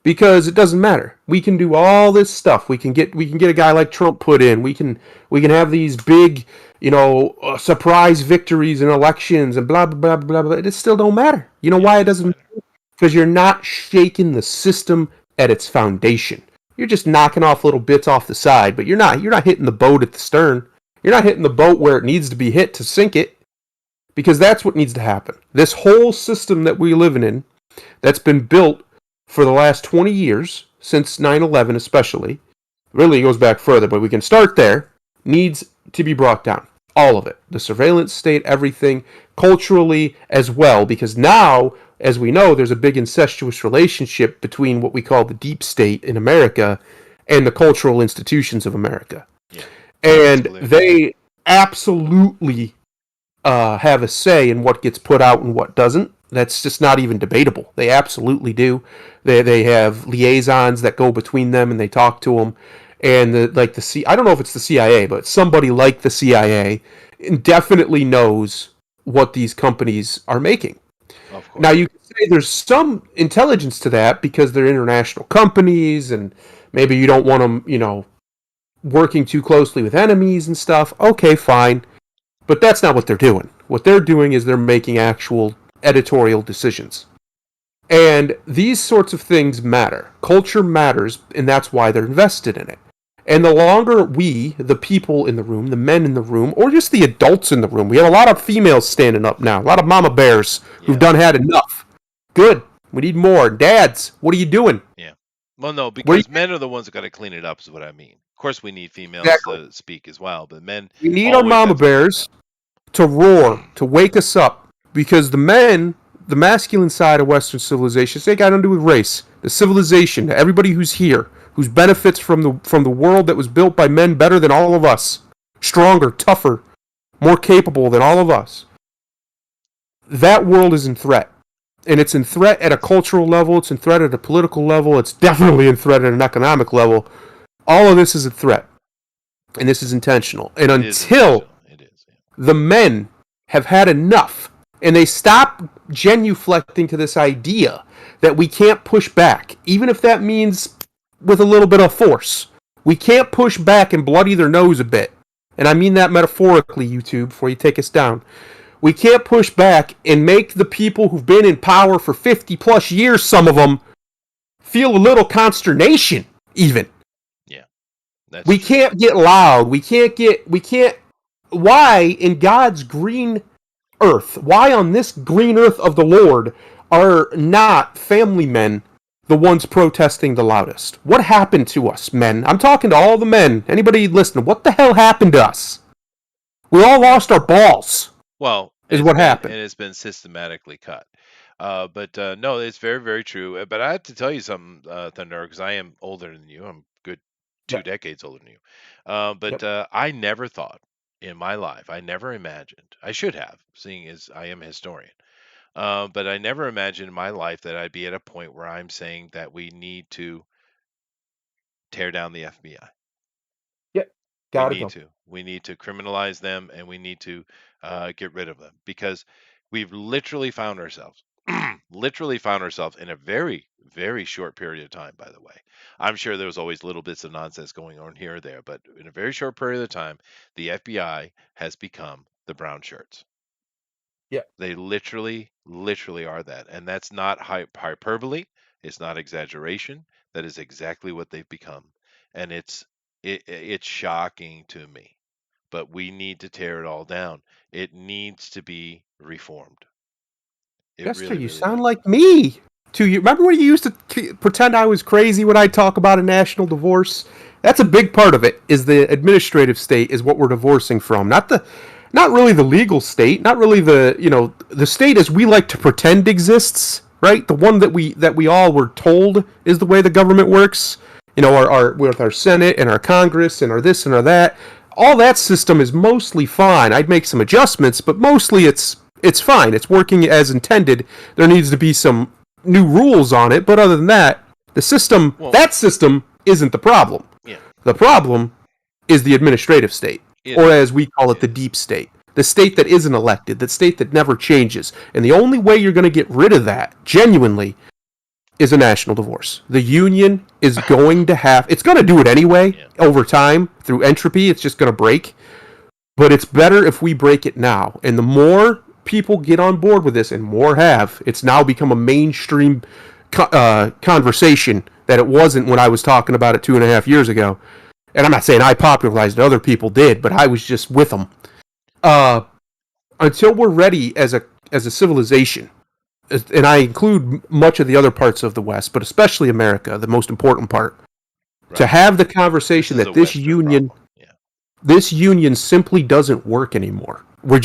because it doesn't matter. We can do all this stuff. We can get a guy like Trump put in. We can have these big, surprise victories in elections and blah blah blah blah blah. It still don't matter. You know Yeah, it why it doesn't doesn't? matter. Because you're not shaking the system at its foundation. You're just knocking off little bits off the side, but you're not hitting the boat at the stern. You're not hitting the boat where it needs to be hit to sink it, because that's what needs to happen. This whole system that we're living in, that's been built for the last 20 years, since 9/11 especially, really goes back further, but we can start there, needs to be brought down. All of it. The surveillance state, everything, culturally as well, because now, as we know, there's a big incestuous relationship between what we call the deep state in America and the cultural institutions of America. Yeah, that's And clear. they absolutely have a say in what gets put out and what doesn't. That's just not even debatable. They absolutely do. They have liaisons that go between them and they talk to them. And I don't know if it's the CIA, but somebody like the CIA definitely knows what these companies are making. Of Now course. you can say there's some intelligence to that because they're international companies and maybe you don't want them, working too closely with enemies and stuff. Okay, fine. But that's not what they're doing. What they're doing is they're making actual editorial decisions. And these sorts of things matter. Culture matters, and that's why they're invested in it. And the longer we, the people in the room, the men in the room, or just the adults in the room, we have a lot of females standing up now, a lot of mama bears who've Yeah, done had enough. Good. We need more. Dads, what are you doing? yeah. Well, no, What are because you men are the ones that got to clean it up, is what I mean. Of course, we need females exactly? to speak as well, but men We need our always mama have to clean it bears up. to roar, to wake us up, because the men, the masculine side of Western civilization, they got nothing to do with race. The civilization, everybody who's here, who's benefits from the world that was built by men better than all of us, stronger, tougher, more capable than all of us. That world is in threat. And it's in threat at a cultural level, it's in threat at a political level, it's definitely in threat at an economic level. All of this is a threat. And this is intentional. And It is until intentional. It is. Yeah. the men have had enough and they stop genuflecting to this idea that we can't push back, even if that means with a little bit of force. We can't push back and bloody their nose a bit. And I mean that metaphorically, YouTube, before you take us down. We can't push back and make the people who've been in power for 50 plus years, some of them, feel a little consternation, even. Yeah, that's We true. can't get loud. We can't. Why in God's green earth, why on this green earth of the Lord are not family men the ones protesting the loudest? What happened to us, men? I'm talking to all the men. Anybody listening? What the hell happened to us? We all Yeah. lost our balls, Well, is what happened. it's been systematically cut. But no, it's very very true. But I have to tell you something, Thunder, because I am older than you. I'm good two Yep. decades older than you. But Yep. I never thought in my life, I never imagined. I should have, seeing as I am a historian. But I never imagined in my life that I'd be at a point where I'm saying that we need to tear down the FBI. Yep. We Gotta need go. to. We need to criminalize them and we need to get rid of them because we've literally found ourselves, literally found ourselves in a very, very short period of time, by the way. I'm sure there was always little bits of nonsense going on here or there, but in a very short period of time, the FBI has become the brown shirts. Yep. They literally, literally are that. And that's not hyperbole. It's not exaggeration. That is exactly what they've become. And it's shocking to me. But we need to tear it all down. It needs to be reformed. It Jester, really, you really sound does. like me. To you, remember when you used to pretend I was crazy when I talk about a national divorce? That's a big part of it. Is the administrative state is what we're divorcing from, not really the legal state, not really the state as we like to pretend exists, right? The one that we all were told is the way the government works. Our with our Senate and our Congress and our this and our that. All that system is mostly fine. I'd make some adjustments, but mostly it's fine. It's working as intended. There needs to be some new rules on it, but other than that, Well, that system isn't the problem. yeah, The problem is the administrative state, it or is. as we call it, It the is. deep state. The state that isn't elected, the state that never changes. And the only way you're going to get rid of that, genuinely, is a national divorce. The union is going to have, it's going to do it anyway Yeah. over time through entropy. It's just going to break. But it's better if we break it now. And the more people get on board with this, and more have, it's now become a mainstream conversation that it wasn't when I was talking about it 2.5 years ago. And I'm not saying I popularized it, other people did, but I was just with them. Uh, until we're ready as a civilization, and I include much of the other parts of the West, but especially America, the most important part, to Right. have the This conversation is a that this Western union problem. Yeah. this union simply doesn't work anymore. We're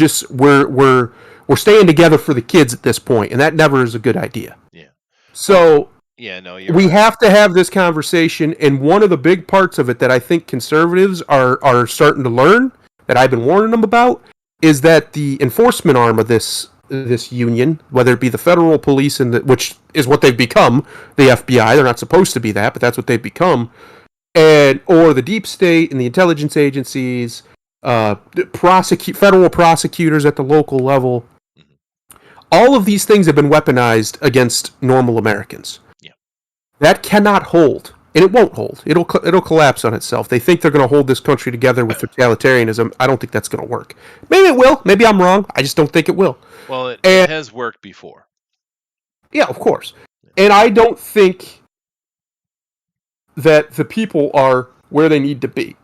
staying together for the kids at this point, and that never is a good idea. Yeah. Well, So yeah, no, you're we right. have to have this conversation, and one of the big parts of it that I think conservatives are starting to learn, that I've been warning them about, is that the enforcement arm of this union, whether it be the federal police and which is what they've become, the FBI, they're not supposed to be that, but that's what they've become, and or the deep state and the intelligence agencies, federal prosecutors at the local level. Mhm. All of these things have been weaponized against normal Americans. Yeah. That cannot hold, and it won't hold. It'll collapse on itself. They think they're going to hold this country together with totalitarianism. I don't think that's going to work. Maybe it will. Maybe I'm wrong. I just don't think it will. Well, it And has worked before. yeah, of course. And I don't think that the people are where they need to be.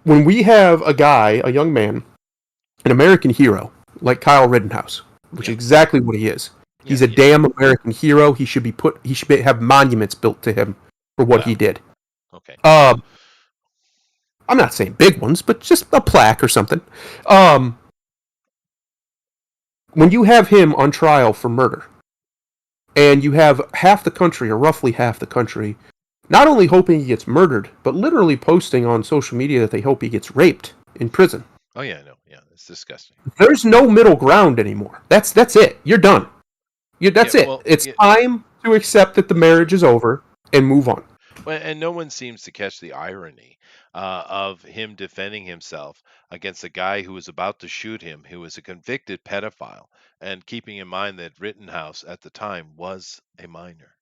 When we have a guy, a young man, an American hero like Kyle Rittenhouse, which Yeah. is exactly what he is. Yeah, He's a he is. damn American hero. He should be put. He should have monuments built to him for what he Well, did. okay. Um, I'm not saying big ones, but just a plaque or something. Um, when you have him on trial for murder, and you have half the country, or roughly half the country, not only hoping he gets murdered, but literally posting on social media that they hope he gets raped in prison. Oh yeah, I know. Yeah, it's disgusting. There's no middle ground anymore. That's it. You're done. Yeah, That's it. well, It's yeah, time to accept that the marriage is over and move on. well, and no one seems to catch the irony of him defending himself against a guy who was about to shoot him, who was a convicted pedophile, and keeping in mind that Rittenhouse at the time was a minor,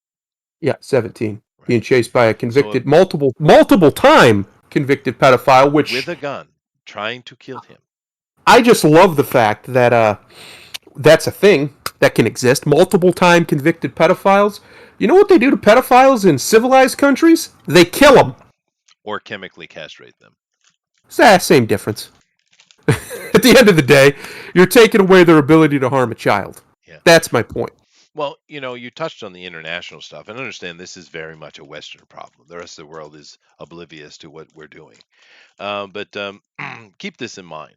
Yeah, 17. Being right? chased by a So convicted, multiple time convicted pedophile, with which a gun, trying to kill him. I just love the fact that that's a thing that can exist. Multiple time convicted pedophiles. You know what they do to pedophiles in civilized countries? They kill them. Or chemically castrate them. It's the same difference. At the end of the day, you're taking away their ability to harm a child. Yeah. That's my point. Well, you touched on the international stuff, and understand this is very much a Western problem. The rest of the world is oblivious to what we're doing. But keep this in mind.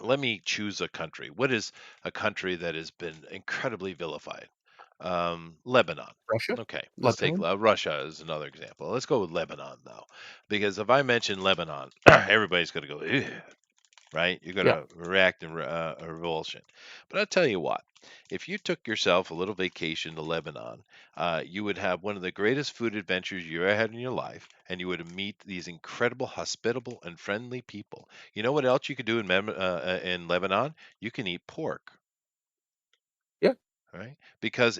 Let me choose a country. What is a country that has been incredibly vilified? Lebanon. Russia, Okay, let's take Lebanon. Russia as another example. Let's go with Lebanon though, because if I mention Lebanon, everybody's going to go, "Ugh," right? You're going Yeah, to react in revulsion. But I'll tell you what, if you took yourself a little vacation to Lebanon, you would have one of the greatest food adventures you ever had in your life, and you would meet these incredible, hospitable, and friendly people. You know what else you could do in Lebanon? You can eat pork, yeah, right? Because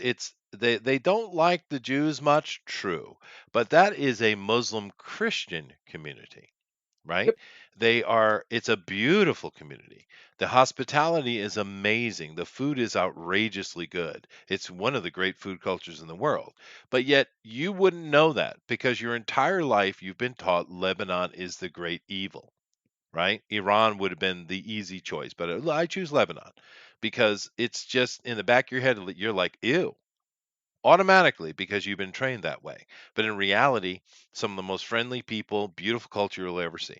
they don't like the Jews much, true, but that is a Muslim Christian community, right? yep, It's a beautiful community. The hospitality is amazing. The food is outrageously good. It's one of the great food cultures in the world. But yet you wouldn't know that because your entire life you've been taught Lebanon is the great evil, right? Iran would have been the easy choice, but I choose Lebanon because it's just in the back of your head, you're like, ew, automatically because you've been trained that way. But in reality, some of the most friendly people, beautiful culture you'll ever see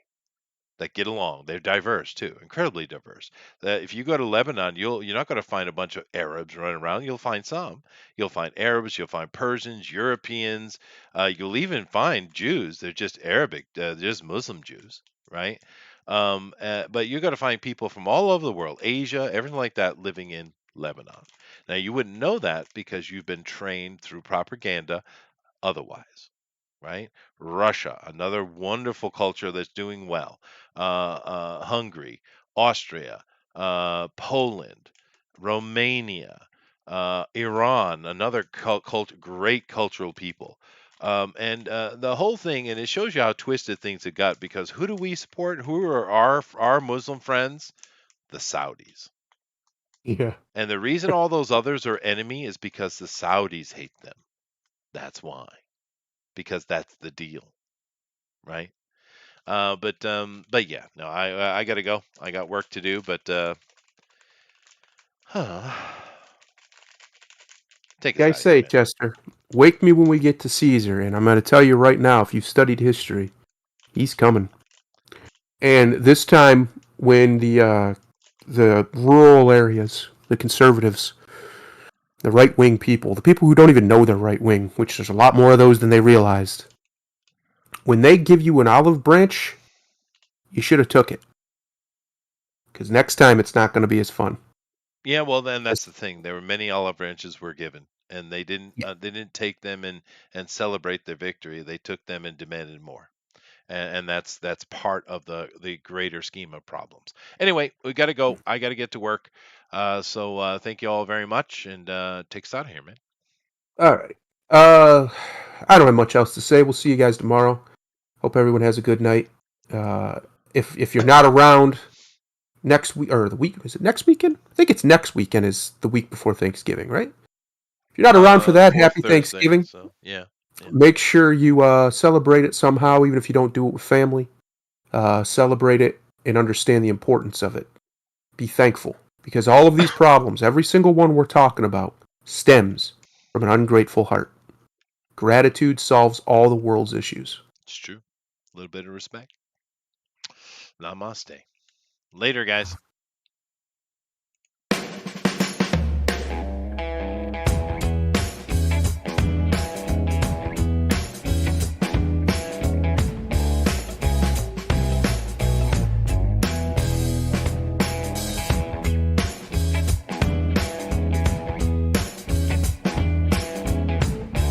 that get along. They're diverse too, incredibly diverse. If you go to Lebanon, you're not going to find a bunch of Arabs running around. You'll find some. You'll find Arabs. You'll find Persians, Europeans. You'll even find Jews. They're just Arabic. They're just Muslim Jews, right? But you're going to find people from all over the world, Asia, everything like that, living in Lebanon. Now you wouldn't know that because you've been trained through propaganda otherwise, right? Russia, another wonderful culture that's doing well. Hungary, Austria, Poland, Romania. Iran, another great cultural people. And the whole thing, and it shows you how twisted things have got. Because who do we support? Who are our Muslim friends? The Saudis. Yeah. And the reason all those others are enemy is because the Saudis hate them. That's why. Because that's the deal, right? But yeah, no, I gotta go. I got work to do. But take us Like I out of here, say, man. Chester, wake me when we get to Caesar, and I'm going to tell you right now, if you've studied history, he's coming. And this time, when the rural areas, the conservatives, the right wing people, the people who don't even know they're right wing, which there's a lot more of those than they realized, when they give you an olive branch, you should have took it. Because next time it's not going to be as fun. Yeah, well, then As, that's the thing. There were many olive branches were given, and they didn't take them and celebrate their victory. They took them and demanded more, and that's part of the greater scheme of problems. Anyway, we got to go. I got to get to work. So thank you all very much, and take us out of here, man. all right. Uh, I don't have much else to say. We'll see you guys tomorrow. Hope everyone has a good night. Uh, if you're not around next week or the week, is it next weekend? I think it's next weekend is the week before Thanksgiving, right? If you're not around for The that, fourth happy Thursday. Thanksgiving. So yeah, yeah, Make sure you celebrate it somehow, even if you don't do it with family. Celebrate it and understand the importance of it. Be thankful because all of these problems, every single one we're talking about, stems from an ungrateful heart. Gratitude solves all the world's issues. it's true. A little bit of respect. Namaste. Later, guys.